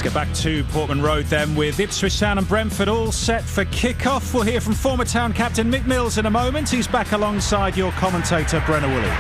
Let's get back to Portman Road then, with Ipswich Town and Brentford all set for kick-off. We'll hear from former Town captain Mick Mills in a moment. He's back alongside your commentator Brenna Woolley.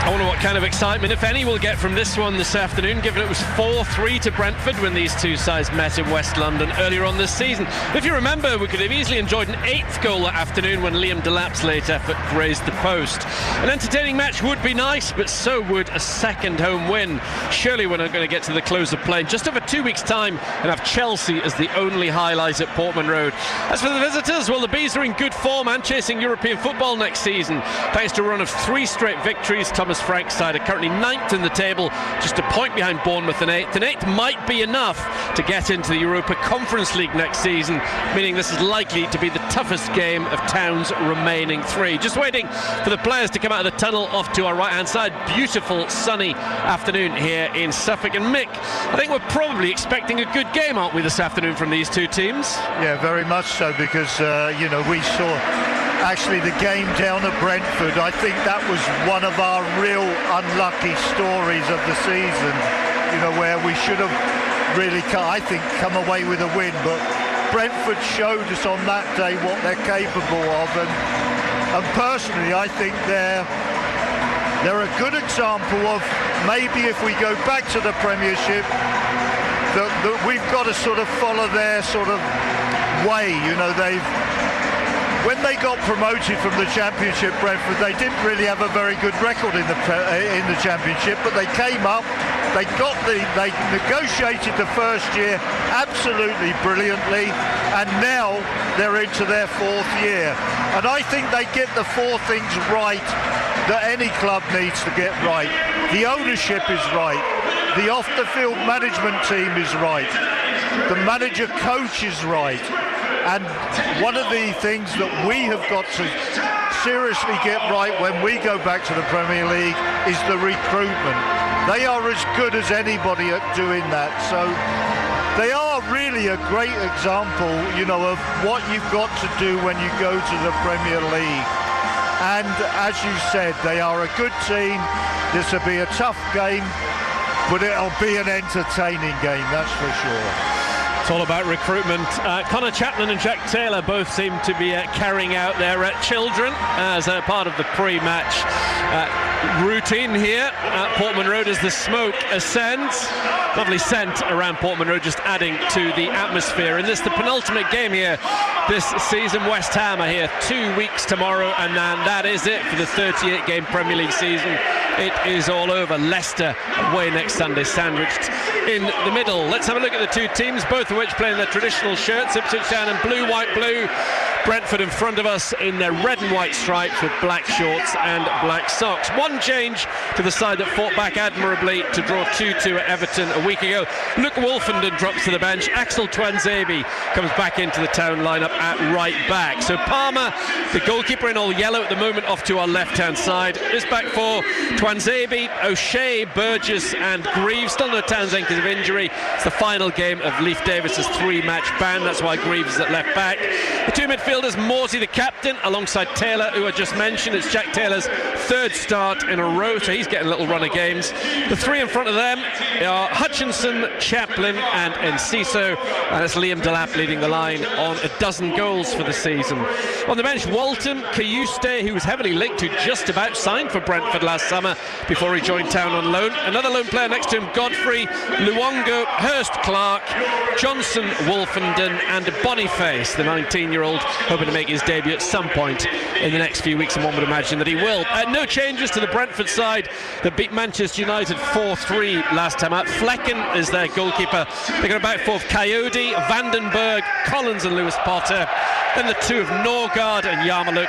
I wonder what kind of excitement, if any, we'll get from this one this afternoon, given it was 4-3 to Brentford when these two sides met in West London earlier on this season. If you remember, we could have easily enjoyed an 8th goal that afternoon when Liam Delap's late effort grazed the post. An entertaining match would be nice, but so would a second home win. Surely we're not going to get to the close of play in just over 2 weeks' time and have Chelsea as the only highlight at Portman Road. As for the visitors, well, the Bees are in good form and chasing European football next season. Thanks to a run of 3 straight victories, Thomas Frank's side are currently 9th in the table, just a point behind Bournemouth in 8th. And 8th might be enough to get into the Europa Conference League next season, meaning this is likely to be the toughest game of Town's remaining 3. Just waiting for the players to come out of the tunnel off to our right-hand side. Beautiful sunny afternoon here in Suffolk. And Mick, I think we're probably expecting a good game, aren't we, this afternoon from these two teams? Yeah, very much so, because we saw actually the game down at Brentford. I think that was one of our real unlucky stories of the season, where we should have really, I think, come away with a win. But Brentford showed us on that day what they're capable of, and personally I think they're a good example of, maybe if we go back to the Premiership, that we've got to sort of follow their sort of way. When they got promoted from the Championship, Brentford, they didn't really have a very good record in the Championship, but they came up, they negotiated the first year absolutely brilliantly, and now they're into their 4th year. And I think they get the 4 things right that any club needs to get right. The ownership is right, the off-the-field management team is right, the manager-coach is right. And one of the things that we have got to seriously get right when we go back to the Premier League is the recruitment. They are as good as anybody at doing that. So they are really a great example, of what you've got to do when you go to the Premier League. And as you said, they are a good team. This will be a tough game, but it'll be an entertaining game, that's for sure. It's all about recruitment. Connor Chapman and Jack Taylor both seem to be carrying out their children as part of the pre-match routine here at Portman Road as the smoke ascends. Lovely scent around Portman Road, just adding to the atmosphere. And this the penultimate game here this season. West Ham are here 2 weeks tomorrow, and then that is it for the 38-game Premier League season. It is all over. Leicester away next Sunday, sandwiched in the middle. Let's have a look at the two teams, both of which play in their traditional shirts. Ipswich Town in blue, white, blue. Brentford in front of us in their red and white stripes with black shorts and black socks. One change to the side that fought back admirably to draw 2-2 at Everton a week ago. Luke Wolfenden drops to the bench. Axel Tuanzebe comes back into the Town lineup at right back. So Palmer, the goalkeeper in all yellow at the moment, off to our left-hand side. This back four, Tuanzebe, O'Shea, Burgess and Greaves. Still no Townsend because of injury. It's the final game of Leif Davis's 3-match ban. That's why Greaves is at left back. The two midfielders, Morsey the captain alongside Taylor, who I just mentioned. It's Jack Taylor's 3rd start in a row, so he's getting a little run of games. The three in front of them are Hutchinson, Chaplin and Enciso, and it's Liam Delap leading the line on 12 goals for the season. On the bench, Walton, Kayuste, who was heavily linked to just about signed for Brentford last summer before he joined Town on loan. Another lone player next to him, Godfrey, Luongo, Hurst Clark, Johnson, Wolfenden and Boniface, the 19-year-old, hoping to make his debut at some point in the next few weeks, and one would imagine that he will. No changes to the Brentford side that beat Manchester United 4-3 last time out. Flecken is their goalkeeper. They've got a back four of Coyote, Vandenberg, Collins and Lewis Potter. Then the two of Norgard and Yarmulke.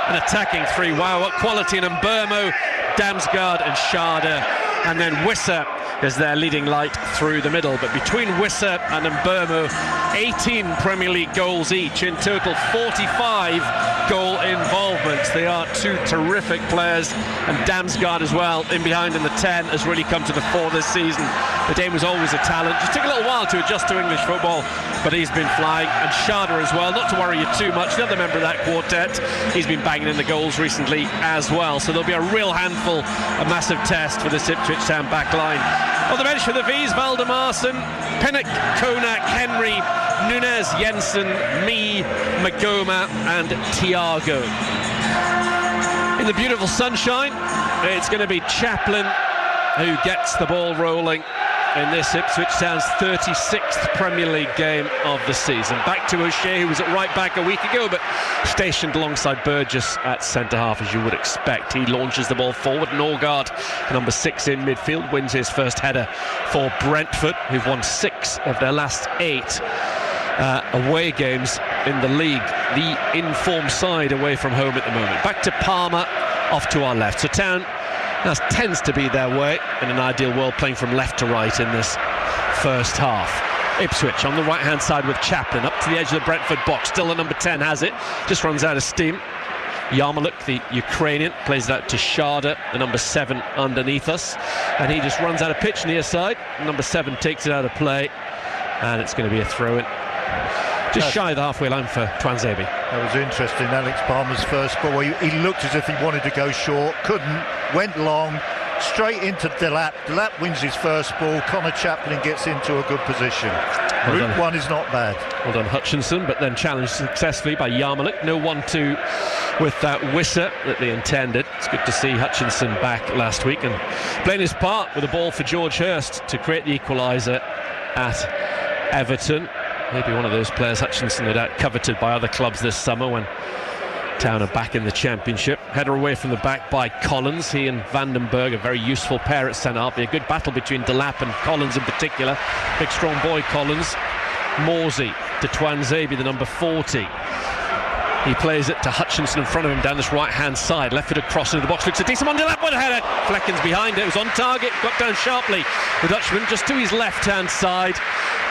An attacking three. Wow, what quality in Mbermo, Damsgaard and Sharda. And then Wisser is their leading light through the middle. But between Wisser and Mbermo, 18 Premier League goals each, in total 45 goal involvements. They are two terrific players, and Damsgaard as well in behind in the 10 has really come to the fore this season. The Dane was always a talent, just took a little while to adjust to English football, but he's been flying. And Sharda as well, not to worry you too much, the other member of that quartet, he's been banging in the goals recently as well. So there'll be a real handful, a massive test for this Ipswich Town back line On the bench for the V's, Valdemarsen, Pinnock, Konak, Henry, Nunez, Jensen, Mee, Magoma and Thiago. In the beautiful sunshine, it's going to be Chaplin who gets the ball rolling in this Ipswich Town's 36th Premier League game of the season. Back to O'Shea, who was at right back a week ago, but stationed alongside Burgess at centre-half, as you would expect. He launches the ball forward. Norgard, number 6 in midfield, wins his first header for Brentford, who've won 6 of their last 8 away games in the league. The in-form side away from home at the moment. Back to Palmer, off to our left. So Town tends to be their way in an ideal world, playing from left to right in this first half. Ipswich on the right hand side with Chaplin up to the edge of the Brentford box. Still the number 10 has it, just runs out of steam. Yarmoliuk, the Ukrainian, plays it out to Sharda, the number 7 underneath us, and he just runs out of pitch near side. Number 7 takes it out of play, and it's going to be a throw-in just shy of the halfway line for Tuanzebe. That was interesting. Alex Palmer's first ball, he looked as if he wanted to go short, couldn't, went long, straight into Delap. Delap wins his first ball. Connor Chaplin gets into a good position. Route 1 is not bad. Well done Hutchinson, but then challenged successfully by Yarmoliuk. No 1-2 with that Wisser that they intended. It's good to see Hutchinson back last week and playing his part with a ball for George Hurst to create the equaliser at Everton. Maybe one of those players, Hutchinson, no doubt coveted by other clubs this summer when Town are back in the Championship. Header away from the back by Collins. He and Vandenberg, a very useful pair at centre-half. Be a good battle between Delap and Collins in particular. Big strong boy Collins. Morsey to Tuanzebe, the number 40. He plays it to Hutchinson in front of him down this right-hand side. Left-footed cross into the box. Looks a decent one. Delap with a header. Fleckens behind it. It was on target. Got down sharply. The Dutchman just to his left-hand side.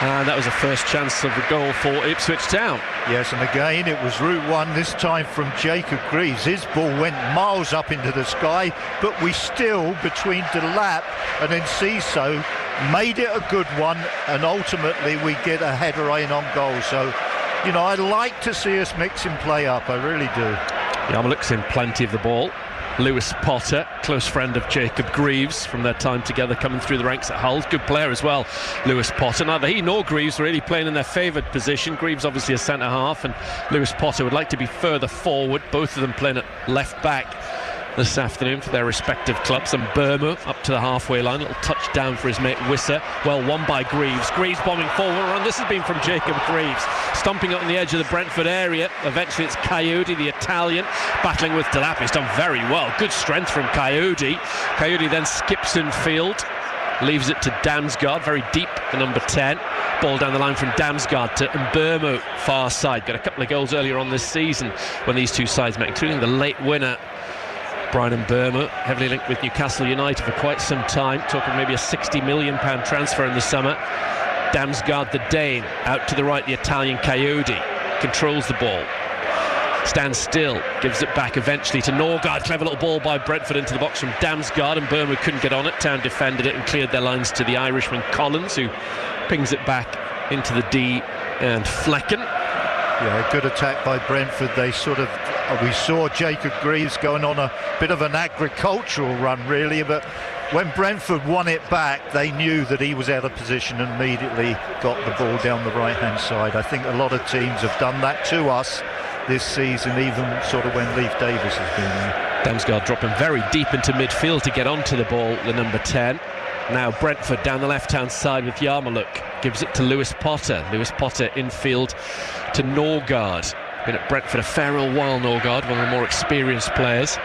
And that was the first chance of the goal for Ipswich Town. Yes, and again, it was Route 1, this time from Jacob Greaves. His ball went miles up into the sky, but we still, between Delap and Enciso, made it a good one, and ultimately we get a header in on goal. So, you know, I'd like to see us mixing play up, I really do. Yarmoliuk's in plenty of the ball. Lewis Potter, close friend of Jacob Greaves from their time together, coming through the ranks at Hull. Good player as well, Lewis Potter. Neither he nor Greaves really playing in their favoured position. Greaves obviously a centre-half, and Lewis Potter would like to be further forward. Both of them playing at left-back this afternoon for their respective clubs. And Burma up to the halfway line. Little touchdown for his mate Wisser. Well won by Greaves. Greaves bombing forward, and this has been from Jacob Greaves. Stomping up on the edge of the Brentford area. Eventually it's Coyote, the Italian, battling with Delap. He's done very well. Good strength from Coyote. Coyote then skips in field. Leaves it to Damsgaard, very deep, the number 10. Ball down the line from Damsgaard to Mbermo, far side. Got a couple of goals earlier on this season when these two sides met, including the late winner Brian Mbermo, heavily linked with Newcastle United for quite some time, talking maybe a £60 million transfer in the summer. Damsgaard, the Dane, out to the right, the Italian Coyote, controls the ball, stands still, gives it back eventually to Norgard. Clever little ball by Brentford into the box from Damsgaard, and Mbermo couldn't get on it. Town defended it and cleared their lines to the Irishman Collins, who pings it back into the D and Flecken. Yeah, good attack by Brentford. They sort of, we saw Jacob Greaves going on a bit of an agricultural run really, but when Brentford won it back, they knew that he was out of position and immediately got the ball down the right hand side. I think a lot of teams have done that to us this season, even sort of when Leif Davis has been there. Damsgaard dropping very deep into midfield to get onto the ball, the number 10. Now Brentford down the left-hand side with Yarmoliuk. Gives it to Lewis Potter. Lewis Potter infield to Norgard. Been at Brentford a fair old while, Norgard, one of the more experienced players.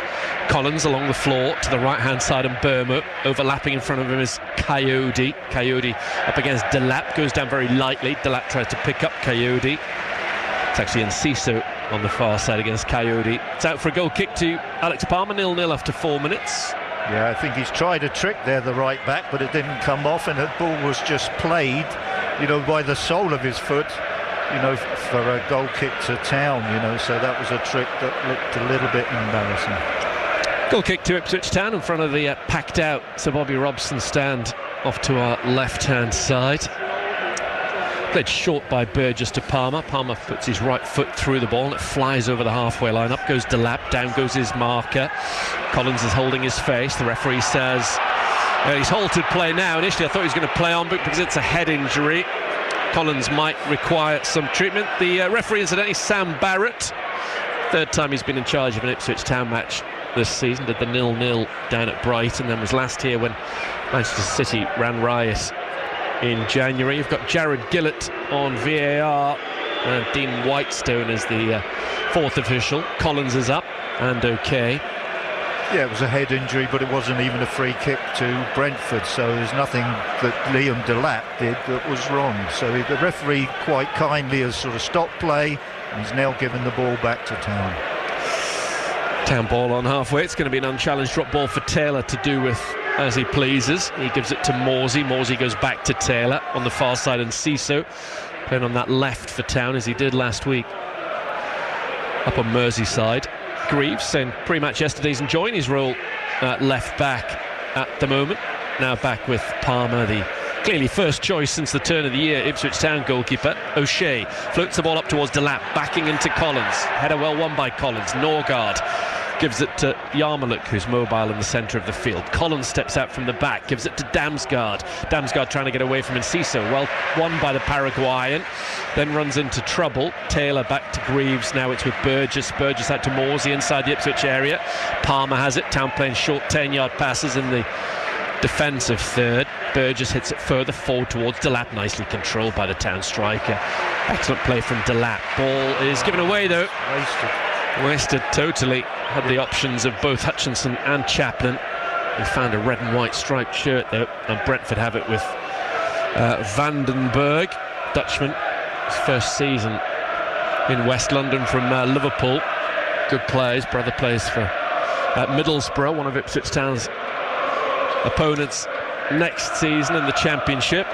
Collins along the floor to the right-hand side, and Burma overlapping in front of him is Coyote. Coyote up against Delap, goes down very lightly. Delap tries to pick up Coyote. It's actually Enciso on the far side against Coyote. It's out for a goal kick to Alex Palmer, 0-0 after 4 minutes. Yeah, I think he's tried a trick there, the right back, but it didn't come off, and the ball was just played, you know, by the sole of his foot, you know, for a goal kick to Town, you know, so that was a trick that looked a little bit embarrassing. Goal kick to Ipswich Town in front of the packed out Sir Bobby Robson stand off to our left-hand side. Played short by Burgess to Palmer. Palmer puts his right foot through the ball and it flies over the halfway line. Up goes Delap, down goes his marker. Collins is holding his face. The referee says He's halted play now. Initially I thought he was going to play on, but because it's a head injury, Collins might require some treatment. The referee, incidentally, Sam Barrett. Third time he's been in charge of an Ipswich Town match this season. Did the 0-0 down at Brighton, then was last here when Manchester City ran riot in January. You've got Jared Gillett on VAR, and Dean Whitestone as the fourth official. Collins is up and okay. Yeah, it was a head injury, but it wasn't even a free kick to Brentford, so there's nothing that Liam Delap did that was wrong. So the referee quite kindly has sort of stopped play, and he's now given the ball back to Town. Town ball on halfway. It's going to be an unchallenged drop ball for Taylor to do with as he pleases. He gives it to Morsey. Morsey goes back to Taylor on the far side, and Ciso playing on that left for Town as he did last week up on Merseyside. Greaves saying pre-match yesterday's enjoying his role left back at the moment. Now back with Palmer, the clearly first choice since the turn of the year Ipswich Town goalkeeper. O'Shea floats the ball up towards Delap, backing into Collins. Header well won by Collins. Norgard gives it to Yarmoliuk, who's mobile in the centre of the field. Collins steps out from the back, gives it to Damsgaard. Damsgaard trying to get away from Enciso. Well won by the Paraguayan, then runs into trouble. Taylor back to Greaves. Now it's with Burgess. Burgess out to Morsey inside the Ipswich area. Palmer has it. Town playing short 10-yard passes in the defensive third. Burgess hits it further forward towards Delap, nicely controlled by the Town striker. Excellent play from Delap. Ball is given away though. Wasted totally. Had the options of both Hutchinson and Chaplin. He found a red and white striped shirt though, and Brentford have it with Vandenberg, Dutchman, his first season in West London from Liverpool. Good plays. Brother plays for Middlesbrough, one of Ipswich Town's opponents next season in the Championship.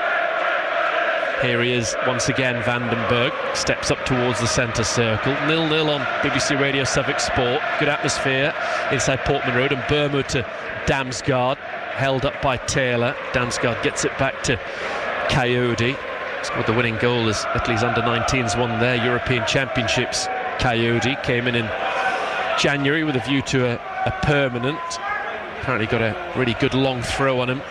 Here he is once again. Vandenberg steps up towards the centre circle. 0-0 on BBC Radio Suffolk Sport. Good atmosphere inside Portman Road, and Burma to Damsgaard, held up by Taylor. Damsgaard gets it back to Coyote. Scored the winning goal as Italy's under-19s won their European Championships. Coyote came in January with a view to a permanent. Apparently got a really good long throw on him.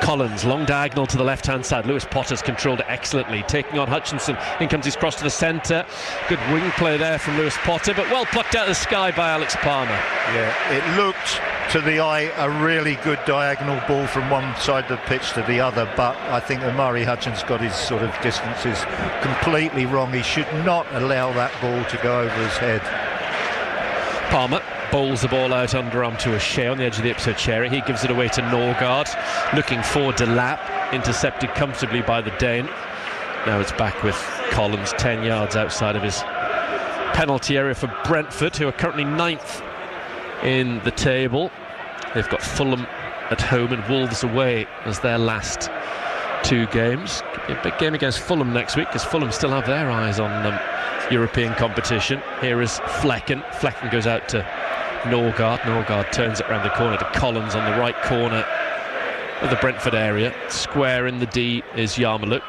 Collins, long diagonal to the left-hand side. Lewis Potter's controlled it excellently, taking on Hutchinson. In comes his cross to the centre. Good wing play there from Lewis Potter, but well plucked out of the sky by Alex Palmer. Yeah, it looked to the eye a really good diagonal ball from one side of the pitch to the other, but I think Omari Hutchins got his sort of distances completely wrong. He should not allow that ball to go over his head. Palmer bowls the ball out underarm to O'Shea on the edge of the Ipswich area. He gives it away to Norgard, looking for Delap, intercepted comfortably by the Dane. Now it's back with Collins, 10 yards outside of his penalty area for Brentford, who are currently 9th in the table. They've got Fulham at home and Wolves away as their last two games. Could be a big game against Fulham next week, because Fulham still have their eyes on European competition. Here is Flecken. Flecken goes out to Norgard. Norgard turns it around the corner to Collins on the right corner of the Brentford area. Square in the D is Yarmoliuk.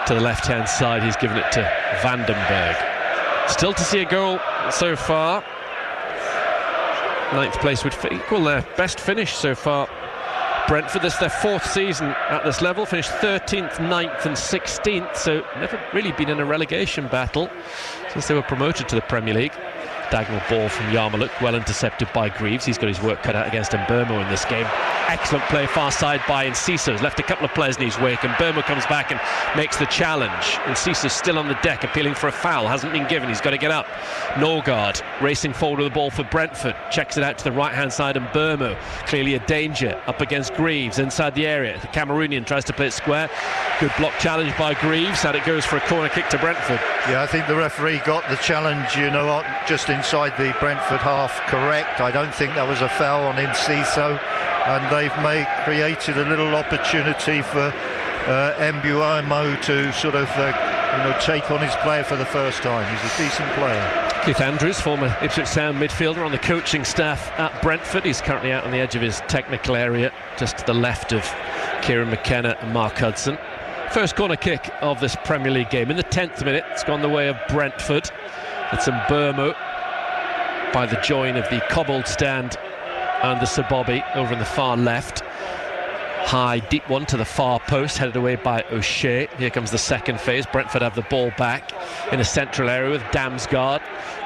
To the left-hand side, he's given it to Vandenberg. Still to see a goal so far. 9th place would equal their best finish so far. Brentford, this is their 4th season at this level, finished 13th, 9th and 16th, so never really been in a relegation battle since they were promoted to the Premier League. Diagonal ball from Yarmoliuk, well intercepted by Greaves. He's got his work cut out against Mbermo in this game. Excellent play far side by Enciso. He's left a couple of players in his wake, and Mbermo comes back and makes the challenge. Enciso's still on the deck, appealing for a foul. Hasn't been given. He's got to get up. Norgard racing forward with the ball for Brentford. Checks it out to the right-hand side, and Mbermo clearly a danger up against Greaves inside the area. The Cameroonian tries to play it square. Good block challenge by Greaves, and it goes for a corner kick to Brentford. Yeah, I think the referee got the challenge, just inside the Brentford half correct. I don't think that was a foul on Enciso, and they've created a little opportunity for Mbuimo to sort of take on his player for the first time. He's a decent player. Keith Andrews, former Ipswich Town midfielder on the coaching staff at Brentford. He's currently out on the edge of his technical area, just to the left of Kieran McKenna and Mark Hudson. First corner kick of this Premier League game in the 10th minute. It's gone the way of Brentford. It's Mbermo by the join of the Cobbold stand and the Sabobi over in the far left. high, deep one to the far post, headed away by O'Shea. Here comes the second phase. Brentford have the ball back in a central area with Damsgaard.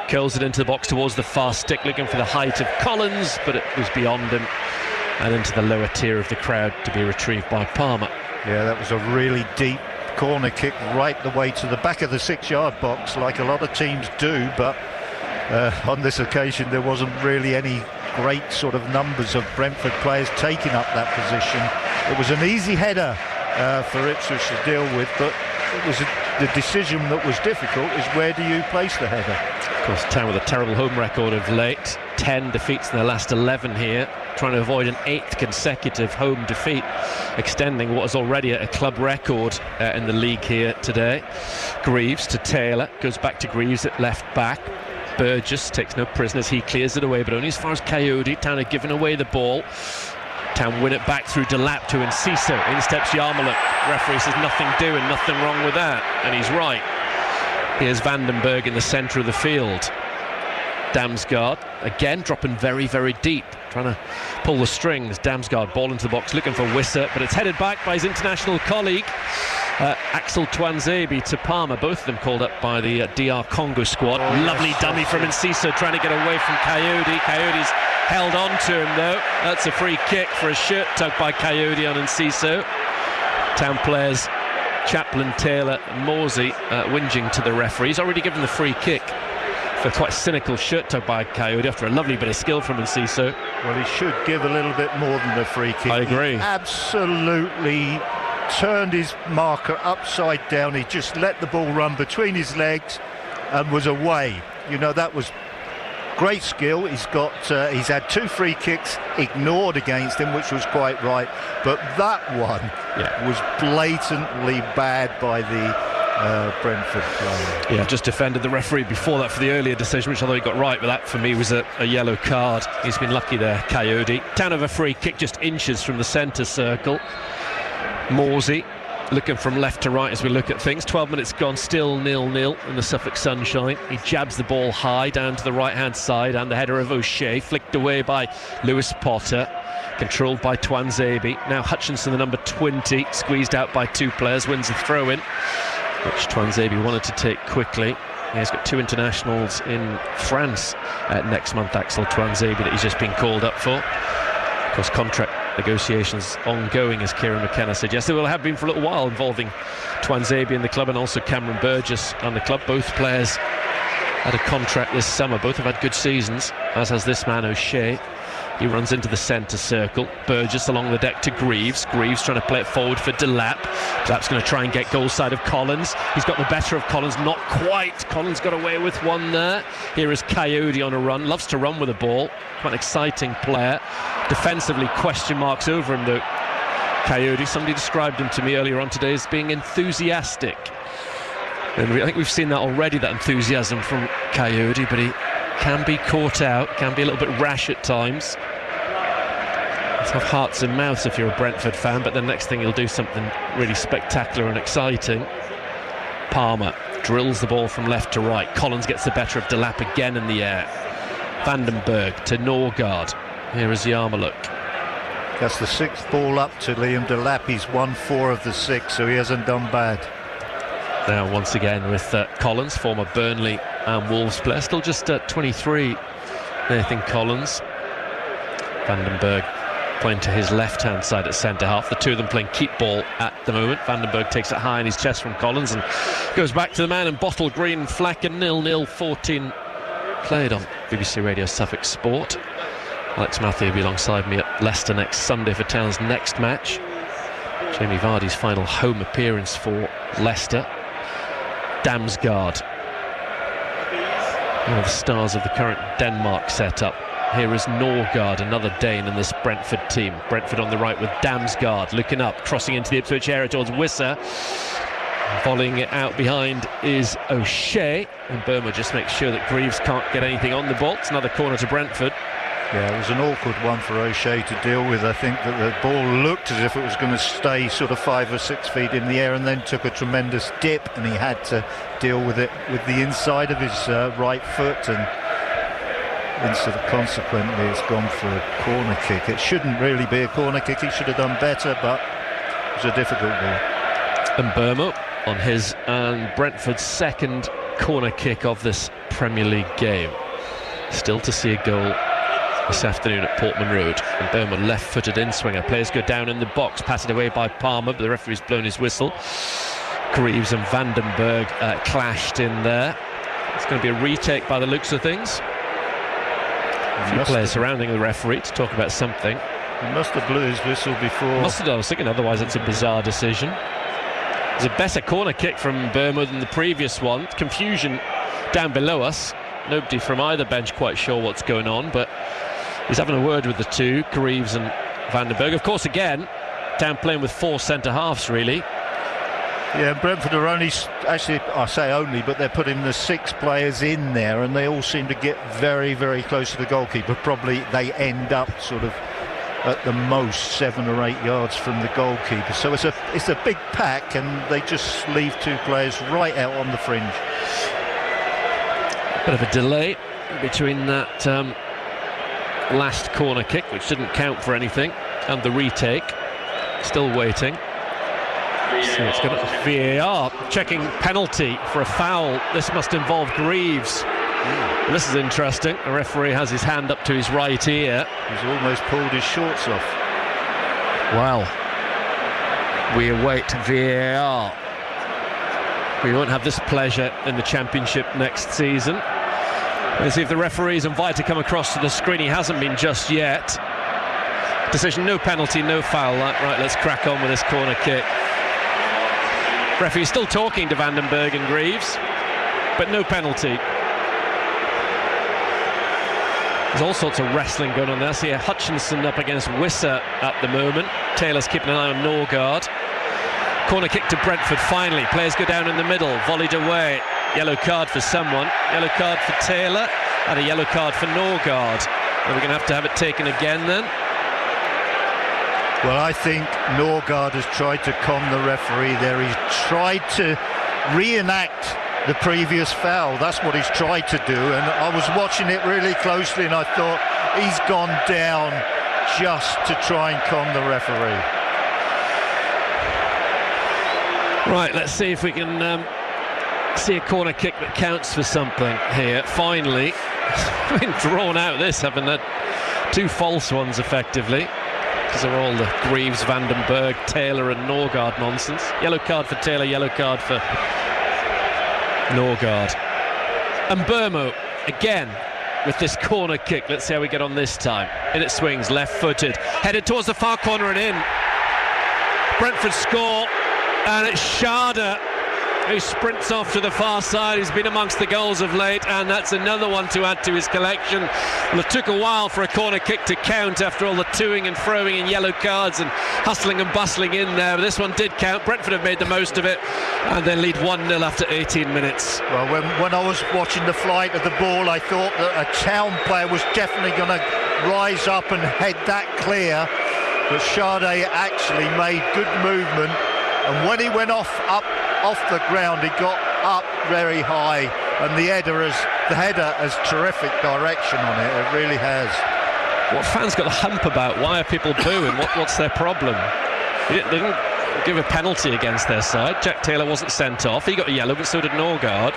Curls it into the box towards the far stick, looking for the height of Collins, but it was beyond him and into the lower tier of the crowd to be retrieved by Palmer. Yeah, that was a really deep corner kick right the way to the back of the 6-yard box, like a lot of teams do, but on this occasion there wasn't really any great sort of numbers of Brentford players taking up that position. It was an easy header for Ipswich to deal with, but it was the decision that was difficult is where do you place the header. Of course, Town with a terrible home record of late, 10 defeats in their last 11 here, trying to avoid an 8th consecutive home defeat, extending what is already a club record in the league here today. Greaves to Taylor, goes back to Greaves at left back. Burgess takes no prisoners, he clears it away, but only as far as Coyote. Town are giving away the ball. Town win it back through Delap to Enciso. In steps Yarmulke. Referee says nothing doing, nothing wrong with that, and he's right. Here's Vandenberg in the centre of the field. Damsgaard again dropping very, very deep, trying to pull the strings. Damsgaard ball into the box, looking for Wissa, but it's headed back by his international colleague Axel Tuanzebe to Palmer. Both of them called up by the DR Congo squad. Lovely dummy from Enciso, trying to get away from Coyote. Coyote's held on to him though. That's a free kick for a shirt tug by Coyote on Enciso. Town players Chaplin, Taylor and Morsey whinging to the referee. He's already given the free kick for quite a cynical shirt tug by Coyote after a lovely bit of skill from Enciso. Well, he should give a little bit more than the free kick. I agree. He absolutely turned his marker upside down. He just let the ball run between his legs and was away. You know, that was great skill. He's had 2 free kicks ignored against him, which was quite right, but that one was blatantly bad by the Brentford player. Yeah, just defended the referee before that for the earlier decision, which I thought he got right, but that for me was a yellow card. He's been lucky there, Coyote. Town of a free kick just inches from the centre circle. Morsey looking from left to right as we look at things. 12 minutes gone, still 0-0 in the Suffolk sunshine. He jabs the ball high down to the right hand side, and the header of O'Shea flicked away by Lewis Potter, controlled by Tuanzebe. Now Hutchinson, the number 20, squeezed out by 2 players, wins a throw in, which Tuanzebe wanted to take quickly. He's got 2 internationals in France next month, Axel Tuanzebe, that he's just been called up for. Of course, contract negotiations ongoing, as Kieran McKenna said yesterday. Well, have been for a little while, involving Tuanzebe in the club and also Cameron Burgess and the club. Both players had a contract this summer. Both have had good seasons, as has this man O'Shea. He runs into the centre circle. Burgess along the deck to Greaves. Greaves trying to play it forward for Delap. Delap's going to try and get goal side of Collins. He's got the better of Collins, not quite. Collins got away with one there. Here is Coyote on a run. Loves to run with the ball. Quite an exciting player. Defensively, question marks over him though. Coyote, somebody described him to me earlier on today as being enthusiastic. And I think we've seen that already, that enthusiasm from Coyote, but he can be caught out, can be a little bit rash at times. Let's have hearts and mouths if you're a Brentford fan, but the next thing he'll do something really spectacular and exciting. Palmer drills the ball from left to right. Collins gets the better of Delap again in the air. Vandenberg to Norgard. Here is Yarmulke. That's the 6th ball up to Liam Delap. He's won 4 of the 6, so he hasn't done bad. Now once again with Collins, former Burnley and Wolves player, still just 23, Nathan Collins. Vandenberg playing to his left hand side at centre half. The two of them playing keep ball at the moment. Vandenberg takes it high in his chest from Collins and goes back to the man in bottle green. Flacken 0-0, 14 played on BBC Radio Suffolk Sport. Alex Matthew will be alongside me at Leicester next Sunday for Town's next match. Jamie Vardy's final home appearance for Leicester. Damsgaard, one of the stars of the current Denmark setup. Here is Norgard, another Dane in this Brentford team. Brentford on the right with Damsgaard looking up, crossing into the Ipswich area towards Wissa. Volleying it out behind is O'Shea, and Burma just makes sure that Greaves can't get anything on the ball. It's another corner to Brentford. Yeah, it was an awkward one for O'Shea to deal with. I think that the ball looked as if it was going to stay sort of 5 or 6 feet in the air, and then took a tremendous dip, and he had to deal with it with the inside of his right foot. And consequently, it's gone for a corner kick. It shouldn't really be a corner kick. He should have done better, but it was a difficult ball. And Burmo on his and Brentford's second corner kick of this Premier League game. Still to see a goal this afternoon at Portman Road. And Burmo, left-footed in-swinger. Players go down in the box, passed away by Palmer, but the referee's blown his whistle. Greaves and Vandenberg clashed in there. It's going to be a retake by the looks of things. A few players surrounding the referee to talk about something. He must have blew his whistle before. Must have done, I was thinking, otherwise it's a bizarre decision. There's a better corner kick from Burmo than the previous one. Confusion down below us. Nobody from either bench quite sure what's going on, but he's having a word with the two, Greaves and Vandenberg. Of course, again, down playing with four centre-halves, really. Yeah, Brentford are only, actually, I say only, but they're putting the 6 players in there, and they all seem to get very, very close to the goalkeeper. Probably they end up sort of at the most 7 or 8 yards from the goalkeeper. So it's a big pack, and they just leave 2 players right out on the fringe. Bit of a delay between that last corner kick, which didn't count for anything, and the retake. Still waiting. So it's got VAR checking penalty for a foul. This must involve Greaves. This is interesting. The referee has his hand up to his right ear. He's almost pulled his shorts off. Well, we await VAR. We won't have this pleasure in the Championship next season. Let's see if the referee's invited to come across to the screen. He hasn't been just yet. Decision, no penalty, no foul. Right, let's crack on with this corner kick. Referee still talking to Vandenberg and Greaves, but no penalty. There's all sorts of wrestling going on there. I see Hutchinson up against Wisser at the moment. Taylor's keeping an eye on Norgard. Corner kick to Brentford finally. Players go down in the middle, volleyed away. Yellow card for someone. Yellow card for Taylor and a yellow card for Norgard. Are we going to have it taken again then? Well, I think Norgard has tried to con the referee there. He's tried to reenact the previous foul. That's what he's tried to do, and I was watching it really closely and I thought he's gone down just to try and con the referee. Right, let's see if we can see a corner kick that counts for something here. Finally, been drawn out this, haven't it? 2 false ones effectively, because of all the Greaves, Vandenberg, Taylor and Norgard nonsense. Yellow card for Taylor, yellow card for Norgard. And Burmo again with this corner kick. Let's see how we get on this time. In it swings, left-footed, headed towards the far corner and in. Brentford score, and it's Schade who sprints off to the far side. He's been amongst the goals of late, and that's another one to add to his collection. Well, it took a while for a corner kick to count after all the toing and froing and yellow cards and hustling and bustling in there, but this one did count. Brentford have made the most of it, and they lead 1-0 after 18 minutes. Well, when I was watching the flight of the ball, I thought that a Town player was definitely going to rise up and head that clear, but Schade actually made good movement, and when he went off the ground, he got up very high, and the header has terrific direction on it. It really has. What fans got the hump about? Why are people booing? What's their problem? They didn't give a penalty against their side. Jack Taylor wasn't sent off. He got a yellow, but so did Norgard.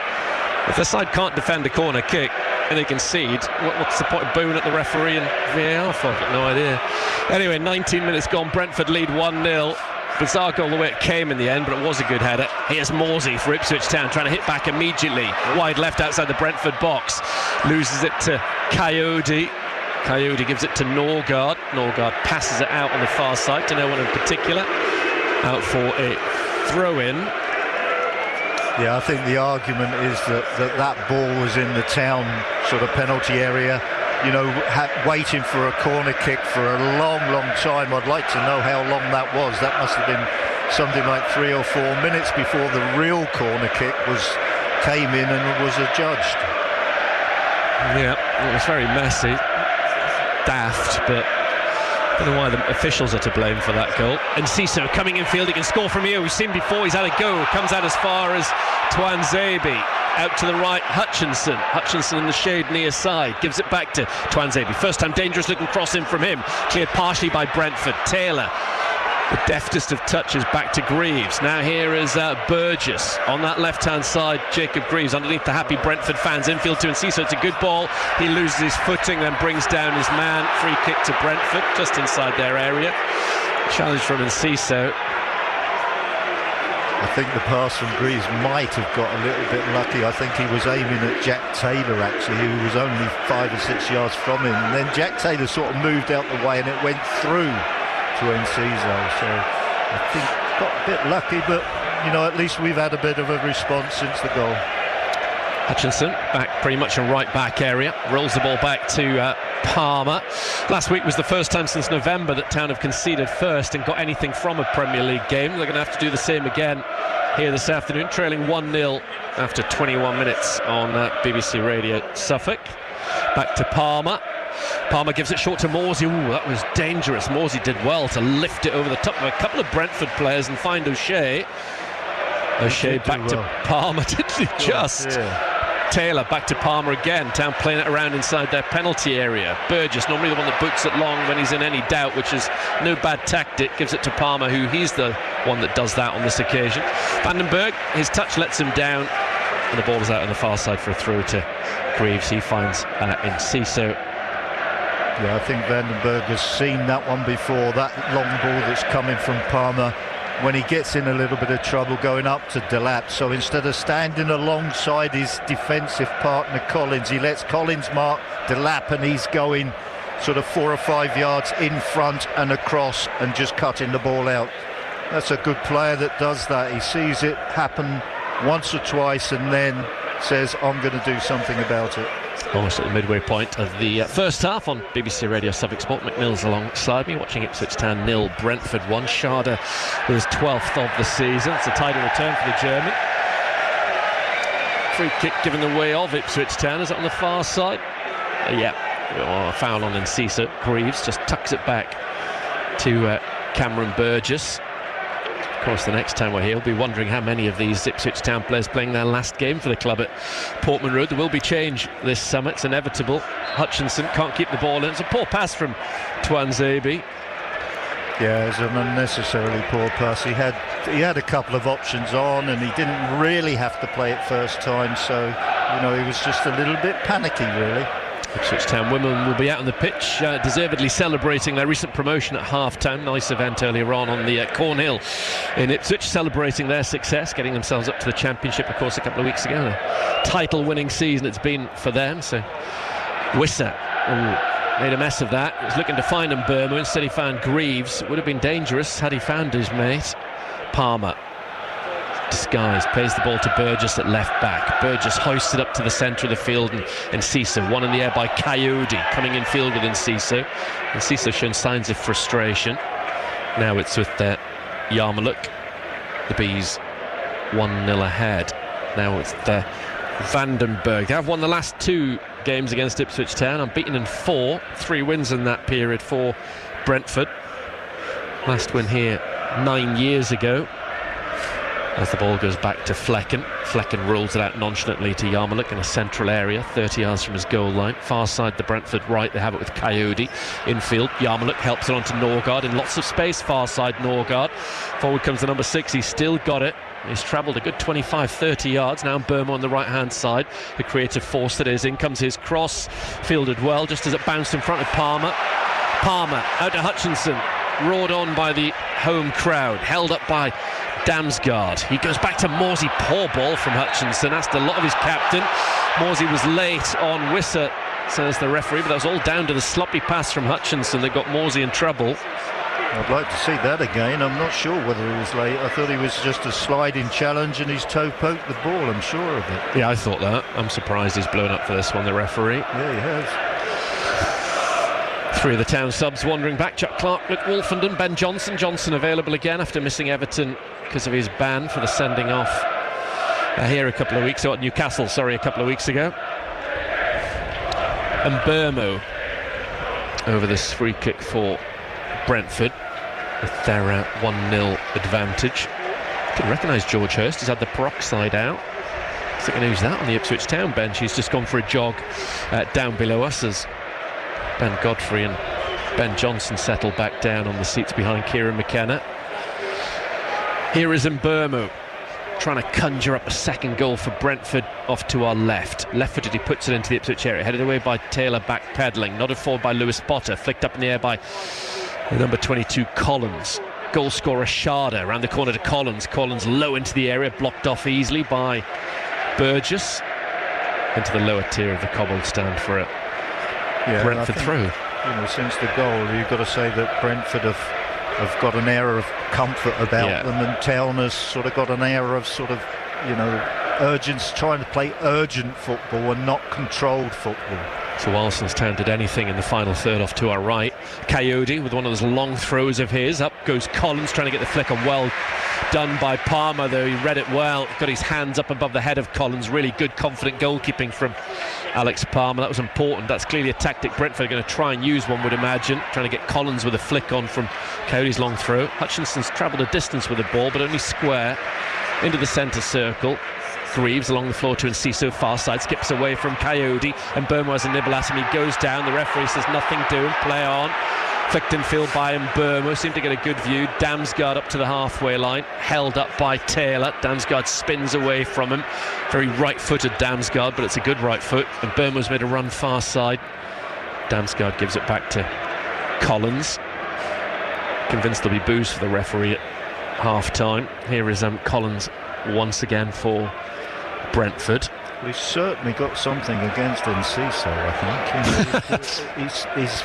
If their side can't defend a corner kick and they concede, what's the point of booing at the referee and VAR for? I've got no idea. Anyway, 19 minutes gone. Brentford lead 1-0. Bizarre goal the way it came in the end, but it was a good header. Here's Morsey for Ipswich Town, trying to hit back immediately. Wide left outside the Brentford box. Loses it to Coyote. Coyote gives it to Norgard. Norgard passes it out on the far side to no one in particular. Out for a throw-in. Yeah, I think the argument is that ball was in the Town sort of penalty area. You know, waiting for a corner kick for a long, long time. I'd like to know how long that was. That must have been something like 3 or 4 minutes before the real corner kick came in and was adjudged. Yeah, it was very messy, daft, but Don't know why the officials are to blame for that goal. And Ciso coming in field, he can score from here. We've seen before, he's had a go. Comes out as far as Tuanzebe. Out to the right, Hutchinson in the shade near side, gives it back to Tuanzebe. First time dangerous looking cross in from him, cleared partially by Brentford. Taylor, the deftest of touches, back to Greaves. Now here is Burgess on that left hand side. Jacob Greaves underneath the happy Brentford fans, infield to Enciso. It's a good ball, he loses his footing, then brings down his man. Free kick to Brentford just inside their area. Challenge from Enciso. I think the pass from Greaves might have got a little bit lucky. I think he was aiming at Jack Taylor, actually, who was only 5 or 6 yards from him. And then Jack Taylor sort of moved out the way and it went through to Enciso. So I think got a bit lucky, but, you know, at least we've had a bit of a response since the goal. Hutchinson back pretty much in right back area, rolls the ball back to Palmer. Last week was the first time since November that Town have conceded first and got anything from a Premier League game. They're going to have to do the same again here this afternoon, trailing 1-0 after 21 minutes on BBC Radio Suffolk. Back to Palmer. Palmer gives it short to Morsey. Ooh, that was dangerous. Morsey did well to lift it over the top of a couple of Brentford players and find O'Shea. O'Shea back to Palmer, did he just? Yeah. Taylor back to Palmer again. Town playing it around inside their penalty area. Burgess, normally the one that boots it long when he's in any doubt, which is no bad tactic, gives it to Palmer, who he's the one that does that on this occasion. Vandenberg, his touch lets him down, and the ball is out on the far side for a throw to Greaves. He finds Enciso. Yeah, I think Vandenberg has seen that one before, that long ball that's coming from Palmer when he gets in a little bit of trouble going up to Delap. So instead of standing alongside his defensive partner Collins, he lets Collins mark Delap and he's going sort of 4 or 5 yards in front and across and just cutting the ball out. That's a good player that does that. He sees it happen once or twice and then says, I'm going to do something about it. Almost at the midway point of the first half on BBC Radio Suffolk Sport. McMills alongside me, watching Ipswich Town 0, Brentford 1. Sharda with his 12th of the season. It's a tidy return for the German. Free kick given away of Ipswich Town. Is it on the far side? A foul on Enciso. Greaves just tucks it back to Cameron Burgess. Of course, the next time we're here, we'll be wondering how many of these Ipswich Town players playing their last game for the club at Portman Road. There will be change this summer, it's inevitable. Hutchinson can't keep the ball in. It's a poor pass from Tuanzebe. Yeah, it's an unnecessarily poor pass. He had a couple of options on and he didn't really have to play it first time, so, you know, he was just a little bit panicky, really. Ipswich Town women will be out on the pitch, deservedly celebrating their recent promotion at half-time. Nice event earlier on the Cornhill in Ipswich, celebrating their success, getting themselves up to the Championship, of course, a couple of weeks ago. A title-winning season it's been for them. So Wissa made a mess of that. He was looking to find Burma. Instead he found Greaves. It would have been dangerous had he found his mate. Palmer, disguised, plays the ball to Burgess at left back. Burgess hoists it up to the centre of the field, and Enciso, one in the air by Coyote, coming in field with Enciso. Enciso showing signs of frustration. Now it's with Yarmulke. The Bees 1-0 ahead. Now it's Vandenberg. They have won the last 2 games against Ipswich Town. Unbeaten in 4, 3 wins in that period for Brentford. Last win here 9 years ago. As the ball goes back to Flecken. Flecken rolls it out nonchalantly to Yarmulke in a central area, 30 yards from his goal line. Far side the Brentford right, they have it with Coyote. Infield, Yarmulke helps it on to Norgard in lots of space, far side Norgard. Forward comes the number 6, he's still got it. He's travelled a good 25-30 yards. Now Burma on the right-hand side. The creative force that is. In comes his cross. Fielded well, just as it bounced in front of Palmer. Palmer out to Hutchinson. Roared on by the home crowd. Held up by Damsgaard. He goes back to Morsey. Poor ball from Hutchinson. Asked a lot of his captain. Morsey was late on Wissa, says the referee, but that was all down to the sloppy pass from Hutchinson that got Morsey in trouble. I'd like to see that again. I'm not sure whether he was late. I thought he was just a sliding challenge and his toe poked the ball, I'm sure of it. Yeah, I thought that. I'm surprised he's blown up for this one, the referee. Yeah, he has. 3 of the Town subs wandering back. Chuck Clark, Luke Wolfenden, Ben Johnson. Johnson available again after missing Everton because of his ban for the sending off here a couple of weeks ago. Newcastle, a couple of weeks ago. And Burmo over this free kick for Brentford with their 1-0 advantage. Didn't recognise George Hurst. He's had the peroxide out. I think I know who's that on the Ipswich Town bench. He's just gone for a jog down below us as Ben Godfrey and Ben Johnson settle back down on the seats behind Kieran McKenna. Here is Mbeumo trying to conjure up a second goal for Brentford off to our left. Left-footed, he puts it into the Ipswich area. Headed away by Taylor, back-pedalling. Nodded forward by Lewis Potter. Flicked up in the air by the number 22, Collins. Goal scorer Sharda around the corner to Collins. Collins low into the area, blocked off easily by Burgess. Into the lower tier of the cobbled stand for a Brentford through. Since the goal, you've got to say that Brentford have got an air of comfort about them, and Town has sort of got an air of urgency, trying to play urgent football and not controlled football. So Wilson's Town did anything in the final third off to our right. Coyote with one of those long throws of his. Up goes Collins trying to get the flick, and well done by Palmer, though he read it well. Got his hands up above the head of Collins. Really good, confident goalkeeping from Alex Palmer. That was important. That's clearly a tactic Brentford are going to try and use, one would imagine. Trying to get Collins with a flick on from Coyote's long throw. Hutchinson's travelled a distance with the ball, but only square into the centre circle. Greaves along the floor to Enciso, far side, skips away from Coyote, and Mbeumo has a nibble at him. He goes down, the referee says nothing doing, play on. Flicked in field by Mbeumo, seemed to get a good view. Damsgaard up to the halfway line, held up by Taylor. Damsgaard spins away from him. Very right-footed Damsgaard, but it's a good right foot, and Mbeumo's made a run far side. Damsgaard gives it back to Collins. Convinced there'll be boos for the referee at half-time. Here is Collins once again for Brentford. We've certainly got something against Enciso, I think.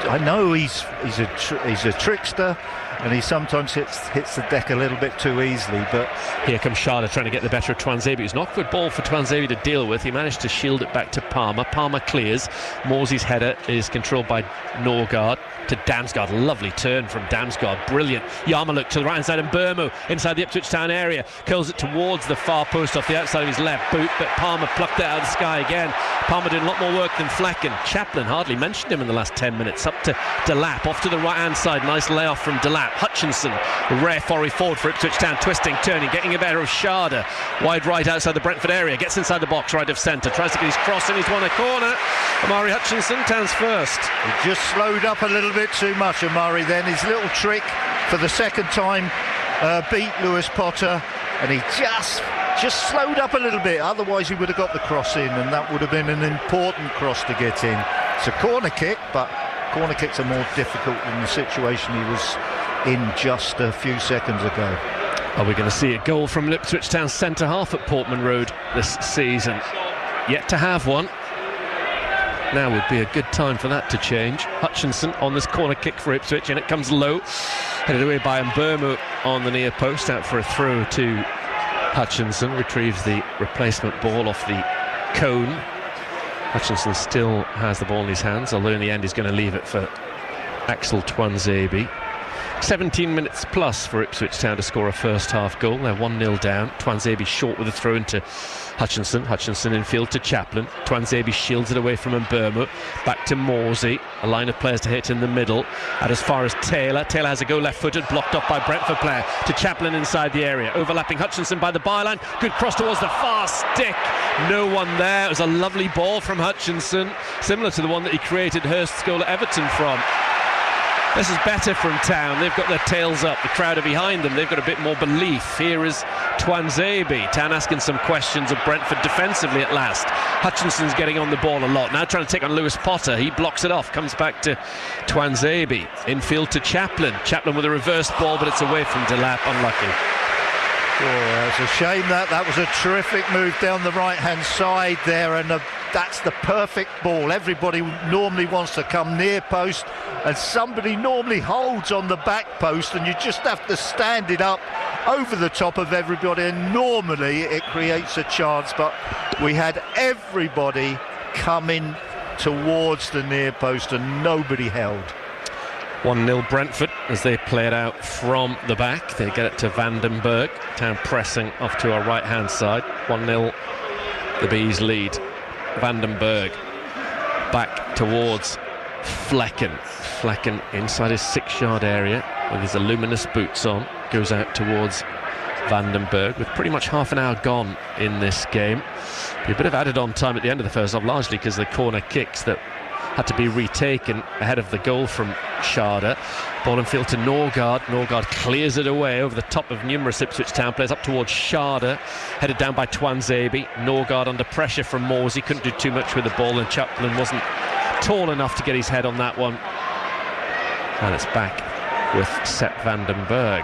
I know he's a trickster, and he sometimes hits the deck a little bit too easily, but here comes Sharda trying to get the better of Twanzebe. It's not a good ball for Twanzebe to deal with. He managed to shield it back to Palmer. Palmer clears. Morsey's header is controlled by Norgard to Damsgaard. Lovely turn from Damsgaard. Brilliant. Yarmulke to the right hand side, and Mbeumo inside the Ipswich Town area curls it towards the far post off the outside of his left boot, but Palmer plucked it out of the sky again. Palmer did a lot more work than Flecken. Chaplin hardly mentioned him in the last 10 minutes. Up to Delap, off to the right hand side. Nice layoff from Delap. Hutchinson, a rare forward for Ipswich Town, twisting, turning, getting a better of Sharda. Wide right outside the Brentford area, gets inside the box, right of centre, tries to get his cross in, he's won a corner. Amari Hutchinson, Town's first. He just slowed up a little bit too much, Amari, then. His little trick for the second time beat Lewis Potter, and he just slowed up a little bit. Otherwise he would have got the cross in, and that would have been an important cross to get in. It's a corner kick, but corner kicks are more difficult than the situation he was in just a few seconds ago. Are we going to see a goal from Ipswich Town centre half at Portman Road this season? Yet to have one. Now would be a good time for that to change. Hutchinson on this corner kick for Ipswich, and it comes low, headed away by Mbeumo on the near post, out for a throw to Hutchinson. Retrieves the replacement ball off the cone. Hutchinson still has the ball in his hands, although in the end he's going to leave it for Axel Twanzebe. 17 minutes plus for Ipswich Town to score a first half goal. They're 1-0 down. Twanzebe short with a throw into Hutchinson. Hutchinson in field to Chaplin. Twanzebe shields it away from Mbeumo. Back to Morsey. A line of players to hit in the middle. And as far as Taylor. Taylor has a go left-footed, blocked off by Brentford player. To Chaplin inside the area. Overlapping Hutchinson by the byline. Good cross towards the far stick. No one there. It was a lovely ball from Hutchinson. Similar to the one that he created Hurst's goal at Everton from. This is better from Town. They've got their tails up. The crowd are behind them. They've got a bit more belief. Here is Twanzebe. Town asking some questions of Brentford defensively at last. Hutchinson's getting on the ball a lot. Now trying to take on Lewis Potter. He blocks it off. Comes back to Twanzebe. Infield to Chaplin. Chaplin with a reverse ball, but it's away from Delap. Unlucky. Oh, it's a shame that was a terrific move down the right-hand side there, and that's the perfect ball. Everybody normally wants to come near post, and somebody normally holds on the back post, and you just have to stand it up over the top of everybody, and normally it creates a chance, but we had everybody coming towards the near post and nobody held. 1-0 Brentford as they play it out from the back. They get it to Vandenberg. Town pressing off to our right hand side. 1-0 the Bees lead. Vandenberg back towards Flecken inside his 6-yard area with his luminous boots on, goes out towards Vandenberg with pretty much half an hour gone in this game. A bit of added on time at the end of the first half, largely because of the corner kicks that had to be retaken ahead of the goal from Schade. Ball in field to Norgard. Norgard clears it away over the top of numerous Ipswich Town players up towards Schade, headed down by Twanzebe. Norgard under pressure from Morsey, couldn't do too much with the ball, and Chaplin wasn't tall enough to get his head on that one. And it's back with Sepp Vandenberg.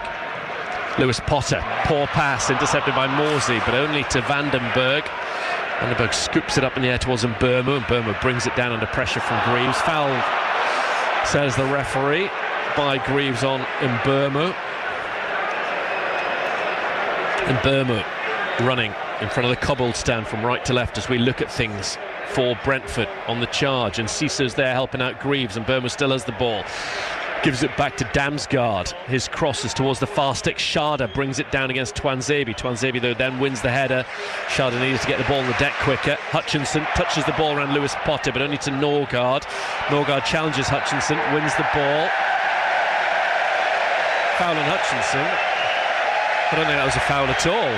Lewis Potter, poor pass, intercepted by Morsey, but only to Vandenberg. Vandenberg scoops it up in the air towards Mbeumo, and Mbeumo brings it down under pressure from Greaves. Foul, says the referee, by Greaves on Mbeumo. Mbeumo running in front of the cobbled stand from right to left as we look at things for Brentford on the charge, and Cissok's there helping out Greaves, and Mbeumo still has the ball. Gives it back to Damsgaard. His crosses towards the far stick. Schade brings it down against Twanzebe. Twanzebe, though, then wins the header. Schade needs to get the ball on the deck quicker. Hutchinson touches the ball around Lewis Potter, but only to Norgard. Norgard challenges Hutchinson, wins the ball. Foul on Hutchinson. I don't think that was a foul at all.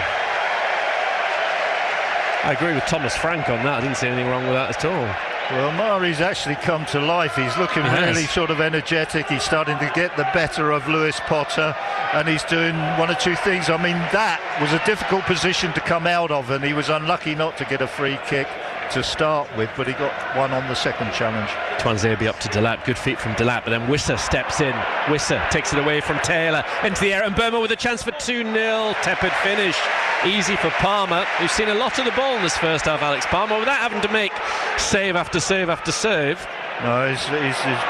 I agree with Thomas Frank on that. I didn't see anything wrong with that at all. Well, Mari's actually come to life. He's looking really sort of energetic. He's starting to get the better of Lewis Potter, and he's doing one or two things. I mean, that was a difficult position to come out of, and he was unlucky not to get a free kick to start with, but he got one on the second challenge. Twanzebe up to Delap, good feet from Delap, but then Wisser steps in. Wisser takes it away from Taylor into the air, and Mbeumo with a chance for 2-0. Tepid finish, easy for Palmer, who's seen a lot of the ball in this first half, Alex Palmer, without having to make save after save after save. No, he's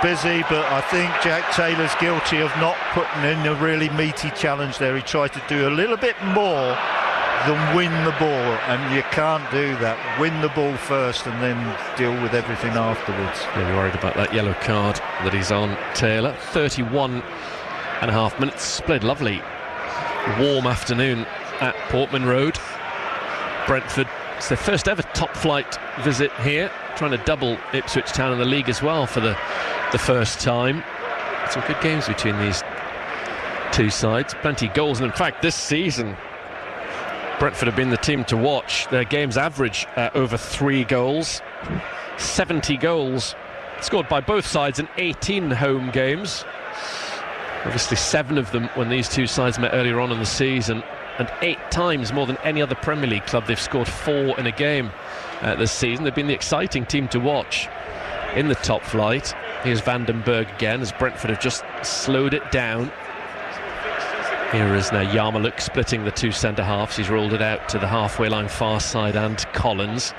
busy, but I think Jack Taylor's guilty of not putting in a really meaty challenge there. He tried to do a little bit more than win the ball, and you can't do that. Win the ball first and then deal with everything afterwards. Really worried about that yellow card that he's on, Taylor. 31 and a half minutes. Played lovely warm afternoon at Portman Road. Brentford, it's their first ever top flight visit here, trying to double Ipswich Town in the league as well for the first time. Some good games between these two sides, plenty of goals, and in fact this season Brentford have been the team to watch. Their games average over 3 goals. 70 goals scored by both sides in 18 home games. Obviously 7 of them when these two sides met earlier on in the season, and 8 times more than any other Premier League club. They've scored 4 in a game this season. They've been the exciting team to watch in the top flight. Here's Vandenberg again as Brentford have just slowed it down. Here is now Yarmoliuk splitting the two centre-halves. He's rolled it out to the halfway line far side, and Collins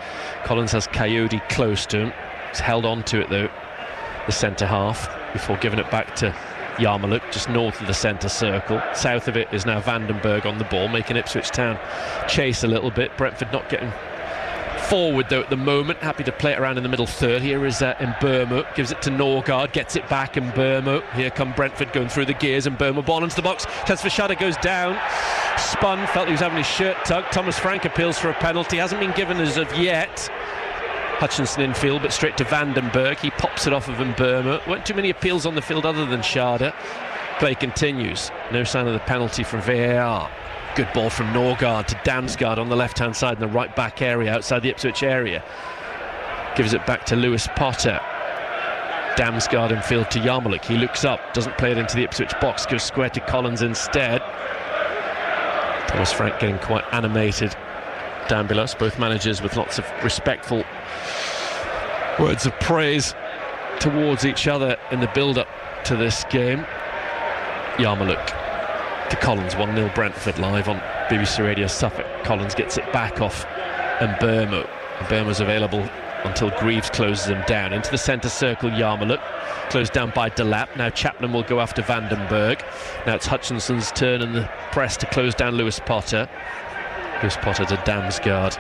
has Coyote close to him. He's held on to it though, the centre-half, before giving it back to Yarmoliuk just north of the centre circle. South of it is now Vandenberg on the ball, making Ipswich Town chase a little bit. Brentford not getting forward though at the moment, happy to play it around in the middle third. Here is Mbeumo, gives it to Norgard, gets it back, Mbeumo. Here come Brentford going through the gears, Mbeumo ball into the box, chance for Schade, goes down, spun, felt he was having his shirt tugged. Thomas Frank appeals for a penalty, hasn't been given as of yet. Hutchinson in field, but straight to Vandenberg, he pops it off of Mbeumo. Weren't too many appeals on the field other than Schade. Play continues, no sign of the penalty from VAR. Good ball from Norgard to Damsgaard on the left-hand side in the right-back area outside the Ipswich area. Gives it back to Lewis Potter. Damsgaard in field to Yarmoliuk. He looks up, doesn't play it into the Ipswich box, goes square to Collins instead. Thomas Frank getting quite animated down below us. Both managers with lots of respectful words of praise towards each other in the build-up to this game. Yarmoliuk to Collins, 1-0 Brentford live on BBC Radio Suffolk. Collins gets it back off Mbeumo. Mbeumo's available until Greaves closes him down. Into the centre circle, Yarmoliuk, closed down by Delap. Now Chaplin will go after Vandenberg. Now it's Hutchinson's turn in the press to close down Lewis Potter. Lewis Potter to Damsgaard.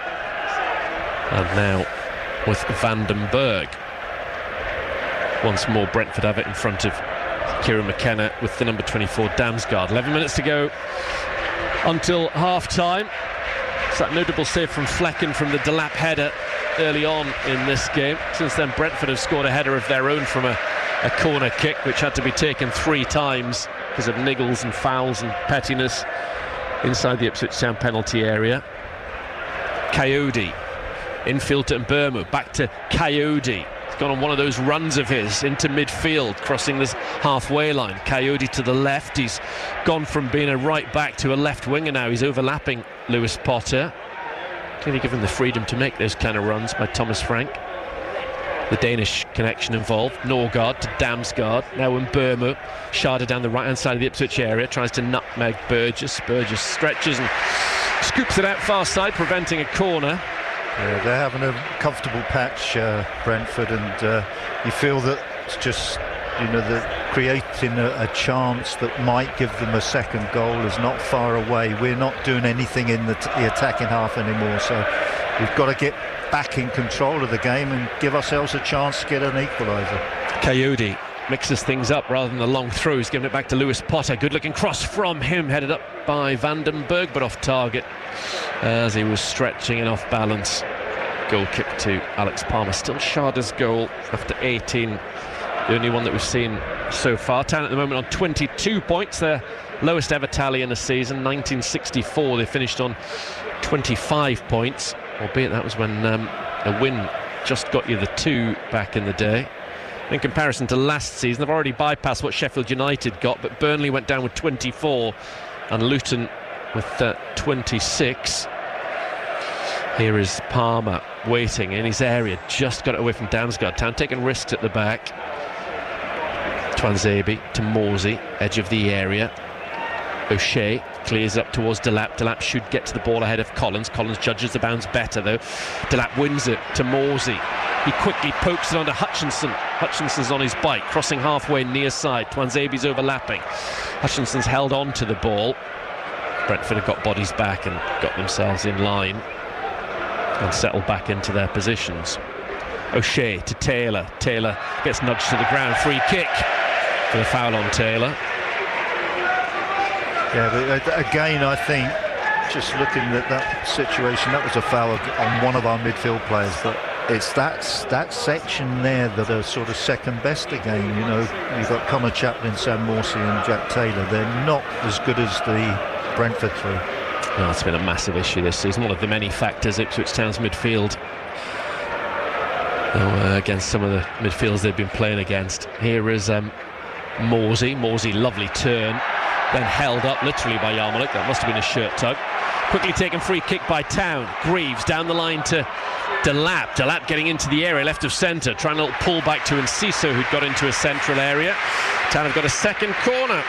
And now with Vandenberg. Once more Brentford have it in front of Kieran McKenna with the number 24 Damsgaard. 11 minutes to go until half-time. It's that notable save from Flecken from the Delap header early on in this game. Since then Brentford have scored a header of their own from a a corner kick which had to be taken 3 times because of niggles and fouls and pettiness inside the Ipswich Town penalty area. Coyote infield to Mbermu, back to Coyote. He's gone on one of those runs of his into midfield, crossing this halfway line. Coyote to the left. He's gone from being a right back to a left winger now. He's overlapping Lewis Potter. Clearly given the freedom to make those kind of runs by Thomas Frank. The Danish connection involved. Norgard to Damsgaard. Now Mbermu. Sharda down the right hand side of the Ipswich area. Tries to nutmeg Burgess. Burgess stretches and scoops it out far side, preventing a corner. Yeah, they're having a comfortable patch, Brentford, and you feel that it's just, that creating a chance that might give them a second goal is not far away. We're not doing anything in the attacking half anymore, so we've got to get back in control of the game and give ourselves a chance to get an equaliser. Coyote mixes things up rather than the long throw. He's giving it back to Lewis Potter. Good looking cross from him, headed up by Vandenberg, but off target as he was stretching and off balance. Goal kick to Alex Palmer. Still Sharda's goal after 18, the only one that we've seen so far. Town at the moment on 22 points, their lowest ever tally in a season. 1964 they finished on 25 points, albeit that was when a win just got you the 2 back in the day. In comparison to last season, they've already bypassed what Sheffield United got, but Burnley went down with 24 and Luton with 26. Here is Palmer waiting in his area, just got it away from Damsgaard. Town taking risks at the back. Twanzebe to Morsey, edge of the area. O'Shea clears up towards Delap. Delap should get to the ball ahead of Collins. Collins judges the bounce better though. Delap wins it to Morsey. He quickly pokes it onto Hutchinson. Hutchinson's on his bike, crossing halfway near side. Twanzebe's overlapping. Hutchinson's held on to the ball. Brentford have got bodies back and got themselves in line and settled back into their positions. O'Shea to Taylor. Taylor gets nudged to the ground. Free kick for the foul on Taylor. Yeah, but again, I think, just looking at that situation, that was a foul on one of our midfield players, but it's that section there that are sort of second best again. You've got Connor Chaplin, Sam Morsey and Jack Taylor. They're not as good as the Brentford three. No, it's been a massive issue this season, one of the many factors Ipswich Town's midfield against some of the midfields they've been playing against. Here is Morsey. Morsey, lovely turn, then held up literally by Yarmolenko. That must have been a shirt tug. Quickly taken free kick by Town. Greaves down the line to Delap. Delap getting into the area left of centre, trying a little pull back to Enciso, who'd got into a central area. Town have got a second corner.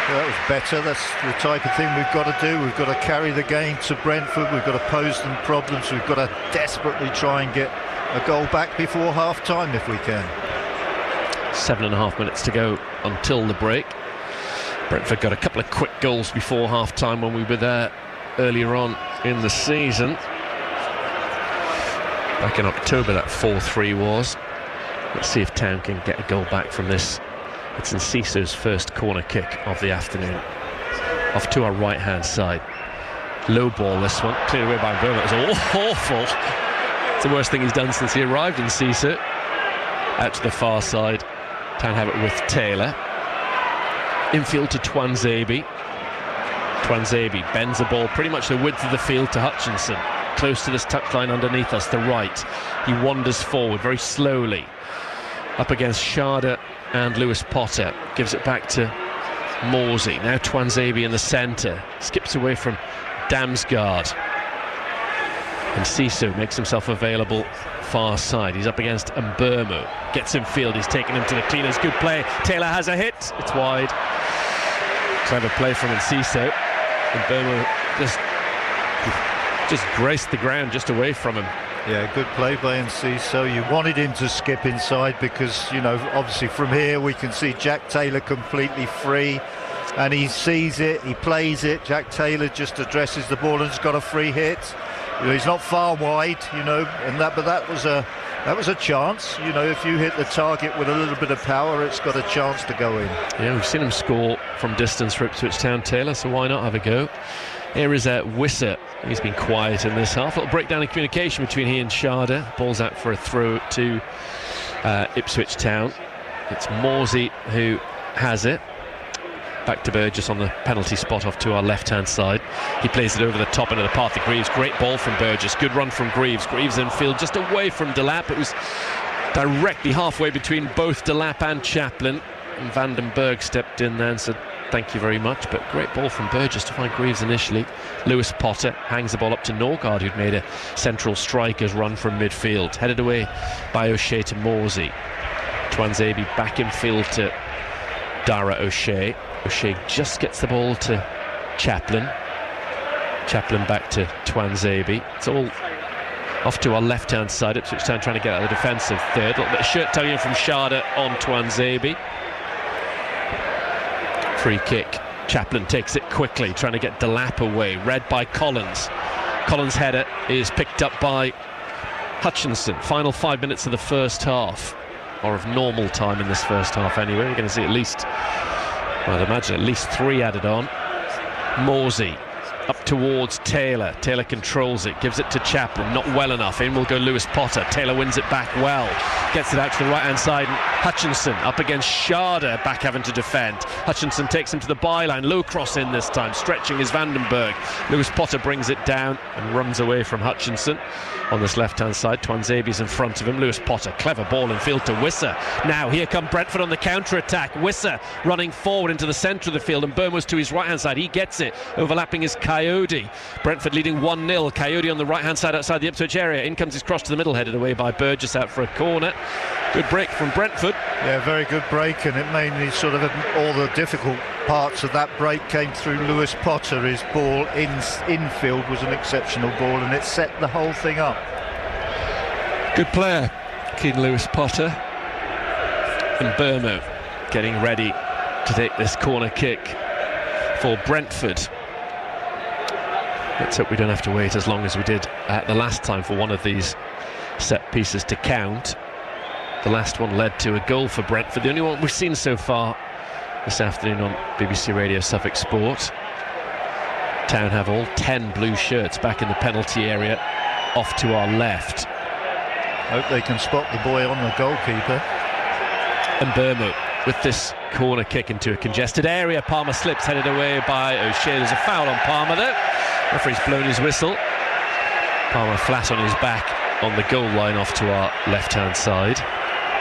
Well, that was better. That's the type of thing we've got to do. We've got to carry the game to Brentford. We've got to pose them problems. We've got to desperately try and get a goal back before half-time if we can. 7.5 minutes to go until the break. Brentford got a couple of quick goals before half-time when we were there earlier on in the season. Back in October that 4-3 was. Let's see if Town can get a goal back from this. It's Enciso's first corner kick of the afternoon. Off to our right-hand side. Low ball this one, cleared away by Burma. It was awful. It's the worst thing he's done since he arrived in Enciso. Out to the far side. Town have it with Taylor. Infield to Twanzebe. Twanzebe bends the ball pretty much the width of the field to Hutchinson. Close to this touchline underneath us, the right. He wanders forward very slowly. Up against Sharda and Lewis Potter. Gives it back to Morsey. Now Twanzebe in the centre. Skips away from Damsgaard. And Enciso makes himself available far side. He's up against Mbermu. Gets in field. He's taken him to the cleaners. Good play. Taylor has a hit. It's wide. Clever play from Enciso. Mbermu just graced the ground just away from him. Yeah, good play by Enciso. You wanted him to skip inside because, obviously from here we can see Jack Taylor completely free, and he sees it, he plays it. Jack Taylor just addresses the ball and has got a free hit. He's not far wide, but that was a chance. If you hit the target with a little bit of power, it's got a chance to go in. Yeah, we've seen him score from distance for Ipswich Town, Taylor, so why not have a go? Here is Wisser. He's been quiet in this half. A little breakdown in communication between he and Sharda. Ball's out for a throw to Ipswich Town. It's Morsey who has it. Back to Burgess on the penalty spot off to our left-hand side. He plays it over the top into the path of Greaves. Great ball from Burgess. Good run from Greaves. Greaves in field just away from Delap. It was directly halfway between both Delap and Chaplin. And Vandenberg stepped in there and said, thank you very much. But great ball from Burgess to find Greaves initially. Lewis Potter hangs the ball up to Norgard, who'd made a central striker's run from midfield. Headed away by O'Shea to Morsey. Tuanzebe back in field to Dara O'Shea. O'Shea just gets the ball to Chaplin. Chaplin back to Tuanzebe. It's all off to our left-hand side. Ipswich Town trying to get out of the defensive third. A little bit of shirt tugging from Sharda on Tuanzebe. Free kick. Chaplin takes it quickly, trying to get Delap away. Read by Collins. Collins' header is picked up by Hutchinson. Final 5 minutes of the first half, or of normal time in this first half anyway. We're going to see at least, I'd imagine, at least 3 added on. Morsey up towards Taylor. Taylor controls it, gives it to Chaplin. Not well enough. In will go Lewis Potter. Taylor wins it back well. Gets it out to the right-hand side. And Hutchinson up against Sharda, back having to defend. Hutchinson takes him to the byline. Low cross in this time. Stretching is Vandenberg. Lewis Potter brings it down and runs away from Hutchinson. On this left-hand side, Tuanzebe's in front of him. Lewis Potter, clever ball in field to Wisser. Now here come Brentford on the counter-attack. Wisser running forward into the centre of the field, and Burmo's to his right-hand side. He gets it. Overlapping is Coyote. Brentford leading 1-0. Coyote on the right-hand side outside the Ipswich area. In comes his cross to the middle, headed away by Burgess out for a corner. Good break from Brentford. Yeah, very good break, and it mainly sort of all the difficult parts of that break came through Lewis Potter. His ball infield was an exceptional ball, and it set the whole thing up. Good player, Keen Lewis Potter. And Burmo getting ready to take this corner kick for Brentford. Let's hope we don't have to wait as long as we did the last time for one of these set pieces to count. The last one led to a goal for Brentford, the only one we've seen so far this afternoon on BBC Radio Suffolk Sport. Town have all 10 blue shirts back in the penalty area off to our left. Hope they can spot the boy on the goalkeeper. And Burmo with this corner kick into a congested area. Palmer slips, headed away by O'Shea. There's a foul on Palmer there. Referee's blown his whistle. Palmer flat on his back on the goal line off to our left-hand side.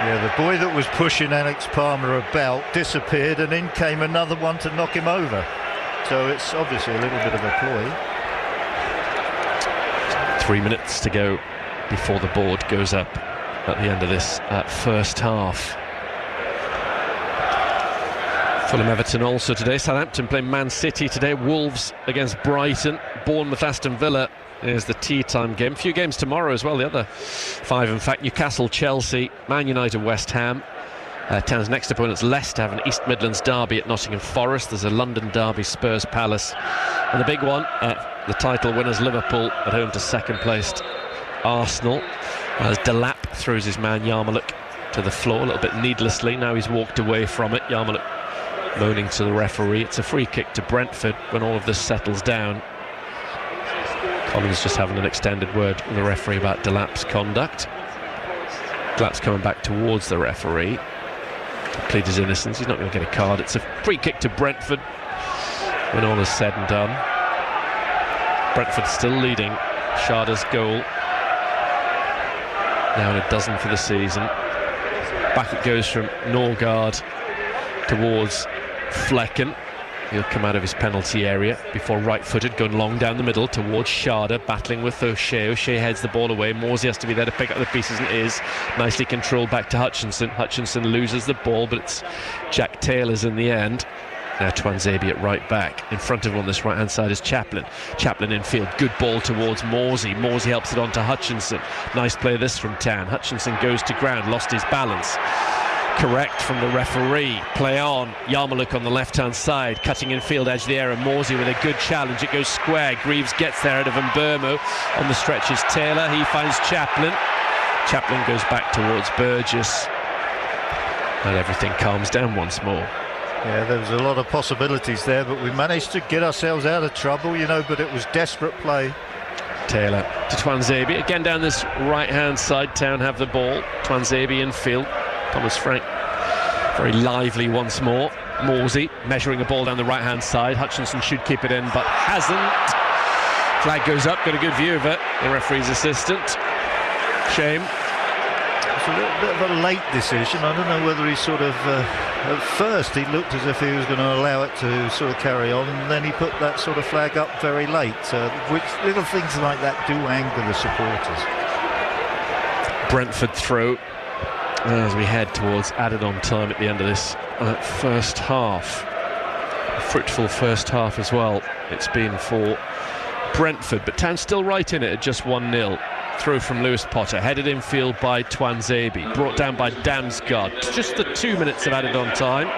Yeah, the boy that was pushing Alex Palmer about disappeared, and in came another one to knock him over. So it's obviously a little bit of a ploy. 3 minutes to go before the board goes up at the end of this first half. Fulham Everton also today. Southampton playing Man City today. Wolves against Brighton. Bournemouth Aston Villa is the tea time game. A few games tomorrow as well, the other 5 in fact. Newcastle, Chelsea, Man United, West Ham. Town's next opponent's Leicester have an East Midlands derby at Nottingham Forest. There's a London derby, Spurs Palace. And the big one, the title winners Liverpool at home to second placed Arsenal. As Delap throws his man Yarmolic to the floor a little bit needlessly. Now he's walked away from it. Yarmolic moaning to the referee. It's a free kick to Brentford when all of this settles down. Collins just having an extended word with the referee about Delap's conduct. Delap's coming back towards the referee. Plead his innocence. He's not going to get a card. It's a free kick to Brentford when all is said and done. Brentford still leading. Sharda's goal. Now in a dozen for the season. Back it goes from Norgard towards Flecken. He'll come out of his penalty area before right-footed, going long down the middle towards Sharda, battling with O'Shea. O'Shea heads the ball away. Morsey has to be there to pick up the pieces and is. Nicely controlled back to Hutchinson. Hutchinson loses the ball, but it's Jack Taylor's in the end. Now Tuanzebe at right back. In front of him on this right-hand side is Chaplin. Chaplin in field. Good ball towards Morsey. Morsey helps it on to Hutchinson. Nice play this from Town. Hutchinson goes to ground, lost his balance. Correct from the referee. Play on. Yarmolic on the left-hand side, cutting in field edge of the area. Morsey with a good challenge. It goes square. Greaves gets there out of Mbermo. On the stretch is Taylor. He finds Chaplin. Chaplin goes back towards Burgess. And everything calms down once more. Yeah, there was a lot of possibilities there, but we managed to get ourselves out of trouble, you know, but it was desperate play. Taylor to Tuanzebe. Again down this right-hand side. Town have the ball. Tuanzebe in field. Thomas Frank Very lively once more. Morsey measuring a ball down the right-hand side. Hutchinson should keep it in, but hasn't. Flag goes up, got a good view of it. The referee's assistant. Shame. It's a little bit of a late decision. I don't know whether he sort of, at first he looked as if he was going to allow it to sort of carry on, and then he put that sort of flag up very late, which little things like that do anger the supporters. Brentford through as we head towards added on time at the end of this first half. A fruitful first half as well it's been for Brentford, but Town still right in it at just 1-0. Throw from Lewis Potter, headed infield by Twanzebe, brought down by Damsgaard. Just the 2 minutes of added on time,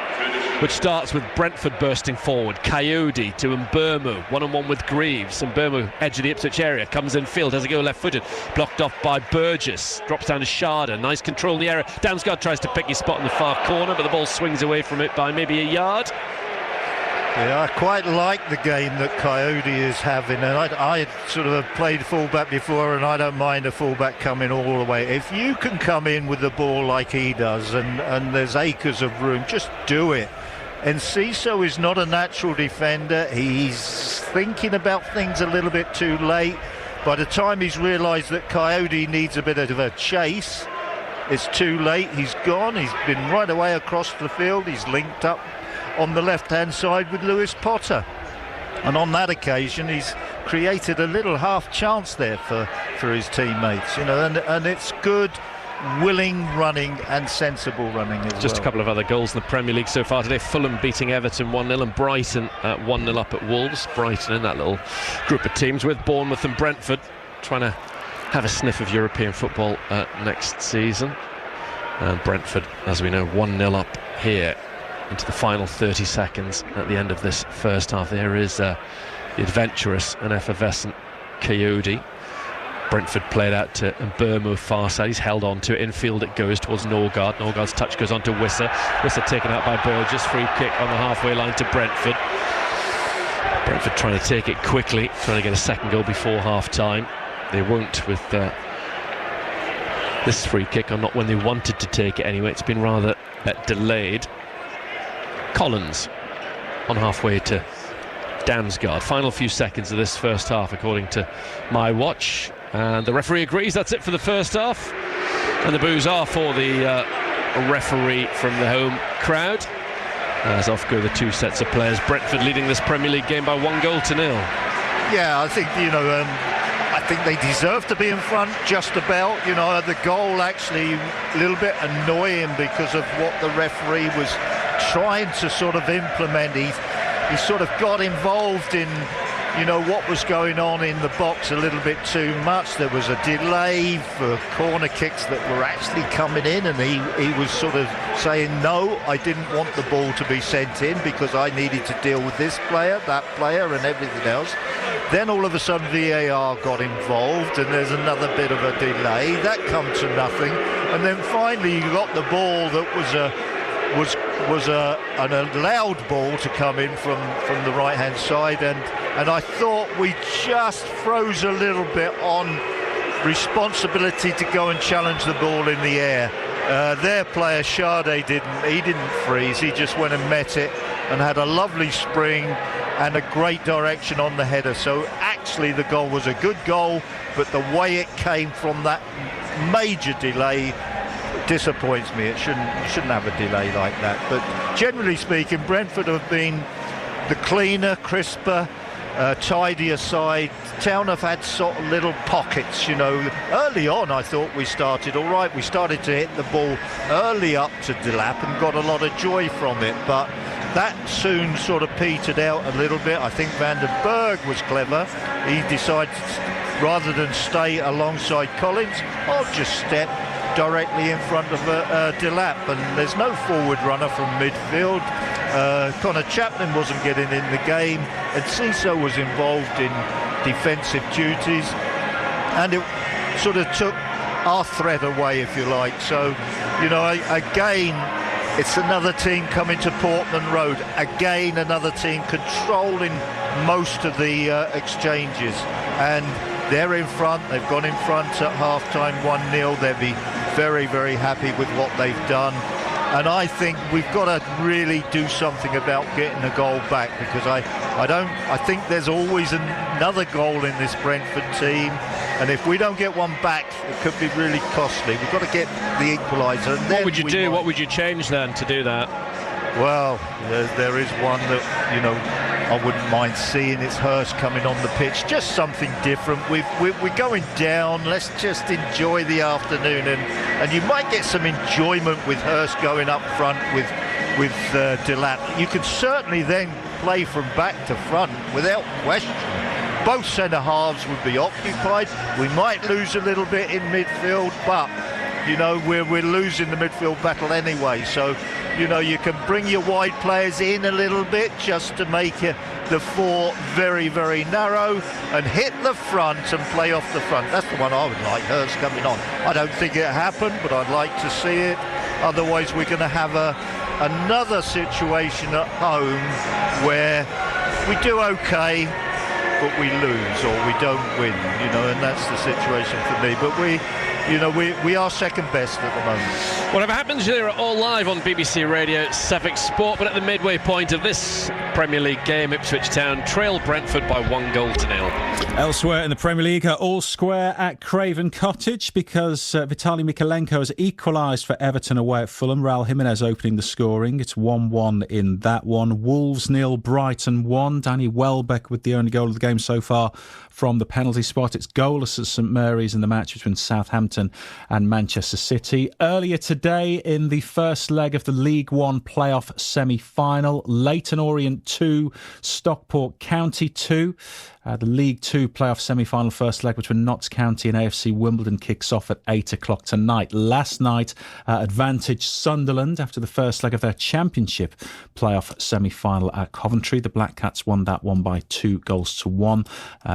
which starts with Brentford bursting forward. Coyote to Mbeumo, one-on-one with Greaves. Mbeumo, edge of the Ipswich area, comes infield, has a go left-footed, blocked off by Burgess, drops down to Sharda. Nice control in the area. Damsgaard tries to pick his spot in the far corner, but the ball swings away from it by maybe a yard. Yeah, I quite like the game that Coyote is having, and I sort of have played fullback before, and I don't mind a fullback coming all the way. If you can come in with the ball like he does, and there's acres of room, just do it. And Ciso is not a natural defender. He's thinking about things a little bit too late. By the time he's realised that Coyote needs a bit of a chase, it's too late. He's gone. He's been right away across the field. He's linked up on the left-hand side with Lewis Potter, and on that occasion he's created a little half chance there for his teammates, you know, and it's good, willing running and sensible running as well. Just a couple of other goals in the Premier League so far today. Fulham beating Everton 1-0, and Brighton 1-0 up at Wolves. Brighton in that little group of teams with Bournemouth and Brentford trying to have a sniff of European football next season. And Brentford, as we know, 1-0 up here into the final 30 seconds at the end of this first half. There is the adventurous and effervescent Coyote. Brentford played out to Mbeumo far side. He's held on to it. Infield it goes towards Norgard. Norgard's touch goes on to Wissa. Wissa taken out by Burgess. Free kick on the halfway line to Brentford. Brentford trying to take it quickly, trying to get a second goal before half-time. They won't with this free kick, or not when they wanted to take it anyway. It's been rather delayed. Collins on halfway to Damsgaard. Final few seconds of this first half according to my watch, and the referee agrees that's it for the first half, and the boos are for the referee from the home crowd, as off go the two sets of players. Brentford leading this Premier League game by 1-0. Yeah, I think, you know, I think they deserve to be in front just about. You know, the goal actually a little bit annoying because of what the referee was trying to sort of implement. He sort of got involved in, you know, what was going on in the box a little bit too much. There was a delay for corner kicks that were actually coming in, and he was sort of saying, no, I didn't want the ball to be sent in because I needed to deal with this player, that player and everything else. Then all of a sudden VAR got involved, and there's another bit of a delay. That come to nothing, and then finally you got the ball that was an allowed ball to come in from the right-hand side, and I thought we just froze a little bit on responsibility to go and challenge the ball in the air. Their player Sade didn't freeze. He just went and met it and had a lovely spring and a great direction on the header. So actually the goal was a good goal, but the way it came from that major delay disappoints me. It shouldn't have a delay like that. But generally speaking, Brentford have been the cleaner, crisper, tidier side. Town have had sort of little pockets, you know. Early on I thought we started all right. We started to hit the ball early up to Delap and got a lot of joy from it, but that soon sort of petered out a little bit. I think Van den Berg was clever. He decided, rather than stay alongside Collins, I'll just step directly in front of Delap, and there's no forward runner from midfield. Connor Chapman wasn't getting in the game, and Ciso was involved in defensive duties, and it sort of took our threat away, if you like. So, you know, again, it's another team coming to Portman Road. Again, another team controlling most of the exchanges, and they're in front. They've gone in front at half-time 1-0. They'll be very, very happy with what they've done. And I think we've got to really do something about getting the goal back, because I think there's always another goal in this Brentford team, and if we don't get one back, it could be really costly. We've got to get the equaliser. What would you do? What would you change then to do that? Well, there is one that, you know, I wouldn't mind seeing. It's Hurst coming on the pitch, just something different. We're going down. Let's just enjoy the afternoon, and you might get some enjoyment with Hurst going up front with Delap. You could certainly then play from back to front without question. Both centre halves would be occupied. We might lose a little bit in midfield, but you know, we're losing the midfield battle anyway. So, you know, you can bring your wide players in a little bit just to make the four very, very narrow, and hit the front and play off the front. That's the one I would like, Hurst coming on. I don't think it happened, but I'd like to see it. Otherwise, we're going to have another situation at home where we do okay, but we lose, or we don't win, you know, and that's the situation for me. But we are second best at the moment. Whatever happens, you're all live on BBC Radio Suffolk Sport, but at the midway point of this Premier League game, Ipswich Town trail Brentford by 1-0. Elsewhere in the Premier League, all square at Craven Cottage, because Vitaly Mykolenko has equalised for Everton away at Fulham. Raul Jimenez opening the scoring. It's 1-1 in that one. Wolves 0, Brighton 1. Danny Welbeck with the only goal of the game so far from the penalty spot. It's goalless at St Mary's in the match between Southampton and Manchester City. Earlier today, in the first leg of the League One playoff semi-final, Leyton Orient 2, Stockport County 2. The League Two playoff semi-final first leg between Notts County and AFC Wimbledon kicks off at 8 o'clock tonight. Last night, advantaged Sunderland after the first leg of their Championship playoff semi-final at Coventry. The Black Cats won that one by 2-1.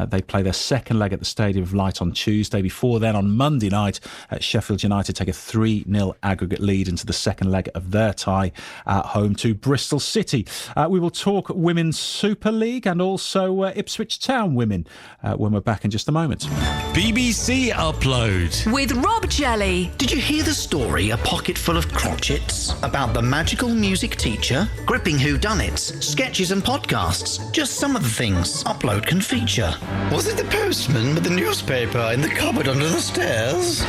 They play their second leg at the Stadium of Light on Tuesday. Before then, on Monday night, Sheffield United take a 3-0 aggregate lead into the second leg of their tie at home to Bristol City. We will talk Women's Super League and also Ipswich Town women when we're back in just a moment. BBC Upload with Rob Jelly. Did you hear the story, A Pocket Full of Crotchets, about the magical music teacher? Gripping whodunits, sketches and podcasts. Just some of the things Upload can feature. Was it the postman with the newspaper in the cupboard under the stairs?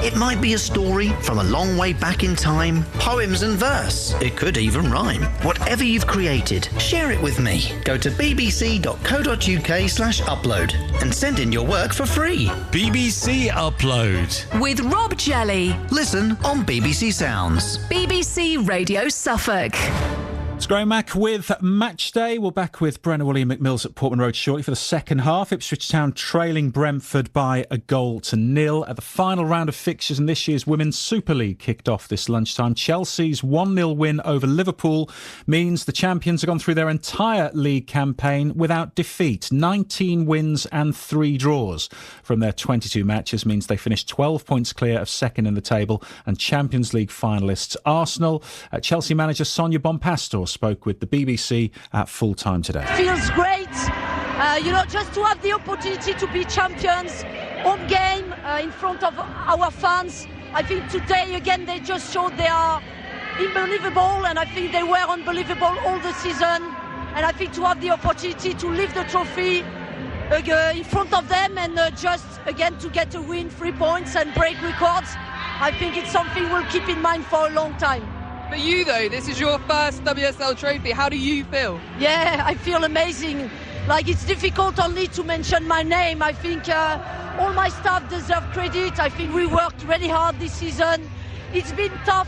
It might be a story from a long way back in time, poems and verse. It could even rhyme. Whatever you've created, share it with me. Go to bbc.co.uk/upload and send in your work for free. BBC Upload with Rob Jelly. Listen on BBC Sounds. BBC Radio Suffolk. It's Graham Mack with Match Day. We're back with Brenna Woolley and McMills at Portman Road shortly for the second half. Ipswich Town trailing Brentford by 1-0 at the final round of fixtures in this year's Women's Super League kicked off this lunchtime. Chelsea's 1-0 win over Liverpool means the champions have gone through their entire league campaign without defeat. 19 wins and 3 draws from their 22 matches means they finished 12 points clear of second in the table and Champions League finalists Arsenal. Chelsea manager Sonia Bonpastor spoke with the BBC at full time today. Feels great, just to have the opportunity to be champions, home game in front of our fans. I think today again they just showed they are unbelievable, and I think they were unbelievable all the season. And I think to have the opportunity to lift the trophy in front of them and just again to get a win, 3 points and break records, I think it's something we'll keep in mind for a long time. For you though, this is your first WSL trophy. How do you feel? Yeah, I feel amazing. Like, it's difficult only to mention my name. I think all my staff deserve credit. I think we worked really hard this season. It's been tough.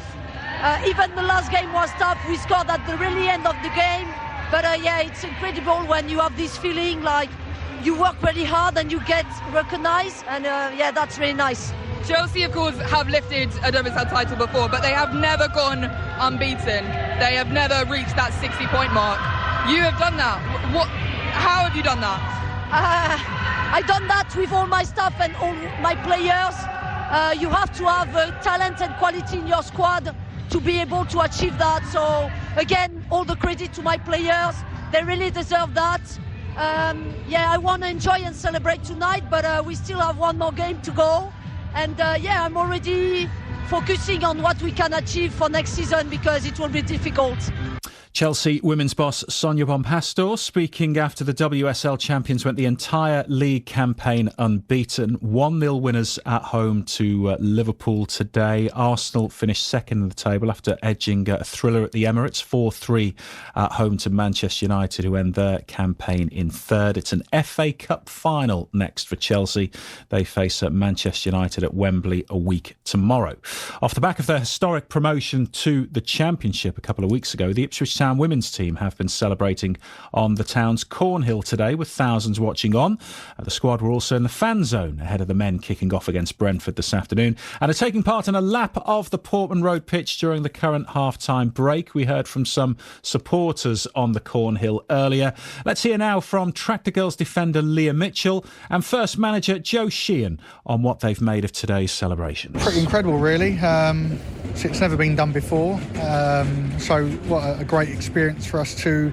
Even the last game was tough. We scored at the really end of the game. But it's incredible when you have this feeling like you work really hard and you get recognized. And that's really nice. Chelsea, of course, have lifted a WSL title before, but they have never gone unbeaten. They have never reached that 60-point mark. You have done that. How have you done that? I've done that with all my staff and all my players. You have to have talent and quality in your squad to be able to achieve that. So, again, all the credit to my players. They really deserve that. I want to enjoy and celebrate tonight, but we still have one more game to go. And I'm already focusing on what we can achieve for next season, because it will be difficult. Chelsea women's boss Sonia Bompastor speaking after the WSL champions went the entire league campaign unbeaten. 1-0 winners at home to Liverpool today. Arsenal finished second in the table after edging a thriller at the Emirates, 4-3 at home to Manchester United, who end their campaign in third. It's an FA Cup final next for Chelsea. They face Manchester United at Wembley a week tomorrow. Off the back of their historic promotion to the Championship a couple of weeks ago, the Ipswich Town women's team have been celebrating on the town's Cornhill today with thousands watching on. The squad were also in the fan zone ahead of the men kicking off against Brentford this afternoon and are taking part in a lap of the Portman Road pitch during the current half-time break. We heard from some supporters on the Cornhill earlier. Let's hear now from Tractor Girls defender Leah Mitchell and first manager Joe Sheehan on what they've made of today's celebrations. Pretty incredible, really. It's never been done before, so what a great experience for us to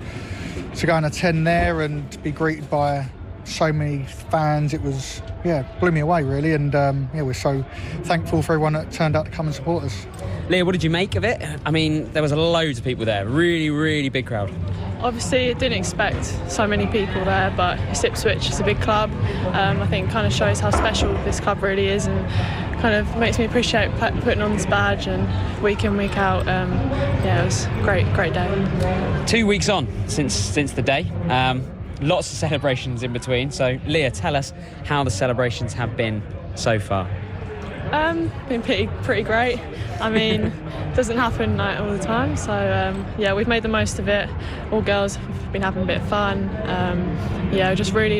go and attend there and be greeted by so many fans. It was, blew me away, really, and we're so thankful for everyone that turned out to come and support us. Leah, what did you make of it? I mean, there was loads of people there, really, really big crowd. Obviously, I didn't expect so many people there, but it's Ipswich, it's a big club. I think it kind of shows how special this club really is, and kind of makes me appreciate putting on this badge and week in, week out. It was a great day. 2 weeks on since the day. Lots of celebrations in between. So, Leah, tell us how the celebrations have been so far. Been pretty great. I mean, it doesn't happen all the time, so we've made the most of it. All girls have been having a bit of fun. Just really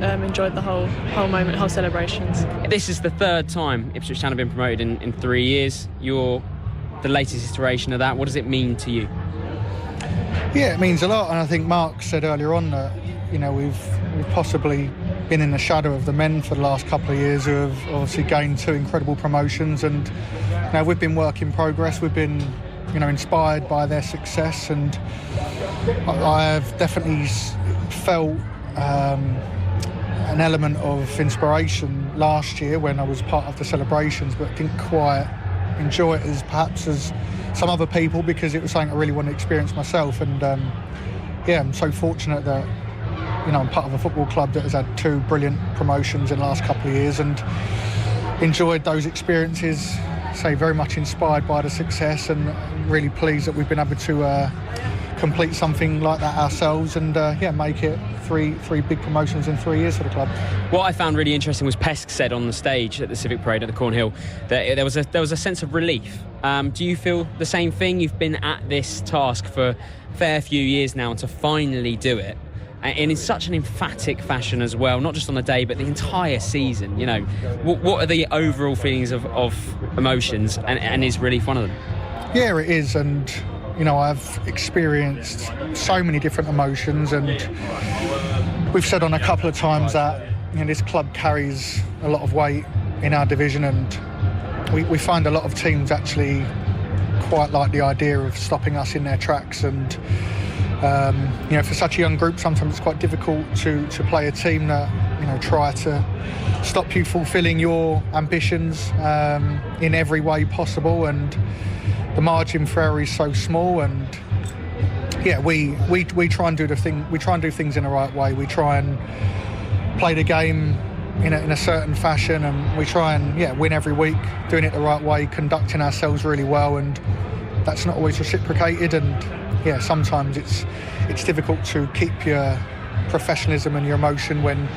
enjoyed the whole moment, whole celebrations. This is the third time Ipswich Town have been promoted in 3 years. You're the latest iteration of that. What does it mean to you? Yeah, it means a lot, and I think Mark said earlier on that we've possibly been in the shadow of the men for the last couple of years, who have obviously gained 2 incredible promotions, and we've been work in progress. We've been inspired by their success, and I've definitely felt an element of inspiration last year when I was part of the celebrations, but didn't quite enjoy it as perhaps as some other people, because it was something I really wanted to experience myself. And I'm so fortunate that I'm part of a football club that has had 2 brilliant promotions in the last couple of years, and enjoyed those experiences. Very much inspired by the success, and really pleased that we've been able to complete something like that ourselves, and make it three big promotions in 3 years for the club. What I found really interesting was Pesk said on the stage at the Civic Parade at the Cornhill that there was a sense of relief. Do you feel the same thing? You've been at this task for a fair few years now, and to finally do it, and in such an emphatic fashion as well, not just on the day but the entire season, what are the overall feelings of emotions, and is relief one of them? Yeah, it is, and I've experienced so many different emotions, and we've said on a couple of times that this club carries a lot of weight in our division, and we find a lot of teams actually quite like the idea of stopping us in their tracks, and for such a young group sometimes it's quite difficult to play a team that try to stop you fulfilling your ambitions in every way possible, and the margin for error is so small. And we try and do things in the right way. We try and play the game in a certain fashion, and we try and win every week, doing it the right way, conducting ourselves really well, and that's not always reciprocated, and sometimes it's difficult to keep your professionalism and your emotion when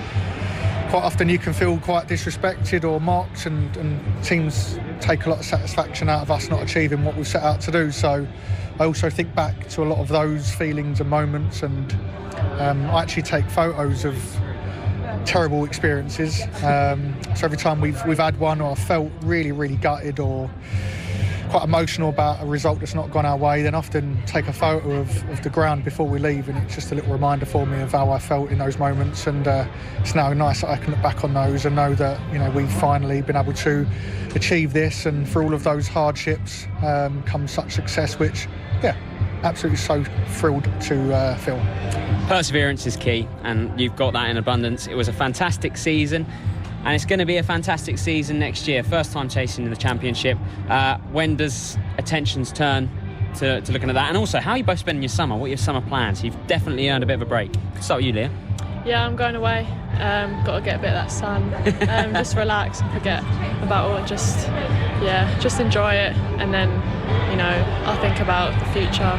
quite often you can feel quite disrespected or mocked, and teams take a lot of satisfaction out of us not achieving what we've set out to do. So I also think back to a lot of those feelings and moments, and I actually take photos of terrible experiences. So every time we've had one, or felt really, really gutted or quite emotional about a result that's not gone our way, then often take a photo of the ground before we leave, and it's just a little reminder for me of how I felt in those moments. And it's now nice that I can look back on those and know that we've finally been able to achieve this, and for all of those hardships comes such success, which absolutely so thrilled to feel. Perseverance is key, and you've got that in abundance. It was a fantastic season. and it's going to be a fantastic season next year. First time chasing in the Championship. When does attentions turn to looking at that? And also, how are you both spending your summer? What are your summer plans? You've definitely earned a bit of a break. Could start with you, Leah. Yeah, I'm going away. Got to get a bit of that sun. Just relax and forget about all. Just enjoy it, and then I'll think about the future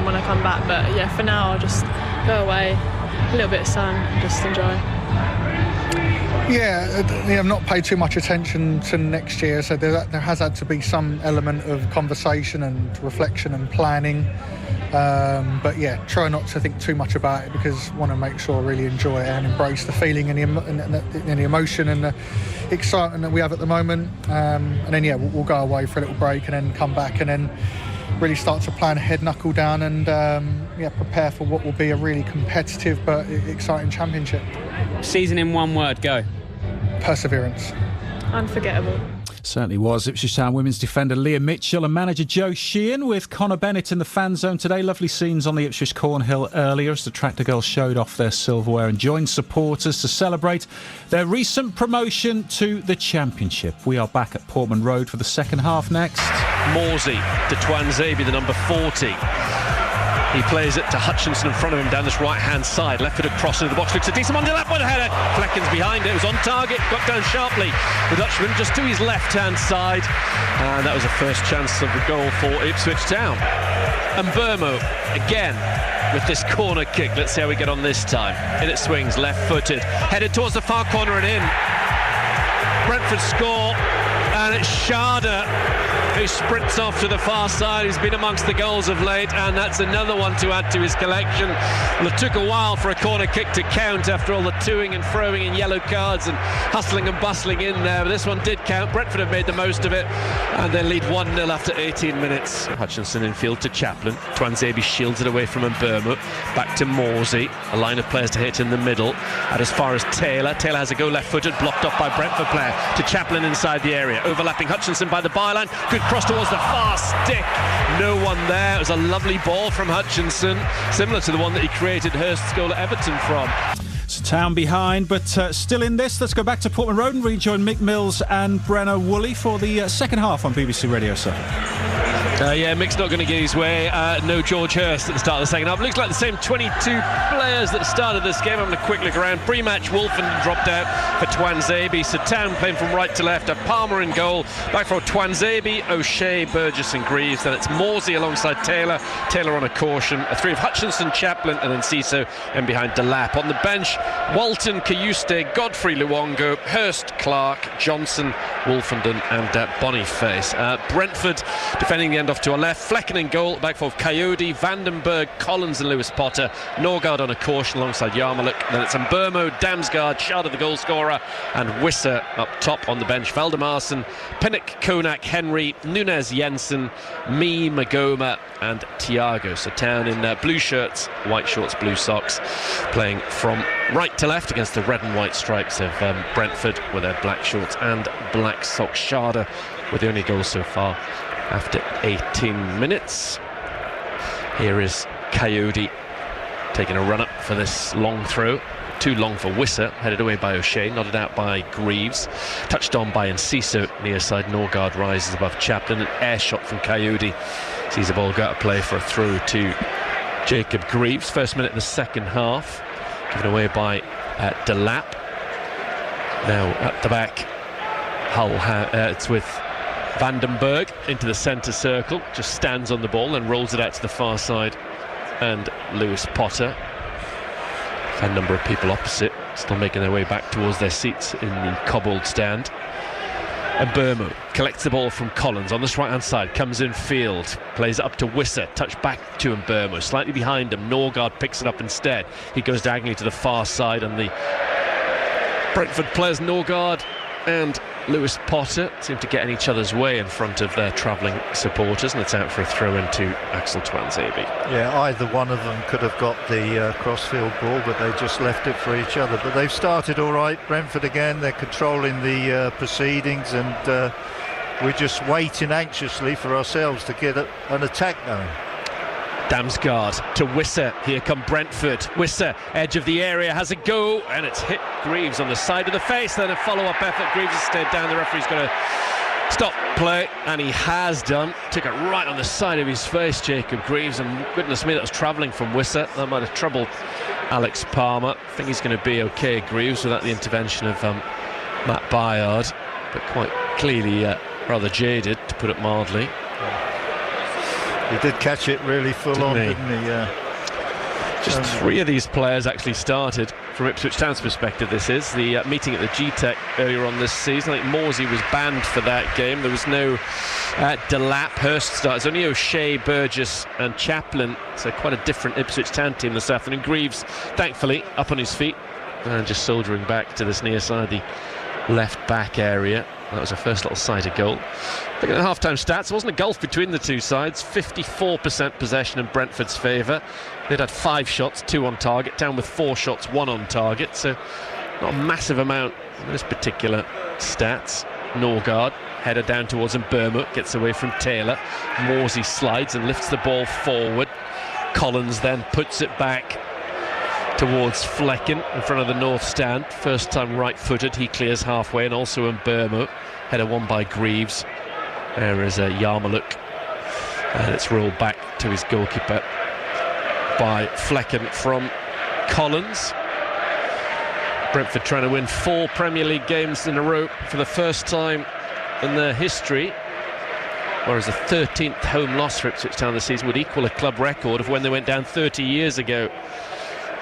when I come back. But yeah, for now I'll just go away, a little bit of sun, and just enjoy. Yeah, I've not paid too much attention to next year, so there has had to be some element of conversation and reflection and planning. But yeah, try not to think too much about it, because I want to make sure I really enjoy it and embrace the feeling and the emotion and the excitement that we have at the moment. And then we'll go away for a little break and then come back and then really start to plan ahead, knuckle down, and prepare for what will be a really competitive but exciting Championship. Season in one word, go. Perseverance. Unforgettable. Certainly was. Ipswich Town women's defender Leah Mitchell and manager Joe Sheehan with Connor Bennett in the fan zone today. Lovely scenes on the Ipswich Cornhill earlier as the Tractor Girls showed off their silverware and joined supporters to celebrate their recent promotion to the Championship. We are back at Portman Road for the second half next. Morsey to Twanzebe, the number 40. He plays it to Hutchinson in front of him down this right-hand side. Left-footed cross into the box. Looks a decent one to that one header. Fleckens behind it. It was on target. Got down sharply. The Dutchman just to his left-hand side. And that was the first chance of the goal for Ipswich Town. And Burmo, again, with this corner kick. Let's see how we get on this time. In it swings, left-footed. Headed towards the far corner and in. Brentford score. And it's Sharda who sprints off to the far side. He's been amongst the goals of late, and that's another one to add to his collection. Well, it took a while for a corner kick to count after all the toing and froing and yellow cards and hustling and bustling in there, but this one did count. Brentford have made the most of it, and they lead 1-0 after 18 minutes. Hutchinson in field to Chaplin. Twanzebe shields it away from Mburmu. Back to Morsey. A line of players to hit in the middle. And as far as Taylor. Taylor has a go left-footed, blocked off by Brentford player. To Chaplin inside the area. Overlapping Hutchinson by the byline. Good cross towards the far stick. No one there. It was a lovely ball from Hutchinson, similar to the one that he created Hurst's goal at Everton from. So Town behind, but still in this. Let's go back to Portman Road and rejoin Mick Mills and Brenna Woolley for the second half on BBC Radio Suffolk. Mick's not going to get his way. No George Hurst at the start of the second half. Looks like the same 22 players that started this game. Having a quick look around. Pre-match Wolfen dropped out for Twanzebe. So Town playing from right to left. Palmer in goal. Back for Twanzebe, O'Shea, Burgess and Greaves. Then it's Morsey alongside Taylor. Taylor on a caution. A three of Hutchinson, Chaplin and then Ciso. And behind Delap. On the bench, Walton, Cayuste, Godfrey Luongo, Hurst, Clark, Johnson, Wolfenden and Boniface. Brentford defending the end off to our left. Flecken in goal, back for Coyote, Vandenberg, Collins and Lewis Potter. Norgard on a caution alongside Yarmolic. Then it's Mburmo, Damsgaard, Sharda the goal scorer, and Wisser up top on the bench. Valdemarsen, Pinnock, Konak, Henry, Nunez, Jensen, Me, Magoma and Thiago. So Town in blue shirts, white shorts, blue socks, playing from right to left against the red and white stripes of Brentford with their black shorts and black socks. Sharda with the only goal so far after 18 minutes. Here is Coyote taking a run up for this long throw. Too long for Wisser, headed away by O'Shea, nodded out by Greaves, touched on by Enciso. Near side Norgard rises above Chaplin. An air shot from Coyote sees the ball go out of play for a throw to Jacob Greaves. First minute of the second half, given away by Delap. Now at the back, Hull it's with Vandenberg into the centre circle, just stands on the ball and rolls it out to the far side, and Lewis Potter. A number of people opposite still making their way back towards their seats in the cobbled stand. And Burmo collects the ball from Collins on this right hand side, comes in field, plays it up to Wisser, touch back to Burmo, slightly behind him. Norgard picks it up instead. He goes diagonally to the far side, and the Brentford players Norgard and Lewis Potter seem to get in each other's way in front of their travelling supporters, and it's out for a throw into Axel Twanzebe. Yeah, either one of them could have got the crossfield ball, but they just left it for each other. But they've started all right. Brentford again, they're controlling the proceedings, and we're just waiting anxiously for ourselves to get an attack going. Damsgaard to Wissa. Here come Brentford. Wissa, edge of the area, has a go, and it's hit Greaves on the side of the face. Then a follow-up effort. Greaves has stayed down. The referee's going to stop play, and he has done. Took it right on the side of his face, Jacob Greaves, and goodness me, that was travelling from Wissa. That might have troubled Alex Palmer. I think he's going to be okay, Greaves, without the intervention of Matt Byard, but quite clearly rather jaded, to put it mildly. He did catch it really full on, didn't he? Just three of these players actually started from Ipswich Town's perspective. This is the meeting at the G-Tech earlier on this season. I think Morsey was banned for that game. There was no Delap. Hurst started. It's only O'Shea, Burgess and Chaplin. So quite a different Ipswich Town team this afternoon. Greaves, thankfully, up on his feet and just soldiering back to this near side, the left back area. That was her first little sight of goal. Looking at the half-time stats, it wasn't a gulf between the two sides. 54% possession in Brentford's favour. They'd had 5 shots, 2 on target, down with 4 shots, 1 on target. So not a massive amount in this particular stats. Norgard, header down towards Burma, gets away from Taylor. Morsey slides and lifts the ball forward. Collins then puts it back towards Flecken in front of the north stand. First time right-footed, he clears halfway, and also in Burma. Header won by Greaves. There is a Yarmaluk, and it's rolled back to his goalkeeper by Flecken from Collins. Brentford trying to win 4 Premier League games in a row for the first time in their history, whereas the 13th home loss for Ipswich Town this season would equal a club record of when they went down 30 years ago.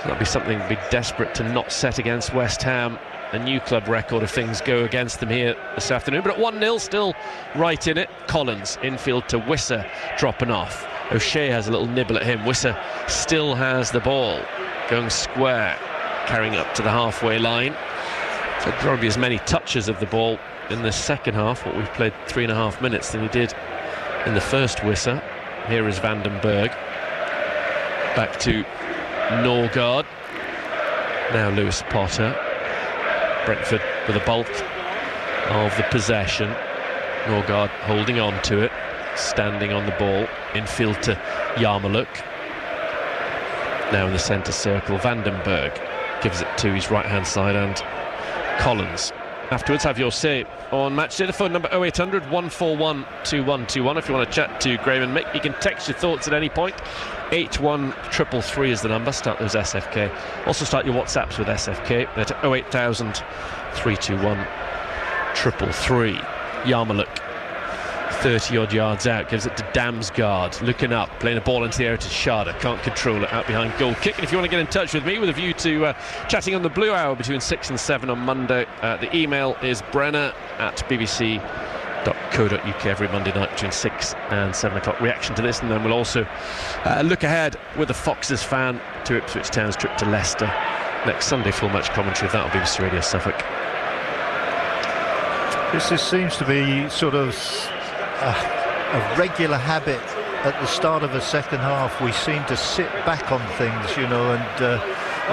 That'd be something to be desperate to not set against West Ham, a new club record if things go against them here this afternoon. But at 1-0, still right in it. Collins, infield to Wissa, dropping off. O'Shea has a little nibble at him. Wissa still has the ball, going square, carrying up to the halfway line. So probably as many touches of the ball in the second half, what we've played 3.5 minutes, than he did in the first Wissa. Here is Vandenberg. Back to Norgard. Now Lewis Potter. Brentford with the bulk of the possession. Norgard holding on to it, standing on the ball. Infield to Yarmaluk. Now in the centre circle, Vandenberg gives it to his right hand side, and Collins. Afterwards, have your say on match day. The phone number 0800 141 2121 if you want to chat to Graham and Mick. You can text your thoughts at any point. 81333 is the number. Start those SFK. Also start your WhatsApps with SFK. They're to 08000 321 333. Yarmaluk, 30 odd yards out, gives it to Damsgaard, looking up, playing a ball into the area to Sharda, can't control it, out behind goal kick. And if you want to get in touch with me with a view to chatting on the Blue Hour between 6 and 7 on Monday, the email is brenner@bbc.co.uk every Monday night between 6 and 7 o'clock. Reaction to this, and then we'll also look ahead with the Foxes fan to Ipswich Town's trip to Leicester next Sunday. Full match commentary of that on BBC Radio Suffolk. This seems to be sort of a regular habit at the start of a second half. We seem to sit back on things, you know, and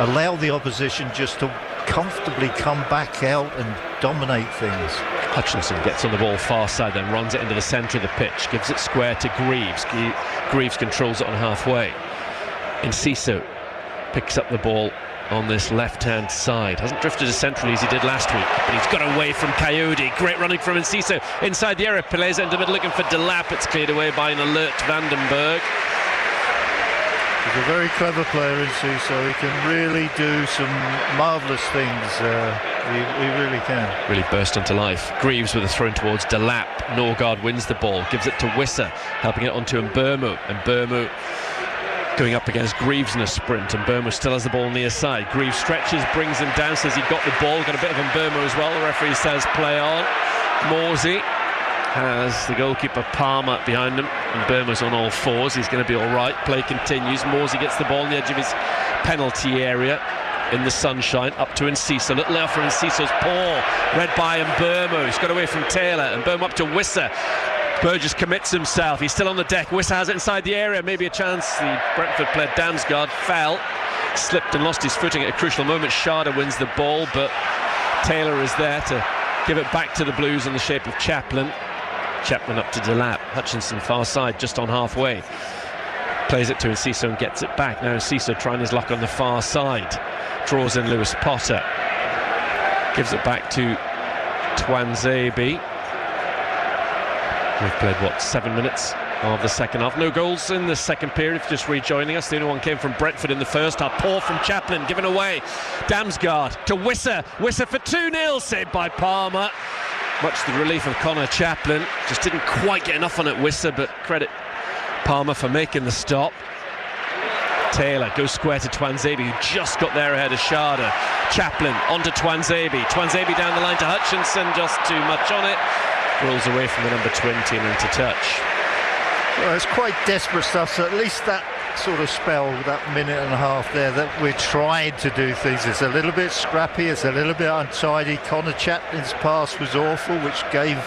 allow the opposition just to comfortably come back out and dominate things. Hutchinson gets on the ball far side, then runs it into the centre of the pitch, gives it square to Greaves. Greaves controls it on halfway. Enciso picks up the ball on this left-hand side. Hasn't drifted as centrally as he did last week, but he's got away from Coyote. Great running from Enciso inside the area. Peleza into the middle looking for Delap. It's cleared away by an alert Vandenberg. He's a very clever player, Enciso. He can really do some marvellous things. He really can. Really burst into life. Greaves with a throw towards Delap. Norgard wins the ball, gives it to Wissa, helping it onto Burma. And Burma going up against Greaves in a sprint, and Burma still has the ball near side. Greaves stretches, brings him down, says he got the ball, got a bit of Burma as well. The referee says play on. Morsey has the goalkeeper Palmer behind him, and Burma's on all fours. He's going to be all right. Play continues. Morsey gets the ball on the edge of his penalty area in the sunshine, up to Enciso. Little layoff from Enciso's paw, read by Burma. He's got away from Taylor, and Burma up to Wissa. Burgess commits himself. He's still on the deck. Wissa has it inside the area. Maybe a chance. The Brentford player Damsgaard fell, slipped and lost his footing at a crucial moment. Sharda wins the ball, but Taylor is there to give it back to the Blues in the shape of Chaplin. Chaplin up to Delap. Hutchinson far side, just on halfway. Plays it to Enciso and gets it back. Now Enciso trying his luck on the far side. Draws in Lewis Potter. Gives it back to Twanzebe. We've played, 7 minutes of the second half. No goals in the second period. If you're just rejoining us, the only one came from Brentford in the first half. Poor from Chaplin, given away. Damsgaard to Wisser. Wisser for 2-0, saved by Palmer. Much to the relief of Connor Chaplin. Just didn't quite get enough on it, Wisser, but credit Palmer for making the stop. Taylor goes square to Twanzebe, who just got there ahead of Sharda. Chaplin onto Twanzebe. Twanzebe down the line to Hutchinson, just too much on it. Rolls away from the number 20 and into touch. Well, it's quite desperate stuff, so at least that sort of spell, that minute and a half there, that we're trying to do things. It's a little bit scrappy, it's a little bit untidy. Connor Chaplin's pass was awful, which gave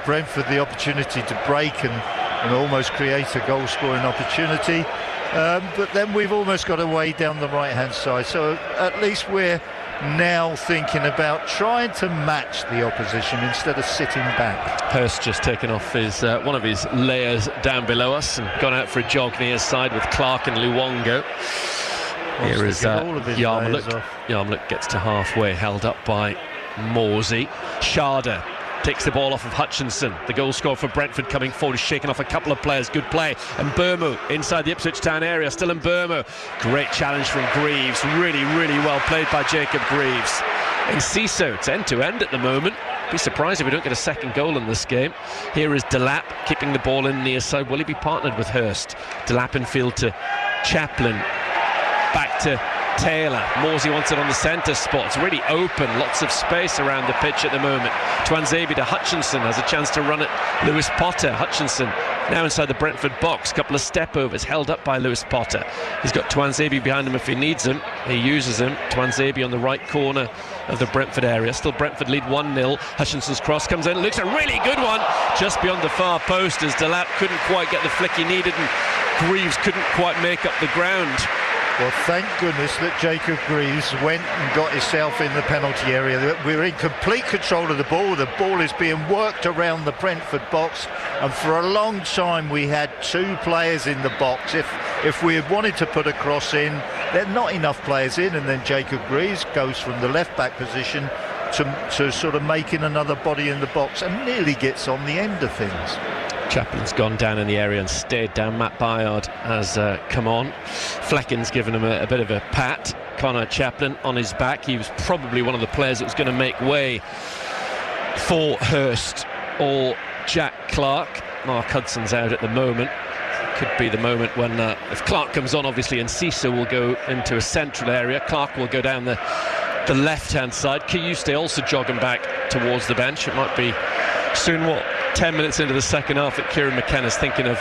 Brentford the opportunity to break and almost create a goal-scoring opportunity. But then we've almost got away down the right-hand side, so at least we're now thinking about trying to match the opposition instead of sitting back. Hurst just taken off his one of his layers down below us and gone out for a jog near his side with Clark and Luongo. Here is Yarmulke. Yarmulke gets to halfway, held up by Morsey. Sharda takes the ball off of Hutchinson. The goal scorer for Brentford coming forward, shaking off a couple of players. Good play. And Burmo inside the Ipswich Town area. Still in Burmo. Great challenge from Greaves. Really, really well played by Jacob Greaves. Enciso, it's end-to-end at the moment. Be surprised if we don't get a second goal in this game. Here is Delap keeping the ball in near side. Will he be partnered with Hurst? Delap in field to Chaplin. Back to Taylor. Morsey wants it on the centre spot. It's really open, lots of space around the pitch at the moment. Twanzebe to Hutchinson, has a chance to run it. Lewis Potter. Hutchinson now inside the Brentford box. Couple of step overs held up by Lewis Potter. He's got Twanzebe behind him if he needs him. He uses him. Twanzebe on the right corner of the Brentford area. Still Brentford lead 1-0. Hutchinson's cross comes in. Looks a really good one just beyond the far post as Delap couldn't quite get the flick he needed and Greaves couldn't quite make up the ground. Well, thank goodness that Jacob Greaves went and got himself in the penalty area. We're in complete control of the ball. The ball is being worked around the Brentford box, and for a long time we had two players in the box. If we had wanted to put a cross in, there are not enough players in, and then Jacob Greaves goes from the left back position to sort of making another body in the box and nearly gets on the end of things. Chaplin's gone down in the area and stayed down. Matt Byard has come on. Flecken's given him a bit of a pat. Connor Chaplin on his back. He was probably one of the players that was going to make way for Hurst or Jack Clark. Mark Hudson's out at the moment. Could be the moment when if Clark comes on, obviously Enciso will go into a central area. Clark will go down the left-hand side. Kiyuste also jogging back towards the bench. It might be soon 10 minutes into the second half that Kieran McKenna's thinking of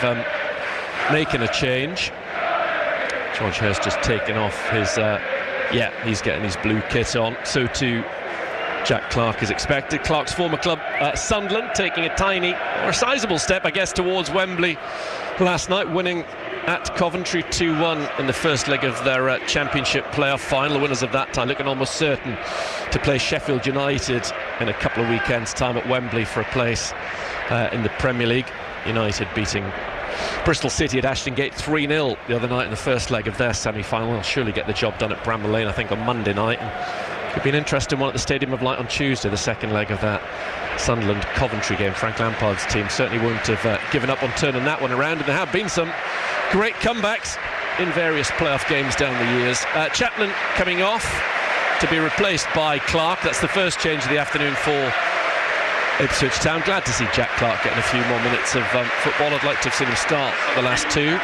making a change. George Hurst just taken off his he's getting his blue kit on. So too Jack Clark is expected. Clark's former club Sunderland taking a tiny or a sizable step, I guess, towards Wembley last night, winning at Coventry 2-1 in the first leg of their Championship playoff final. The winners of that time looking almost certain to play Sheffield United in a couple of weekends' time at Wembley for a place in the Premier League. United beating Bristol City at Ashton Gate 3-0 the other night in the first leg of their semi-final. They'll surely get the job done at Bramall Lane, I think, on Monday night. And could be an interesting one at the Stadium of Light on Tuesday, the second leg of that Sunderland-Coventry game. Frank Lampard's team certainly won't have given up on turning that one around, and there have been some great comebacks in various playoff games down the years. Chaplin coming off to be replaced by Clark. That's the first change of the afternoon for Ipswich Town. Glad to see Jack Clark getting a few more minutes of football. I'd like to have seen him start the last two.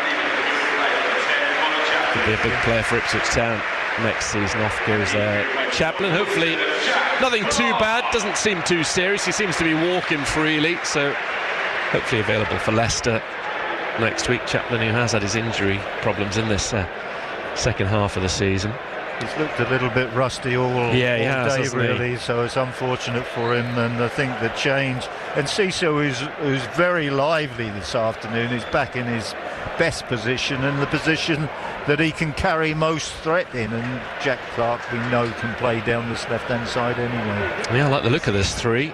Could be a big player for Ipswich Town next season. Off goes Chaplin. Hopefully nothing too bad, doesn't seem too serious. He seems to be walking freely, so hopefully available for Leicester next week. Chaplin, who has had his injury problems in this second half of the season. He's looked a little bit rusty all day, really, so it's unfortunate for him. And I think the change, and Enciso, who's very lively this afternoon, is back in his best position and the position that he can carry most threat in. And Jack Clark, we know, can play down this left-hand side anyway. Yeah, I like the look of this three.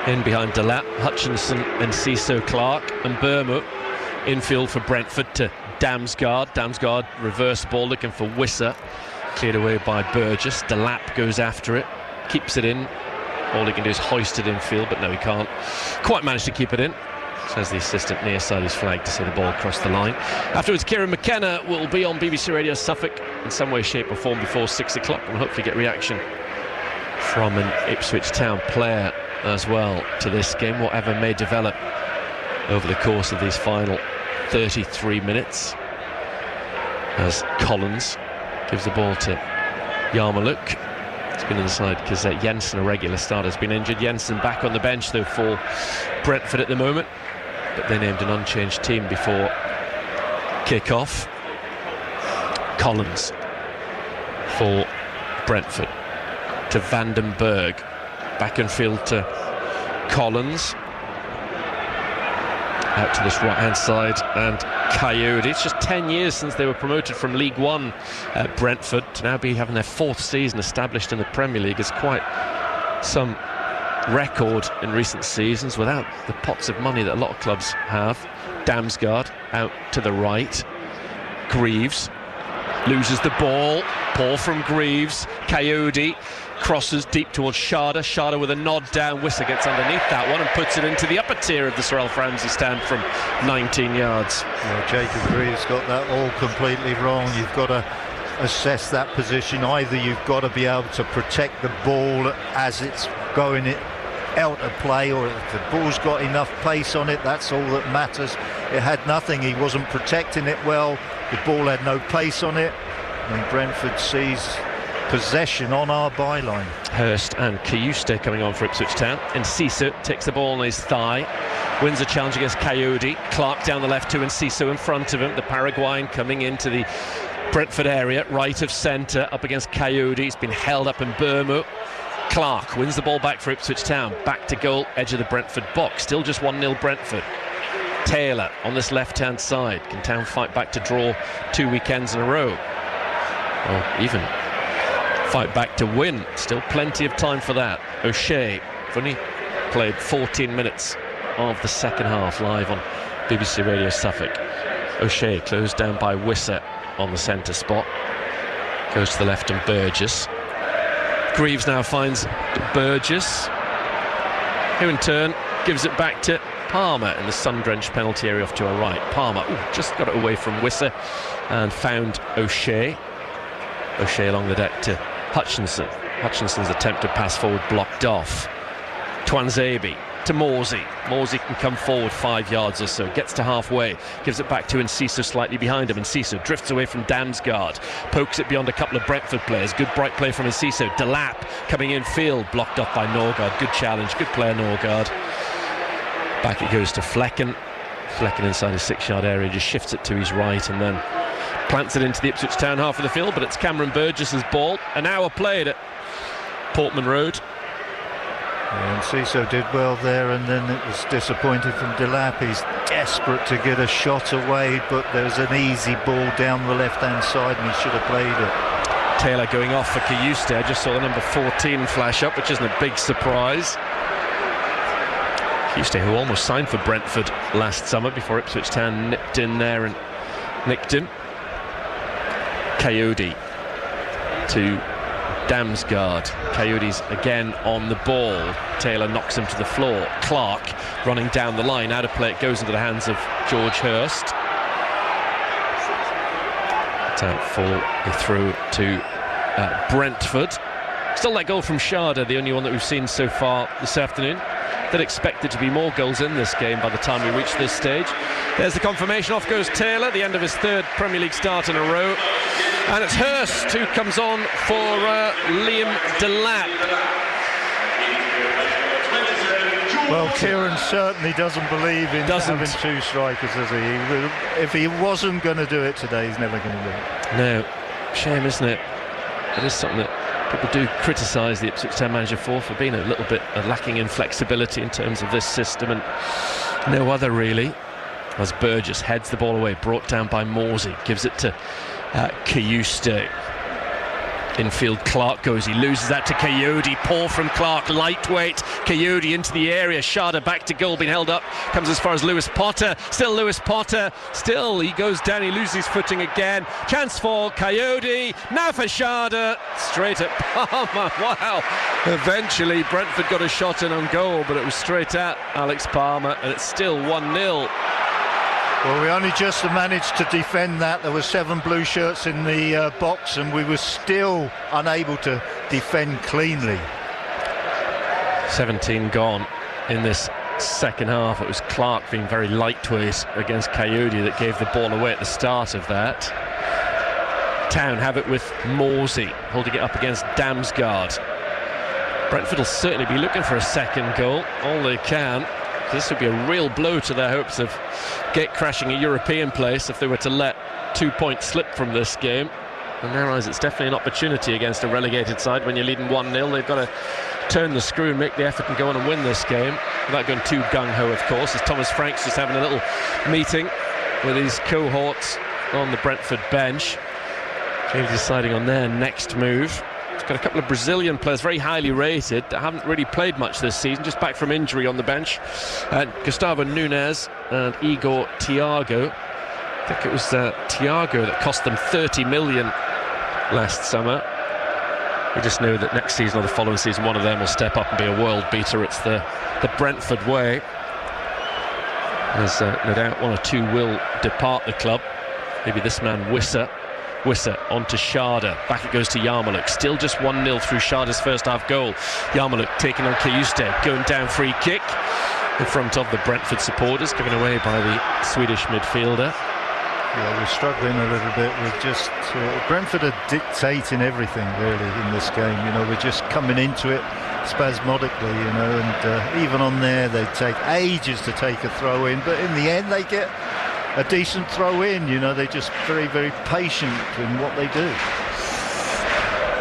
In behind Delap, Hutchinson, Enciso, Clark and Burma. Infield for Brentford to Damsgaard. Damsgaard reverse ball looking for Wisser. Cleared away by Burgess. Delap goes after it, keeps it in. All he can do is hoist it infield, but no, he can't quite manage to keep it in. Says the assistant near side his flag to see the ball cross the line. Afterwards, Kieran McKenna will be on BBC Radio Suffolk in some way, shape or form before 6 o'clock, and hopefully get reaction from an Ipswich Town player as well to this game, whatever may develop over the course of these final 33 minutes, as Collins gives the ball to Yarmouk. It's been inside because Jensen, a regular starter, has been injured. Jensen back on the bench though for Brentford at the moment, but they named an unchanged team before kick-off. Collins for Brentford to Vandenberg, back in field to Collins, out to this right-hand side, and Coyote. It's just 10 years since they were promoted from League One at Brentford to now be having their 4th season established in the Premier League. Is quite some record in recent seasons without the pots of money that a lot of clubs have. Damsgaard out to the right. Greaves loses the ball. Ball from Greaves. Coyote crosses deep towards Sharda. Sharda with a nod down. Wisser gets underneath that one and puts it into the upper tier of the Sir Alf Ramsey stand from 19 yards. Yeah, Jacob Greaves got that all completely wrong. You've got to assess that position. Either you've got to be able to protect the ball as it's going out of play, or if the ball's got enough pace on it, that's all that matters. It had nothing. He wasn't protecting it well. The ball had no pace on it, and Brentford sees possession on our byline. Hurst and Kayuste coming on for Ipswich Town. Enciso takes the ball on his thigh, wins a challenge against Coyote. Clark down the left to Enciso in front of him. The Paraguayan coming into the Brentford area, right of centre, up against Coyote. He's been held up in Burmo. Clark wins the ball back for Ipswich Town. Back to goal, edge of the Brentford box. Still just 1-0 Brentford. Taylor on this left-hand side. Can Town fight back to draw 2 weekends in a row? Or even fight back to win. Still plenty of time for that. O'Shea only played 14 minutes of the second half live on BBC Radio Suffolk. O'Shea closed down by Wisser on the centre spot. Goes to the left and Burgess. Greaves now finds Burgess, who in turn gives it back to Palmer in the sun-drenched penalty area off to our right. Palmer just got it away from Wisser and found O'Shea. O'Shea along the deck to Hutchinson. Hutchinson's attempt to pass forward blocked off. Twanzebe to Morsey. Morsey can come forward 5 yards or so, gets to halfway, gives it back to Enciso slightly behind him. Enciso drifts away from Damsgaard, pokes it beyond a couple of Brentford players. Good bright play from Enciso. Delap coming in field, blocked off by Norgard. Good challenge, good player Norgard. Back it goes to Flecken. Flecken inside his 6-yard area, just shifts it to his right and then plants it into the Ipswich Town half of the field, but it's Cameron Burgess's ball. An hour played at Portman Road. Yeah, and Enciso did well there, and then it was disappointing from Delap. He's desperate to get a shot away, but there's an easy ball down the left-hand side and he should have played it. Taylor going off for Kayuste. I just saw the number 14 flash up, which isn't a big surprise. Kayuste, who almost signed for Brentford last summer before Ipswich Town nipped in there and nicked him. Coyote to Damsgaard. Coyote's again on the ball. Taylor knocks him to the floor. Clark running down the line. Out of play, it goes into the hands of George Hurst. Attempt for the throw to Brentford. Still that goal from Sharda, the only one that we've seen so far this afternoon. They'd expect there to be more goals in this game by the time we reach this stage. There's the confirmation. Off goes Taylor, the end of his 3rd Premier League start in a row. And it's Hurst who comes on for Liam Delap. Well, Kieran certainly doesn't believe in having 2 strikers, does he? If he wasn't going to do it today, he's never going to do it. No, shame, isn't it? It is something that people do criticise the Ipswich Town manager for being a little bit lacking in flexibility in terms of this system, and no other really. As Burgess heads the ball away, brought down by Morsey, gives it to Kayuste. Infield, Clark goes, he loses that to Coyote, poor from Clark, lightweight, Coyote into the area, Sharda back to goal, being held up, comes as far as Lewis Potter, still he goes down, he loses his footing again, chance for Coyote, now for Sharda, straight at Palmer, wow, eventually Brentford got a shot in on goal, but it was straight at Alex Palmer, and it's still 1-0. Well, we only just managed to defend that. There were 7 blue shirts in the box, and we were still unable to defend cleanly. 17 gone in this second half. It was Clark being very lightweight against Coyote that gave the ball away at the start of that. Town have it with Morsey holding it up against Damsgaard. Brentford will certainly be looking for a second goal, all they can. This would be a real blow to their hopes of gate-crashing a European place if they were to let 2 points slip from this game. In their eyes, it's definitely an opportunity against a relegated side. When you're leading 1-0, they've got to turn the screw and make the effort and go on and win this game, without going too gung-ho, of course, as Thomas Frank's just having a little meeting with his cohorts on the Brentford bench, maybe deciding on their next move. Got a couple of Brazilian players very highly rated that haven't really played much this season, just back from injury on the bench, Gustavo Nunes and Igor Thiago. I think it was Thiago that cost them 30 million last summer. We just know that next season or the following season one of them will step up and be a world beater. It's the Brentford way. There's no doubt 1 or 2 will depart the club. Maybe this man Wissa onto Sharda, back it goes to Yarmoliuk, still just 1-0 through Sharda's first half goal. Yarmoliuk taking on Kayuste, going down, free kick in front of the Brentford supporters, given away by the Swedish midfielder. Yeah, we're struggling a little bit with just Brentford are dictating everything really in this game. You know, we're just coming into it spasmodically, you know, and even on there they take ages to take a throw in, but in the end they get a decent throw in. You know, they're just very, very patient in what they do.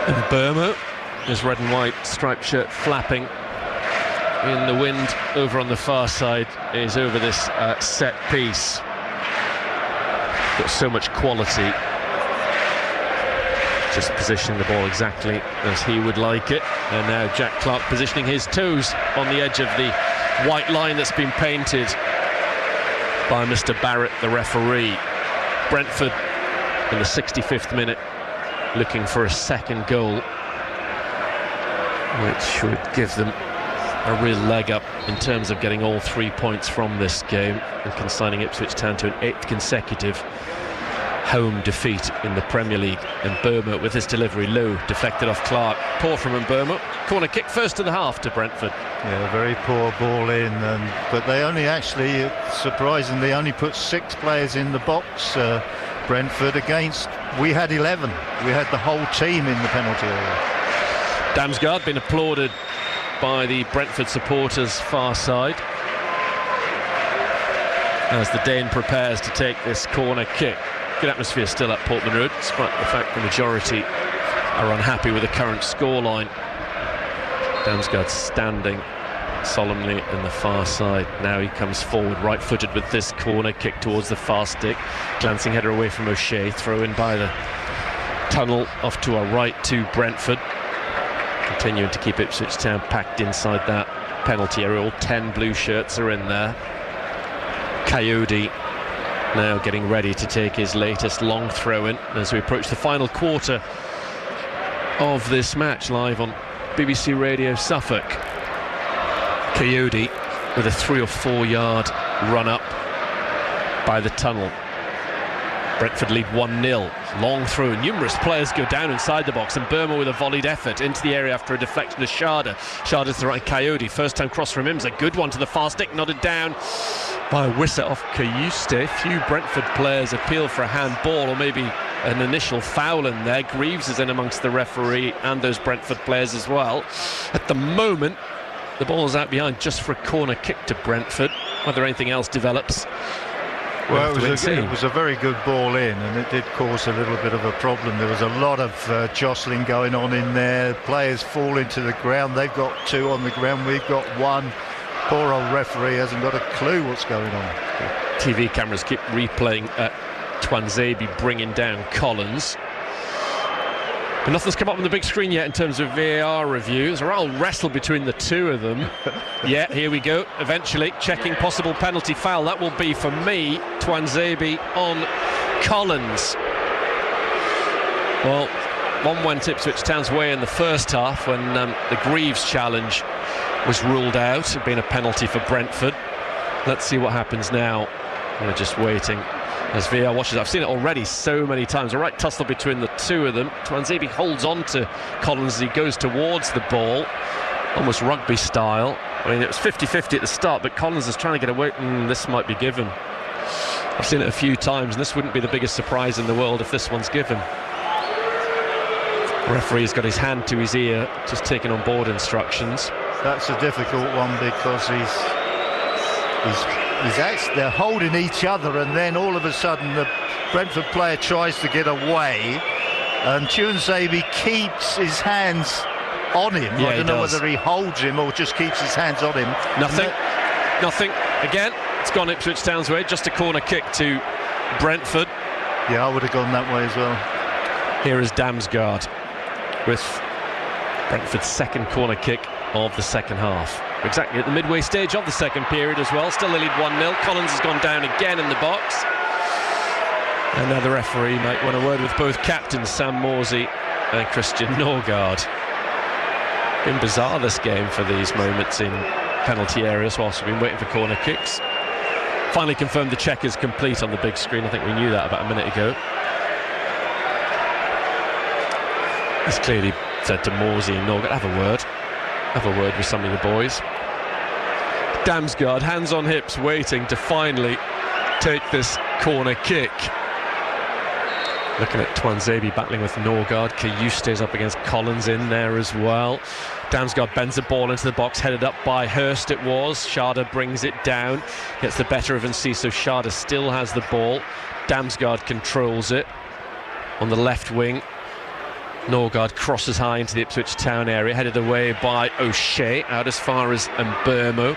And Burma, his red and white striped shirt flapping in the wind over on the far side, is over this set piece. Got so much quality, just positioning the ball exactly as he would like it. And now Jack Clark positioning his toes on the edge of the white line that's been painted by Mr. Barrett, the referee. Brentford in the 65th minute looking for a second goal, which would give them a real leg up in terms of getting all 3 points from this game and consigning Ipswich Town to an 8th consecutive home defeat in the Premier League. And Burma with his delivery low, deflected off Clark. Poor from Burma. Corner kick first in the half to Brentford. Yeah, very poor ball in, but they only actually, surprisingly, only put 6 players in the box, Brentford, against, we had 11. We had the whole team in the penalty area. Damsgaard been applauded by the Brentford supporters far side as the Dane prepares to take this corner kick. Good atmosphere still at Portman Road, despite the fact the majority are unhappy with the current scoreline. Damsgaard standing solemnly in the far side. Now he comes forward right-footed with this corner kick towards the far stick. Glancing header away from O'Shea, throw in by the tunnel off to our right to Brentford. Continuing to keep Ipswich Town packed inside that penalty area. All 10 blue shirts are in there. Coyote now getting ready to take his latest long throw in as we approach the final quarter of this match, live on BBC Radio Suffolk. Coyote with a 3 or 4 yard run up by the tunnel. Brentford lead 1-0. Long through, numerous players go down inside the box, and Burma with a volleyed effort into the area after a deflection to Sharda. Sharda's the right Coyote. First time cross from him is a good one to the far stick, nodded down by Wissa off Kayuste. Few Brentford players appeal for a handball or maybe an initial foul in there. Greaves is in amongst the referee and those Brentford players as well. At the moment, the ball's out behind just for a corner kick to Brentford. Whether anything else develops, well, it was a very good ball in, and it did cause a little bit of a problem. There was a lot of jostling going on in there. Players fall into the ground. They've got 2 on the ground. We've got 1. Poor old referee hasn't got a clue what's going on. TV cameras keep replaying Twanzebe bringing down Collins. But nothing's come up on the big screen yet in terms of VAR review. There's a real wrestle between the two of them. Yeah, here we go. Eventually checking possible penalty foul. That will be, for me, Tuanzebe on Collins. Well, one went Ipswich Town's way in the first half when the Greaves challenge was ruled out. It had been a penalty for Brentford. Let's see what happens now. We're just waiting as VAR watches. I've seen it already so many times. A right tussle between the two of them. Tuanzebe holds on to Collins as he goes towards the ball, almost rugby style. I mean, it was 50-50 at the start, but Collins is trying to get away. This might be given. I've seen it a few times, and this wouldn't be the biggest surprise in the world if this one's given. The referee's got his hand to his ear, just taking on board instructions. That's a difficult one because they're holding each other, and then all of a sudden the Brentford player tries to get away, and Tuanzebe keeps his hands on him. Yeah, I don't know whether he holds him or just keeps his hands on him. Nothing. Again, it's gone Ipswich Town's way. Just a corner kick to Brentford. Yeah, I would have gone that way as well. Here is Damsgaard with Brentford's second corner kick of the second half. Exactly at the midway stage of the second period as well. Still lead 1-0. Collins has gone down again in the box. And now the referee might want a word with both captains, Sam Morsey and Christian Norgard. Been bizarre, this game, for these moments in penalty areas whilst we've been waiting for corner kicks. Finally confirmed the check is complete on the big screen. I think we knew that about a minute ago. He's clearly said to Morsey and Norgard, have a word with some of the boys. Damsgaard, hands on hips, waiting to finally take this corner kick. Looking at Tuanzebe battling with Norgard. Caillou stays up against Collins in there as well. Damsgaard bends the ball into the box, headed up by Hurst it was. Sharda brings it down, gets the better of Enciso. Sharda still has the ball. Damsgaard controls it on the left wing. Norgard crosses high into the Ipswich Town area, headed away by O'Shea, out as far as Mbermo.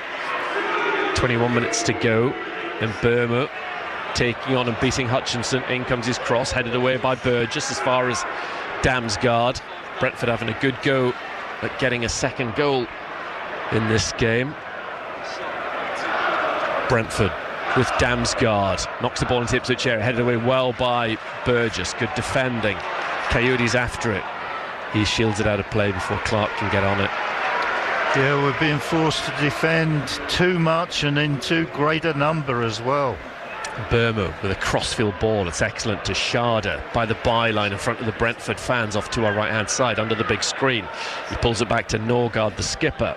21 minutes to go. Mbermo taking on and beating Hutchinson. In comes his cross, headed away by Burgess as far as Damsgaard. Brentford having a good go at getting a second goal in this game. Brentford with Damsgaard. Knocks the ball into the Ipswich area, headed away well by Burgess. Good defending. Coyotes after it. He shields it out of play before Clark can get on it. Yeah, we're being forced to defend too much and in too great a number as well. Burmo with a crossfield ball. It's excellent to Sharda by the byline in front of the Brentford fans off to our right hand side under the big screen. He pulls it back to Norgard, the skipper.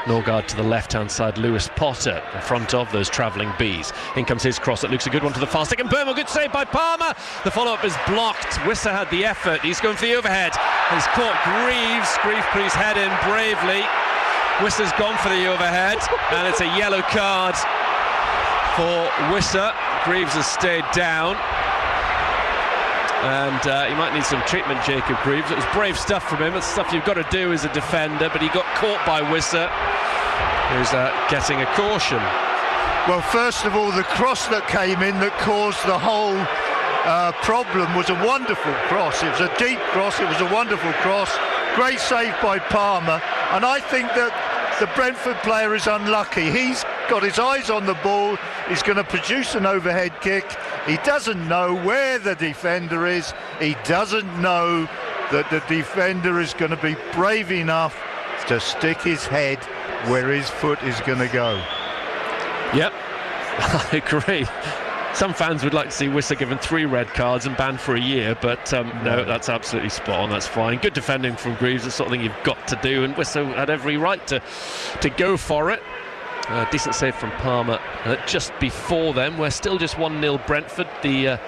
Norgard to the left-hand side, Lewis Potter in front of those travelling bees. In comes his cross, that looks a good one to the far stick, and Burmo, good save by Palmer. The follow-up is blocked. Wissa had the effort. He's going for the overhead. He's caught Greaves. Greaves put his head in bravely. Wissa's gone for the overhead, and it's a yellow card for Wissa. Greaves has stayed down. And he might need some treatment, Jacob Greaves. It was brave stuff from him. It's stuff you've got to do as a defender, but he got caught by Wissa, who's getting a caution. Well, first of all, the cross that came in that caused the whole problem was a wonderful cross. It was a deep cross. It was a wonderful cross. Great save by Palmer. And I think that the Brentford player is unlucky. He's got his eyes on the ball. He's going to produce an overhead kick. He doesn't know where the defender is. He doesn't know that the defender is going to be brave enough to stick his head where his foot is going to go. Yep, I agree. Some fans would like to see Wissa given 3 red cards and banned for a year, but no, that's absolutely spot on. That's fine. Good defending from Greaves. That's the sort of thing you've got to do, and Wissa had every right to go for it. Decent save from Palmer just before them. We're still just 1-0 Brentford. The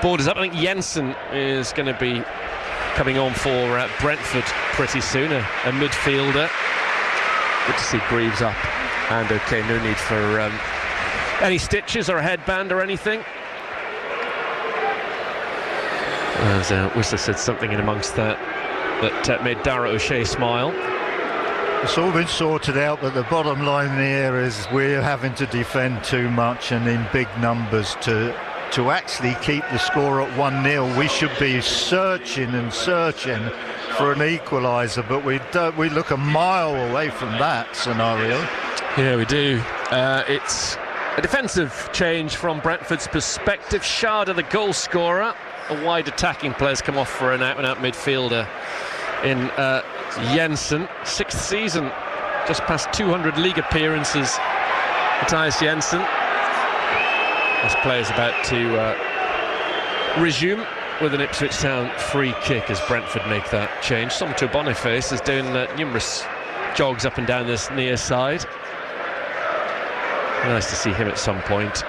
board is up. I think Jensen is going to be coming on for Brentford pretty soon, a midfielder. Good to see Greaves up. And okay, no need for any stitches or a headband or anything. As Whistler said something in amongst that made Dara O'Shea smile. It's all been sorted out, but the bottom line there is we're having to defend too much and in big numbers to to actually keep the score at 1-0. We should be searching and searching for an equaliser, but we look a mile away from that scenario. Yeah, we do. It's a defensive change from Brentford's perspective. Schade, the goal scorer. A wide attacking player's come off for an out-and-out midfielder in Jensen. 6th season, just past 200 league appearances. Mathias Jensen. This player's about to resume with an Ipswich Town free kick as Brentford make that change. Somto Boniface is doing numerous jogs up and down this near side. Nice to see him at some point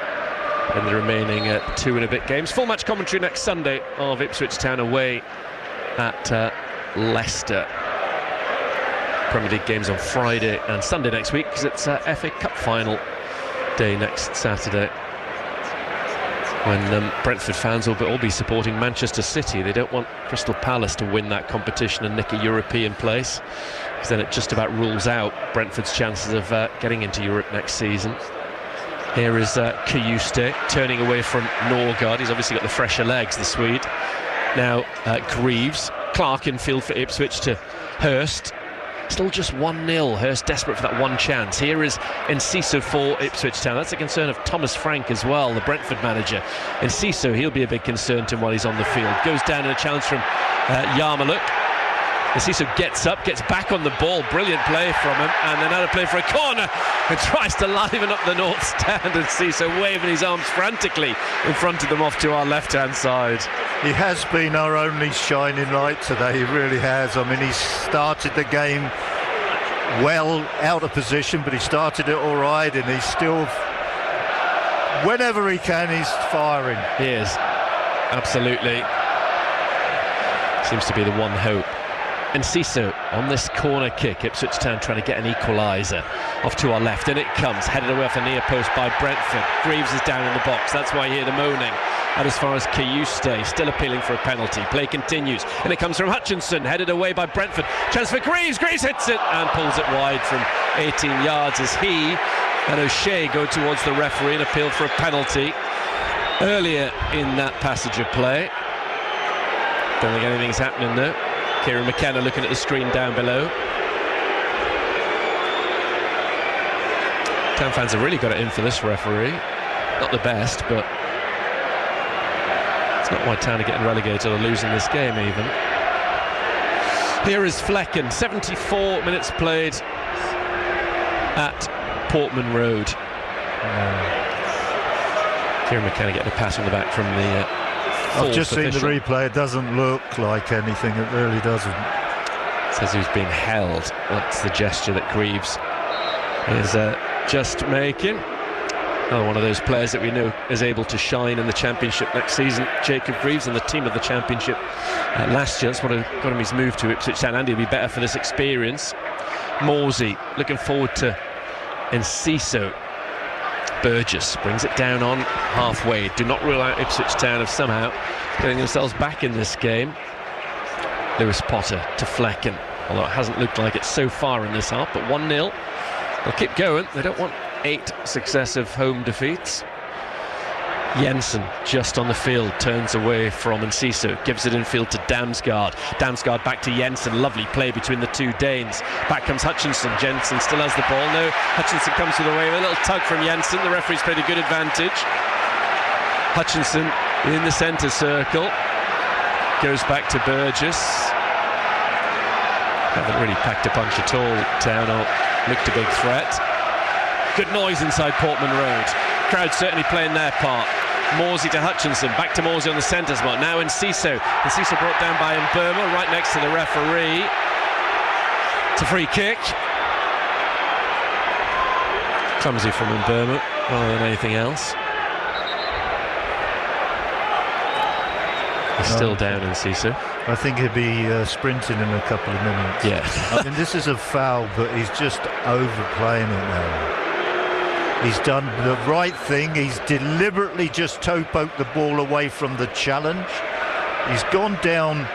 in the remaining 2 and a bit games. Full match commentary next Sunday of Ipswich Town away at Leicester. Premier League games on Friday and Sunday next week, because it's FA Cup final day next Saturday, when Brentford fans will all be supporting Manchester City. They don't want Crystal Palace to win that competition and nick a European place, because then it just about rules out Brentford's chances of getting into Europe next season. Here is Kayuste turning away from Norgard. He's obviously got the fresher legs, the Swede. Now Greaves. Clark in field for Ipswich to Hurst. Still just 1-0. Hurst desperate for that one chance. Here is Enciso for Ipswich Town. That's a concern of Thomas Frank as well, the Brentford manager. Enciso, he'll be a big concern to him while he's on the field. Goes down in a challenge from Yarmaluk. Enciso gets up, gets back on the ball. Brilliant play from him. And then out of play for a corner. And tries to liven up the north stand. Enciso waving his arms frantically in front of them off to our left-hand side. He has been our only shining light today. He really has. I mean, he started the game well out of position, but he started it all right, and he's still, whenever he can, he's firing. He is. Absolutely. Seems to be the one hope. Enciso on this corner kick. Ipswich Town trying to get an equaliser. Off to our left, and it comes. Headed away off the near post by Brentford. Greaves is down in the box. That's why you hear the moaning. And as far as Kayuste, still appealing for a penalty. Play continues, and it comes from Hutchinson. Headed away by Brentford. Chance for Greaves. Greaves hits it and pulls it wide from 18 yards as he and O'Shea go towards the referee and appeal for a penalty earlier in that passage of play. Don't think anything's happening though. Kieran McKenna looking at the screen down below. Town fans have really got it in for this referee. Not the best, but it's not why Town are getting relegated or losing this game even. Here is Flecken. 74 minutes played at Portman Road. Kieran McKenna getting a pass on the back from the I've just seen the replay. It doesn't look like anything. It really doesn't. It says he was being held. That's the gesture that Greaves is just making. Another one of those players that we know is able to shine in the Championship next season. Jacob Greaves and the team of the Championship last year. That's what got him his move to Ipswich Town, and he'll be better for this experience. Morsey looking forward to Enciso. Burgess brings it down on halfway. Do not rule out Ipswich Town of somehow getting themselves back in this game. Lewis Potter to Flecken, although it hasn't looked like it so far in this half, but 1-0. They'll keep going. They don't want 8 successive home defeats. Jensen just on the field, turns away from Enciso, gives it infield to Damsgaard. Damsgaard back to Jensen. Lovely play between the two Danes. Back comes Hutchinson. Jensen still has the ball. No, Hutchinson comes with a wave. A little tug from Jensen. The referee's played a good advantage. Hutchinson in the centre circle. Goes back to Burgess. Haven't really packed a punch at all. Town looked a big threat. Good noise inside Portman Road. Crowd certainly playing their part. Morsey to Hutchinson, back to Morsey on the centre spot. Now Enciso. Enciso brought down by Mburma, right next to the referee. It's a free kick. Clumsy from Mburma, rather than anything else. He's still down, Enciso. I think he'll be sprinting in a couple of minutes. Yeah. I mean, this is a foul, but he's just overplaying it now. He's done the right thing. He's deliberately just toe-poked the ball away from the challenge. He's gone down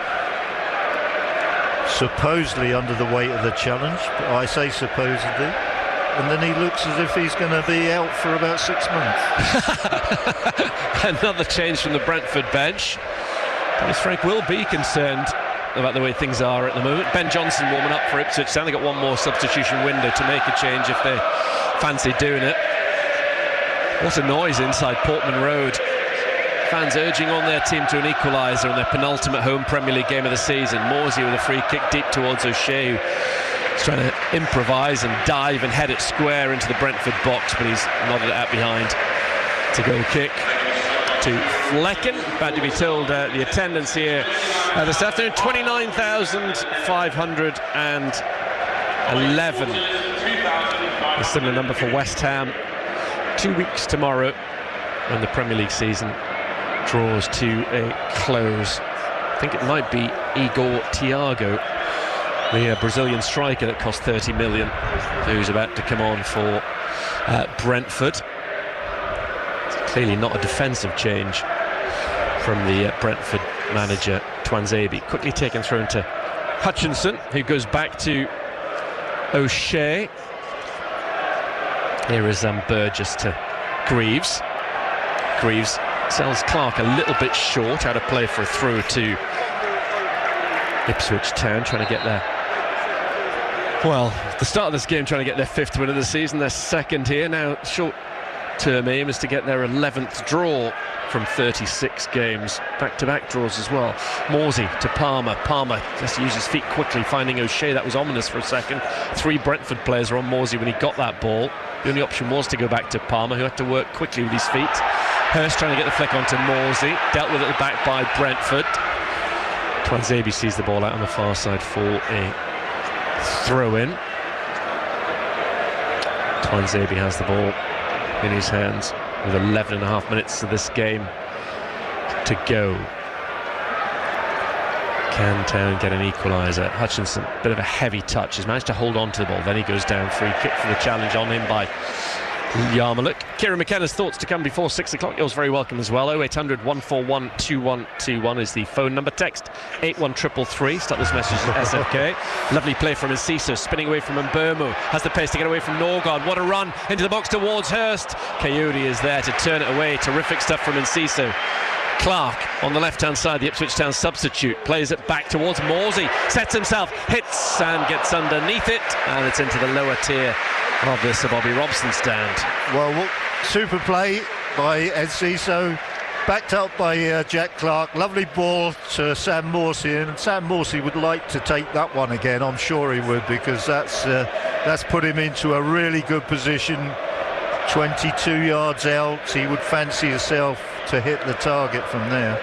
supposedly under the weight of the challenge. I say supposedly. and then he looks as if he's going to be out for about 6 months. Another change from the Brentford bench. Dennis Frank will be concerned about the way things are at the moment. Ben Johnson warming up for Ipswich. They only got one more substitution window to make a change if they fancy doing it. What a noise inside Portman Road. Fans urging on their team to an equaliser in their penultimate home Premier League game of the season. Morsey with a free kick deep towards O'Shea. He's trying to improvise and dive and head it square into the Brentford box, but he's nodded it out behind to goal kick to Flecken. About to be told the attendance here this afternoon, 29,511. A similar number for West Ham. 2 weeks tomorrow when the Premier League season draws to a close. I think it might be Igor Thiago, the Brazilian striker that cost 30 million, who's about to come on for Brentford. It's clearly not a defensive change from the Brentford manager, Twanzebe. Quickly taken through into Hutchinson, who goes back to O'Shea. Here is Burgess to Greaves. Greaves sells Clark a little bit short, out of play for a through to Ipswich Town, trying to get their, well, the start of this game trying to get their 5th win of the season, their 2nd here. Now short-term aim is to get their 11th draw from 36 games, back-to-back draws as well. Morsey to Palmer. Palmer just uses his feet quickly, finding O'Shea. That was ominous for a second. 3 Brentford players were on Morsey when he got that ball. The only option was to go back to Palmer, who had to work quickly with his feet. Hurst trying to get the flick onto Morsey, dealt with it at the back by Brentford. Twanzebe sees the ball out on the far side for a throw-in. Twanzebe has the ball in his hands with 11.5 minutes of this game to go. Can Town get an equaliser? Hutchinson, bit of a heavy touch, has managed to hold on to the ball, then he goes down. Free kick for the challenge on him by Yarmolick. Kieran McKenna's thoughts to come before 6 o'clock. Yours very welcome as well. 0800 141 2121 is the phone number. Text 81333. Start this message at SFK. Lovely play from Enciso, spinning away from Mbermu. Has the pace to get away from Norgard. What a run into the box towards Hurst. Coyote is there to turn it away. Terrific stuff from Enciso. Clark on the left-hand side, the Ipswich Town substitute, plays it back towards Morsey, sets himself, hits and gets underneath it, and it's into the lower tier of the Sir Bobby Robson stand. Well, super play by Enciso, backed up by Jack Clark. Lovely ball to Sam Morsey, and Sam Morsey would like to take that one again. I'm sure he would, because that's put him into a really good position. 22 yards out, he would fancy himself to hit the target from there.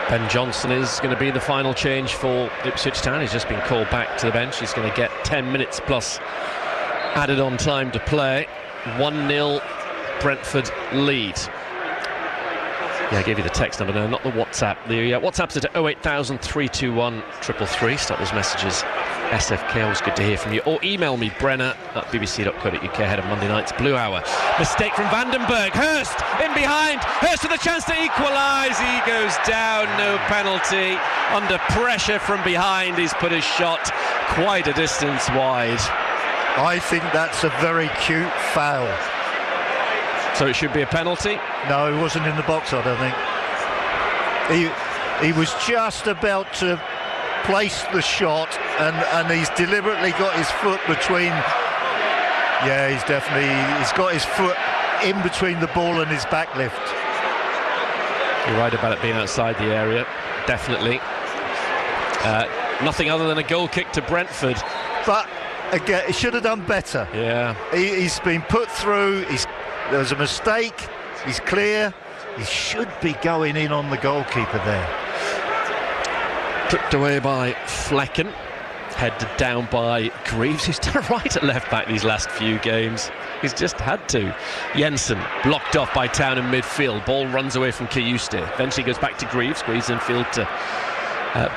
Ben Johnson is going to be the final change for Ipswich Town. He's just been called back to the bench. He's going to get 10 minutes plus added on time to play. 1-0 Brentford lead. Yeah, I gave you the text number now, not the WhatsApp. The WhatsApp's at 08000 321 333. Start those messages. SFK, always good to hear from you. Or email me, brenner@bbc.co.uk, ahead of Monday night's Blue Hour. Mistake from Vandenberg. Hurst in behind. Hurst with a chance to equalise. He goes down, no penalty. Under pressure from behind, he's put his shot quite a distance wide. I think that's a very cute foul. So it should be a penalty? No, he wasn't in the box, I don't think. He was just about to place the shot, and he's deliberately got his foot between. Yeah, he's got his foot in between the ball and his back lift. You're right about it being outside the area, definitely. Nothing other than a goal kick to Brentford. But again, he should have done better. Yeah. He's been put through. There was a mistake. He's clear. He should be going in on the goalkeeper there. Tripped away by Flecken, headed down by Greaves, who's done right at left back these last few games. He's just had to. Jensen blocked off by Town in midfield. Ball runs away from Kiyuste. Eventually goes back to Greaves. Greaves in field to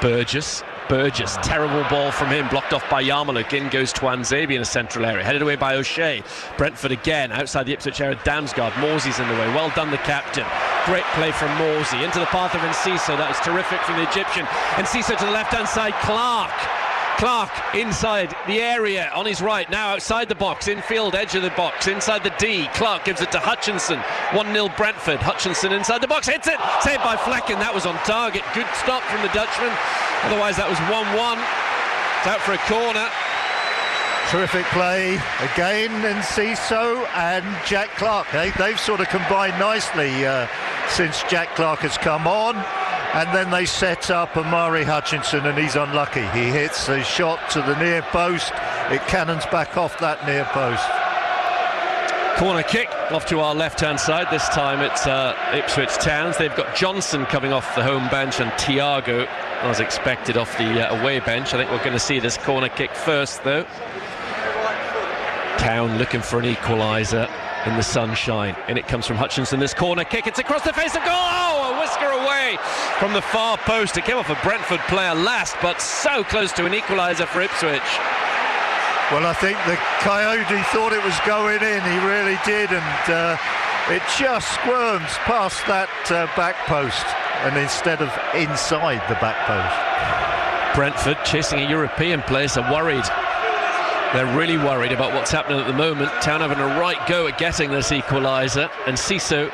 Burgess. Burgess, terrible ball from him, blocked off by Yarmolick. In goes Twanzebe in a central area, headed away by O'Shea. Brentford again outside the Ipswich area. Damsgaard, Morsey's in the way. Well done, the captain. Great play from Morsey into the path of Enciso. That was terrific from the Egyptian. Enciso to the left-hand side. Clark Clark inside the area on his right, now outside the box, infield edge of the box, inside the D. Clark gives it to Hutchinson. 1-0 Brentford. Hutchinson inside the box, hits it, saved by Flecken. That was on target. Good stop from the Dutchman. Otherwise that was 1-1. It's out for a corner. Terrific play again in Ciso and Jack Clark. They've sort of combined nicely since Jack Clark has come on. And then they set up Amari Hutchinson, and he's unlucky. He hits a shot to the near post. It cannons back off that near post. Corner kick off to our left-hand side. This time it's Ipswich Towns. They've got Johnson coming off the home bench and Thiago, as expected, off the away bench. I think we're going to see this corner kick first, though. Town looking for an equaliser in the sunshine, and it comes from Hutchinson. This corner kick, it's across the face of goal. Oh, a whisker away from the far post. It came off a Brentford player last, but so close to an equaliser for Ipswich. Well, I think the Coyote thought it was going in. He really did, and it just squirms past that back post, and instead of inside the back post. Brentford, chasing a European place, are worried. They're really worried about what's happening at the moment. Town having a right go at getting this equaliser, and Ciso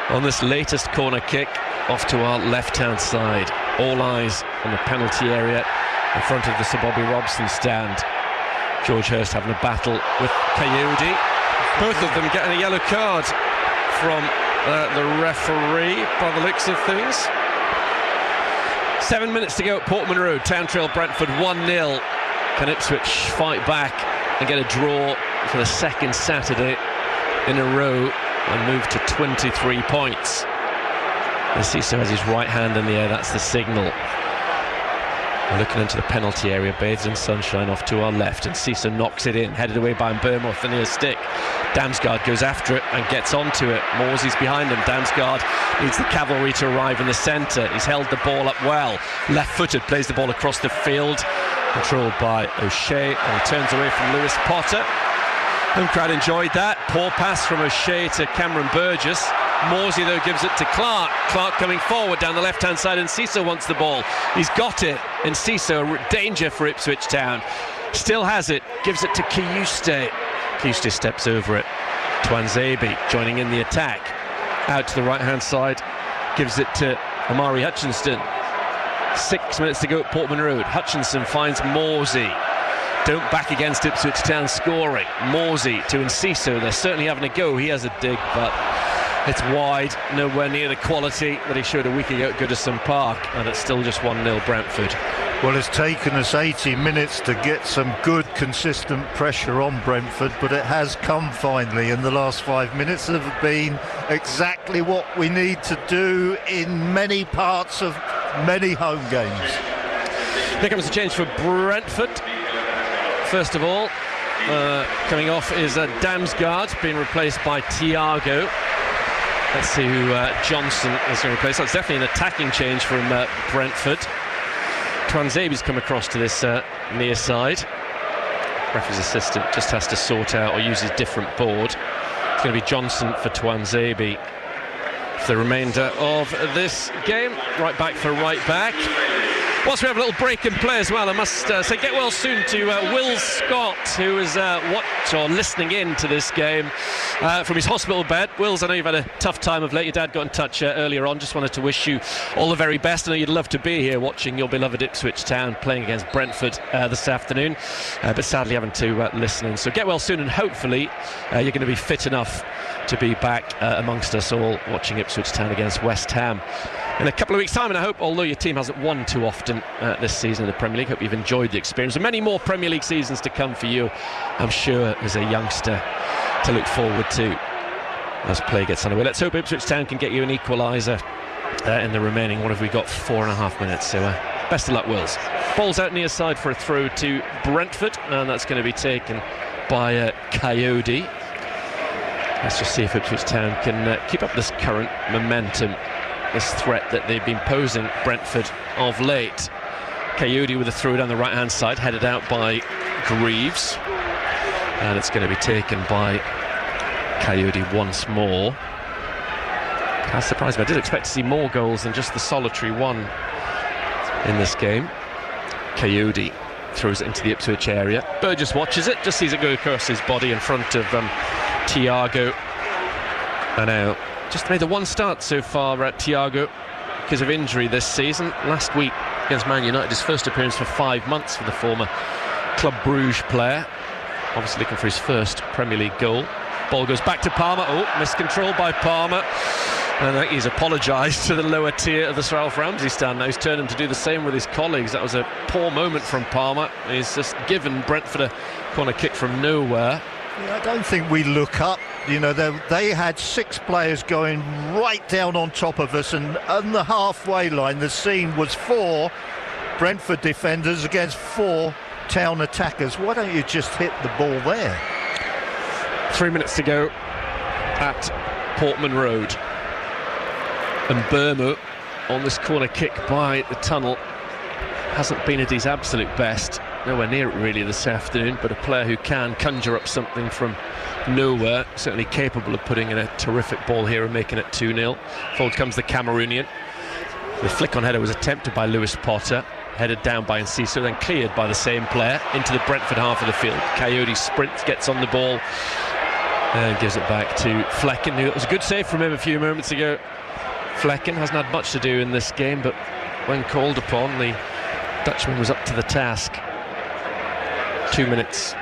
on this latest corner kick off to our left-hand side. All eyes on the penalty area in front of the Sir Bobby Robson stand. George Hurst having a battle with Coyote. Both of them getting a yellow card from the referee by the looks of things. 7 minutes to go at Portman Road. Town trail Brentford 1-0. Can Ipswich fight back and get a draw for the second Saturday in a row and move to 23 points? And Ciso has his right hand in the air, that's the signal. Looking into the penalty area, bathed in sunshine off to our left, and Ciso knocks it in, headed away by Burma off the near stick. Damsgaard goes after it and gets onto it. Morsey's behind him. Damsgaard needs the cavalry to arrive in the centre. He's held the ball up well. Left-footed, plays the ball across the field. Controlled by O'Shea, and he turns away from Lewis Potter. Home crowd enjoyed that. Poor pass from O'Shea to Cameron Burgess. Morsey, though, gives it to Clark. Clark coming forward down the left-hand side, and Ciso wants the ball. He's got it, and Ciso, danger for Ipswich Town. Still has it, gives it to Kiyuste. Kiyuste steps over it. Twanzebe joining in the attack. Out to the right-hand side, gives it to Amari Hutchinson. 6 minutes to go at Portman Road. Hutchinson finds Morsey. Don't back against Ipswich Town scoring. Morsey to Ciso. They're certainly having a go. He has a dig, but it's wide, nowhere near the quality that he showed a week ago at Goodison Park, and it's still just 1-0 Brentford. Well, it's taken us 80 minutes to get some good, consistent pressure on Brentford, but it has come finally, and the last 5 minutes have been exactly what we need to do in many parts of many home games. Here comes a change for Brentford. First of all, coming off is Damsgaard, being replaced by Thiago. Let's see who Johnson is going to replace. That's definitely an attacking change from Brentford. Twanzebe's come across to this near side. Referee's assistant just has to sort out or use his different board. It's going to be Johnson for Twanzebe for the remainder of this game. Right back for right back. Whilst we have a little break in play as well, I must say get well soon to Will Scott, who is listening in to this game from his hospital bed. Wills, I know you've had a tough time of late. Your dad got in touch earlier on. Just wanted to wish you all the very best. I know you'd love to be here watching your beloved Ipswich Town playing against Brentford this afternoon, but sadly having to listen in. So get well soon, and hopefully you're going to be fit enough to be back amongst us all watching Ipswich Town against West Ham in a couple of weeks' time. And I hope, although your team hasn't won too often this season in the Premier League, hope you've enjoyed the experience, and many more Premier League seasons to come for you, I'm sure, as a youngster to look forward to as play gets underway. Let's hope Ipswich Town can get you an equaliser in the remaining, what have we got, 4.5 minutes. So best of luck, Wills. Ball's out near side for a throw to Brentford, and that's going to be taken by Coyote. Let's just see if Ipswich Town can keep up this current momentum, this threat that they've been posing Brentford of late. Coyote with a throw down the right hand side, headed out by Greaves, and it's going to be taken by Coyote once more. That surprised me. I did expect to see more goals than just the solitary one in this game. Coyote throws it into the Ipswich area. Burgess watches it, just sees it go across his body in front of Thiago. And now, just made the one start so far at Thiago because of injury this season. Last week against Man United, his first appearance for 5 months for the former Club Bruges player. Obviously looking for his first Premier League goal. Ball goes back to Palmer. Oh, miscontrol by Palmer. And I think he's apologised to the lower tier of the Sir Ralph Ramsey stand. Now he's turning to do the same with his colleagues. That was a poor moment from Palmer. He's just given Brentford a corner kick from nowhere. Yeah, I don't think we look up. You know, they had 6 players going right down on top of us, and on the halfway line the scene was 4 Brentford defenders against 4 Town attackers. Why don't you just hit the ball there? 3 minutes to go at Portman Road. And Burmo on this corner kick by the tunnel hasn't been at his absolute best. Nowhere near it really this afternoon, but a player who can conjure up something from nowhere, certainly capable of putting in a terrific ball here and making it 2-0. Forward comes the Cameroonian. The flick on header was attempted by Lewis Potter, headed down by Enciso, then cleared by the same player into the Brentford half of the field. Coyote sprints, gets on the ball and gives it back to Flecken, who it was a good save from him a few moments ago. Flecken hasn't had much to do in this game, but when called upon, the Dutchman was up to the task. 2 minutes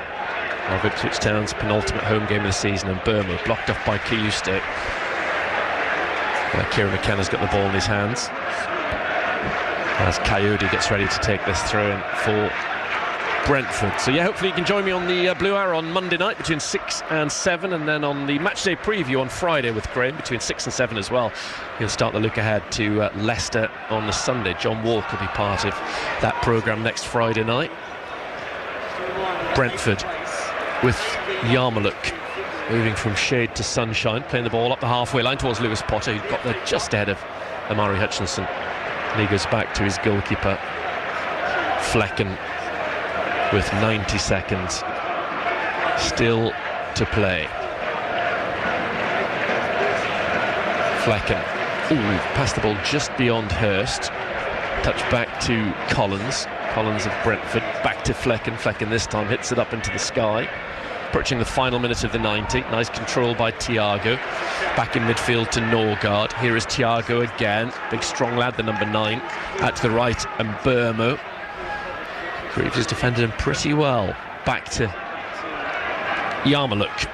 of Ipswich Town's penultimate home game of the season, and Burma blocked off by Kiyuste. Kieran McKenna's got the ball in his hands as Coyote gets ready to take this throw in for Brentford. So yeah, hopefully you can join me on the Blue Hour on Monday night between 6 and 7, and then on the matchday preview on Friday with Graham between 6 and 7 as well. He'll start the look ahead to Leicester on the Sunday. John Walker will be part of that programme next Friday night. Brentford with Yarmulke moving from shade to sunshine, playing the ball up the halfway line towards Lewis Potter, who got there just ahead of Amari Hutchinson. And he goes back to his goalkeeper Flecken with 90 seconds still to play. Flecken, passed the ball just beyond Hurst. Touch back to Collins of Brentford, back to Flecken. Flecken this time hits it up into the sky. Approaching the final minute of the 90. Nice control by Thiago. Back in midfield to Norgard. Here is Thiago again. Big strong lad, the number 9. Out to the right, and Burmo. Greaves has defended him pretty well. Back to Yarmulke.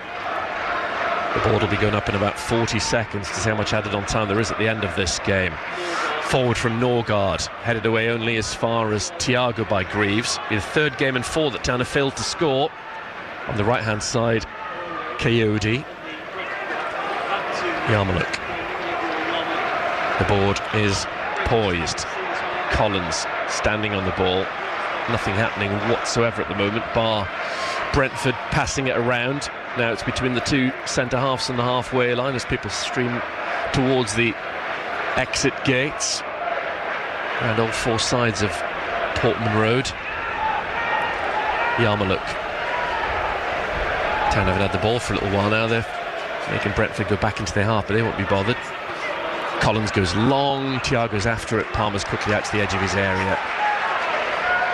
The board will be going up in about 40 seconds to see how much added on time there is at the end of this game. Forward from Norgard, headed away only as far as Thiago by Greaves. The third game in 4 that Town have failed to score. On the right-hand side, Coyote. Yarmulke. The board is poised. Collins standing on the ball. Nothing happening whatsoever at the moment, bar Brentford passing it around. Now it's between the 2 centre-halves and the halfway line as people stream towards the exit gates around all 4 sides of Portman Road. Yarmulke. Town haven't had the ball for a little while now. They're making Brentford go back into their half, but they won't be bothered. Collins goes long, Thiago's after it, Palmer's quickly out to the edge of his area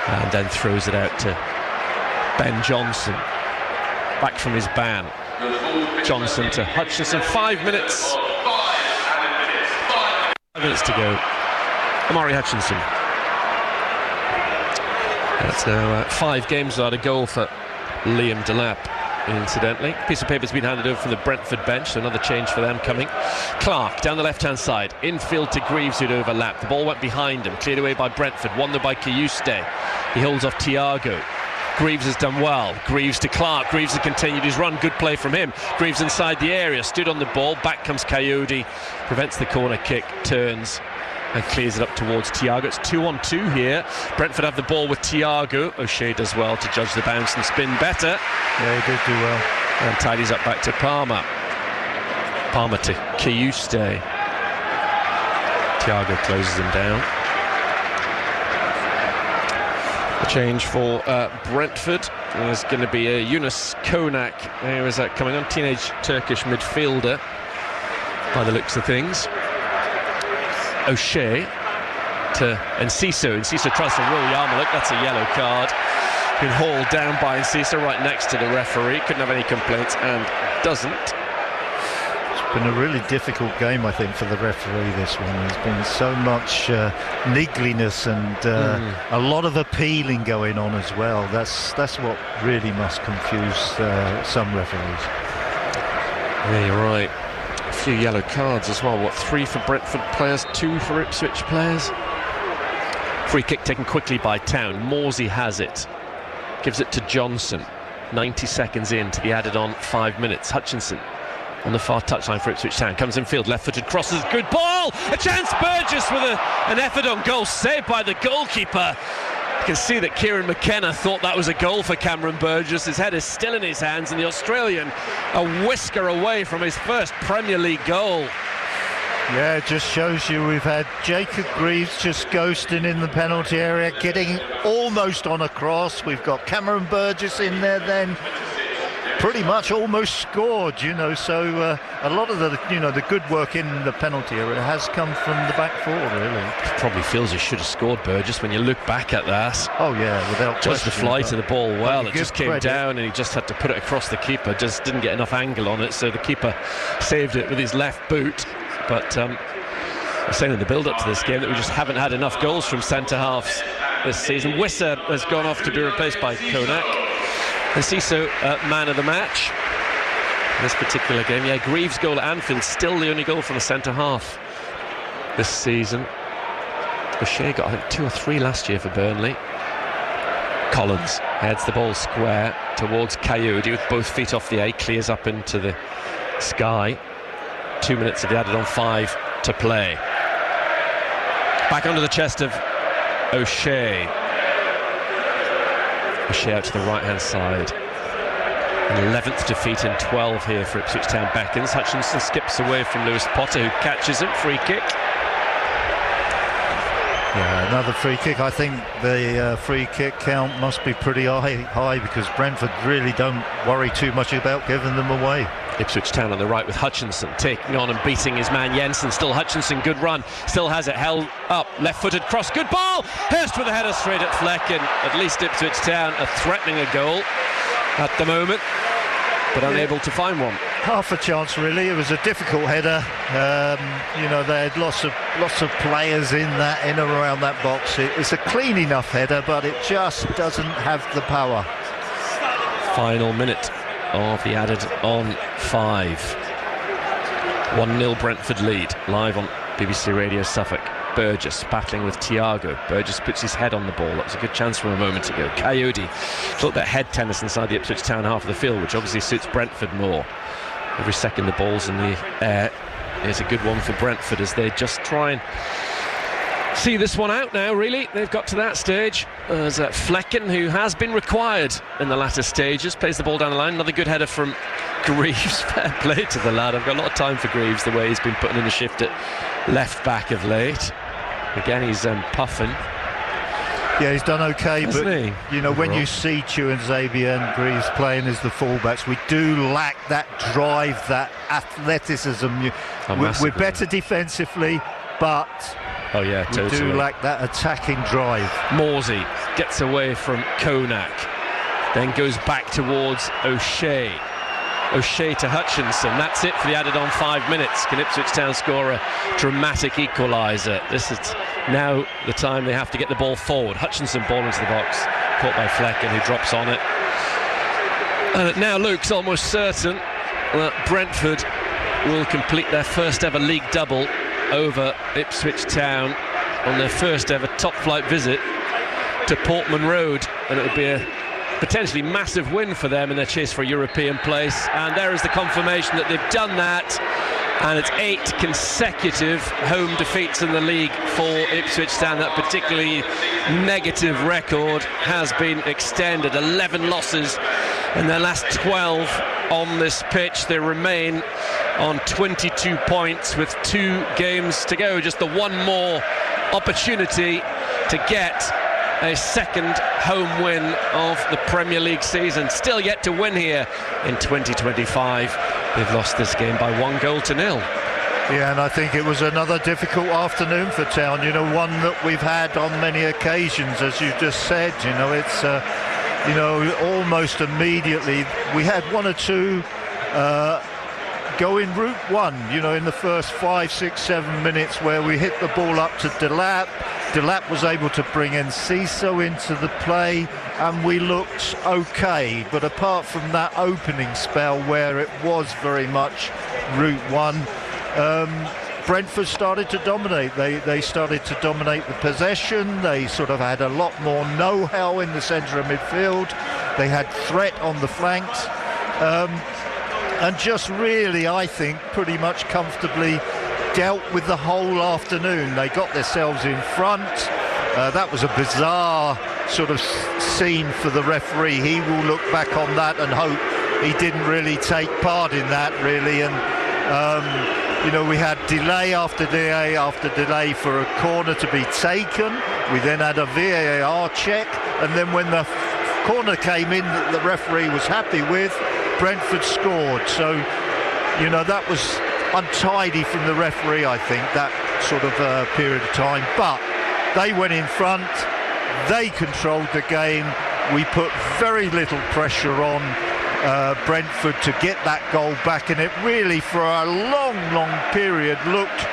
and then throws it out to Ben Johnson. Back from his ban. Johnson to Hutchinson. 5 minutes. 5 minutes to go. Amari Hutchinson. That's now 5 games without a goal for Liam Delap. Incidentally, piece of paper's been handed over from the Brentford bench, so another change for them coming. Clark down the left-hand side, infield to Greaves, who'd overlapped. The ball went behind him, cleared away by Brentford, won there by Kiyuste. He holds off Thiago. Greaves has done well. Greaves to Clark. Greaves has continued his run. Good play from him. Greaves inside the area, stood on the ball. Back comes Coyote, prevents the corner kick, turns and clears it up towards Thiago. It's 2-on-2 here. Brentford have the ball with Thiago. O'Shea does well to judge the bounce and spin better. Yeah, he did do well. And tidies up back to Palmer. Palmer to Kiyuste. Thiago closes him down. The change for Brentford is going to be Yunus Konak. There is that coming on, teenage Turkish midfielder by the looks of things. O'Shea to Enciso. Enciso tries to roll Yarmulke. That's a yellow card. Been hauled down by Encisa right next to the referee. Couldn't have any complaints and doesn't. It's been a really difficult game, I think, for the referee, this one. There's been so much niggliness and a lot of appealing going on as well. That's what really must confuse some referees. Yeah, you're right. A few yellow cards as well. What, 3 for Brentford players, 2 for Ipswich players? Free kick taken quickly by Town. Morsey has it. Gives it to Johnson. 90 seconds in to be added on 5 minutes. Hutchinson on the far touchline for Ipswich Town. Comes in field, left-footed, crosses, good ball! A chance, Burgess with an effort on goal, saved by the goalkeeper. You can see that Kieran McKenna thought that was a goal for Cameron Burgess. His head is still in his hands, and the Australian a whisker away from his first Premier League goal. Yeah, it just shows you we've had Jacob Greaves just ghosting in the penalty area, getting almost on a cross. We've got Cameron Burgess in there then, pretty much almost scored, you know, so a lot of the, you know, the good work in the penalty area has come from the back four, really. Probably feels he should have scored, Burgess, when you look back at that. Oh yeah, without question. Just the flight of the ball, well, it just came down and he just had to put it across the keeper, just didn't get enough angle on it, so the keeper saved it with his left boot. But I was saying in the build-up to this game that we just haven't had enough goals from centre-halves this season. Wissa has gone off to be replaced by Konak. And Siso, man of the match in this particular game. Yeah, Greaves' goal at Anfield, still the only goal from a centre-half this season. O'Shea got, I think, 2 or 3 last year for Burnley. Collins heads the ball square towards Coyote with both feet off the 8, clears up into the sky. 2 minutes of the added on 5 to play. Back under the chest of O'Shea. O'Shea out to the right hand side. An 11th defeat in 12 here for Ipswich Town beckons. Hutchinson skips away from Lewis Potter, who catches him. Free kick. Yeah, another free kick. I think the free kick count must be pretty high because Brentford really don't worry too much about giving them away. Ipswich Town on the right with Hutchinson taking on and beating his man Jensen. Still Hutchinson, good run, still has it held up, left-footed cross, good ball! Hurst with a header straight at Fleck, and at least Ipswich Town are threatening a goal at the moment, but unable to find one. Half a chance, really. It was a difficult header. You know, they had lots of players in and around that box. It's a clean enough header, but it just doesn't have the power. Final minute of the added on 5. 1-0 Brentford lead, live on BBC Radio Suffolk. Burgess battling with Thiago. Burgess puts his head on the ball. That was a good chance from a moment ago. Coyote thought that head tennis inside the Ipswich Town half of the field, which obviously suits Brentford more. Every second the ball's in the air is a good one for Brentford as they just try and see this one out now, really. They've got to that stage. There's Flecken, who has been required in the latter stages, plays the ball down the line. Another good header from Greaves. Fair play to the lad. I've got a lot of time for Greaves, the way he's been putting in a shift at left back of late. Again, he's puffing. Yeah, he's done okay, Hasn't but he? you know, when you see Xavier and Greaves playing as the fullbacks, we do lack that drive, that athleticism. We're better defensively, but oh yeah, totally. We do lack that attacking drive. Morsey gets away from Konak, then goes back towards O'Shea. O'Shea to Hutchinson. That's it for the added on 5 minutes. Can Ipswich Town score a dramatic equaliser? This is now the time they have to get the ball forward. Hutchinson ball into the box, caught by Flecken, who drops on it. And it now looks almost certain that Brentford will complete their first ever league double over Ipswich Town on their first ever top flight visit to Portman Road, and it would be a potentially massive win for them in their chase for a European place. And there is the confirmation that they've done that, and it's 8 consecutive home defeats in the league for Ipswich Town. That particularly negative record has been extended. 11 losses in their last 12 on this pitch. They remain on 22 points with 2 games to go. Just the one more opportunity to get a second home win of the Premier League season. Still yet to win here in 2025. They've lost this game by 1-0. Yeah, and I think it was another difficult afternoon for Town, you know, one that we've had on many occasions, as you just said. You know, it's almost immediately we had one or two go in route one, in the first 5, 6, 7 minutes, where we hit the ball up to Delap. Delap was able to bring Enciso into the play, and we looked okay. But apart from that opening spell where it was very much route one, Brentford started to dominate. They started to dominate the possession. They sort of had a lot more know-how in the centre of midfield. They had threat on the flanks. And just really, I think, pretty much comfortably dealt with the whole afternoon. They got themselves in front. That was a bizarre sort of scene for the referee. He will look back on that and hope he didn't really take part in that, really. And we had delay after delay after delay for a corner to be taken. We then had a VAR check, and then when the corner came in that the referee was happy with, Brentford scored. So that was untidy from the referee, I think, that sort of period of time. But they went in front, they controlled the game. We put very little pressure on Brentford to get that goal back, and it really, for a long period, looked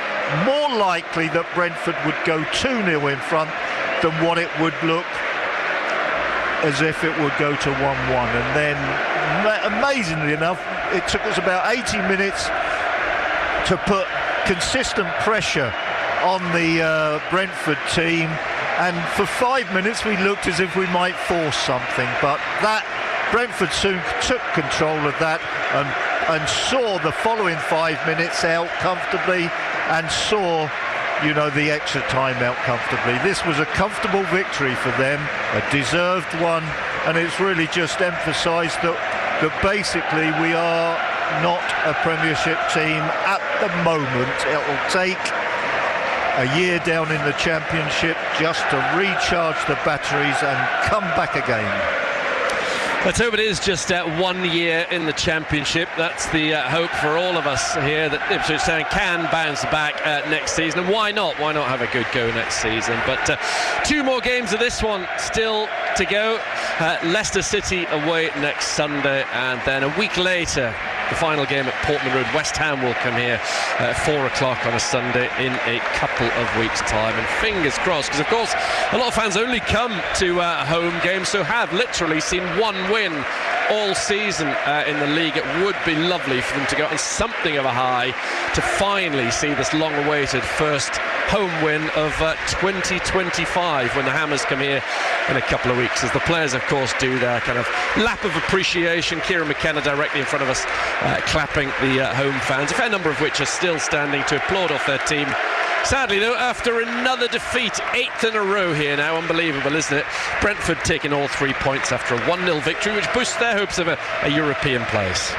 more likely that Brentford would go 2-0 in front than what it would look as if it would go to 1-1. And then, amazingly enough, it took us about 80 minutes to put consistent pressure on the Brentford team, and for 5 minutes we looked as if we might force something, but that Brentford soon took control of that and saw the following 5 minutes out comfortably, and saw the extra time out comfortably. This was a comfortable victory for them, a deserved one, and it's really just emphasised that basically we are not a Premiership team at the moment. It will take a year down in the Championship just to recharge the batteries and come back again. Let's hope it is just 1 year in the Championship. That's the hope for all of us here, that Ipswich Town can bounce back next season. And why not? Why not have a good go next season? But 2 more games of this one still to go. Leicester City away next Sunday, and then a week later, the final game at Portman Road. West Ham will come here at 4 o'clock on a Sunday in a couple of weeks' time. And fingers crossed, because of course a lot of fans only come to home games, so have literally seen one win all season in the league. It would be lovely for them to go on something of a high to finally see this long-awaited first home win of 2025 when the Hammers come here in a couple of weeks, as the players of course do their kind of lap of appreciation. Kieran McKenna directly in front of us clapping the home fans, a fair number of which are still standing to applaud off their team. Sadly though, after another defeat, 8th in a row here now, unbelievable isn't it? Brentford taking all 3 points after a 1-0 victory, which boosts their hopes of a European place.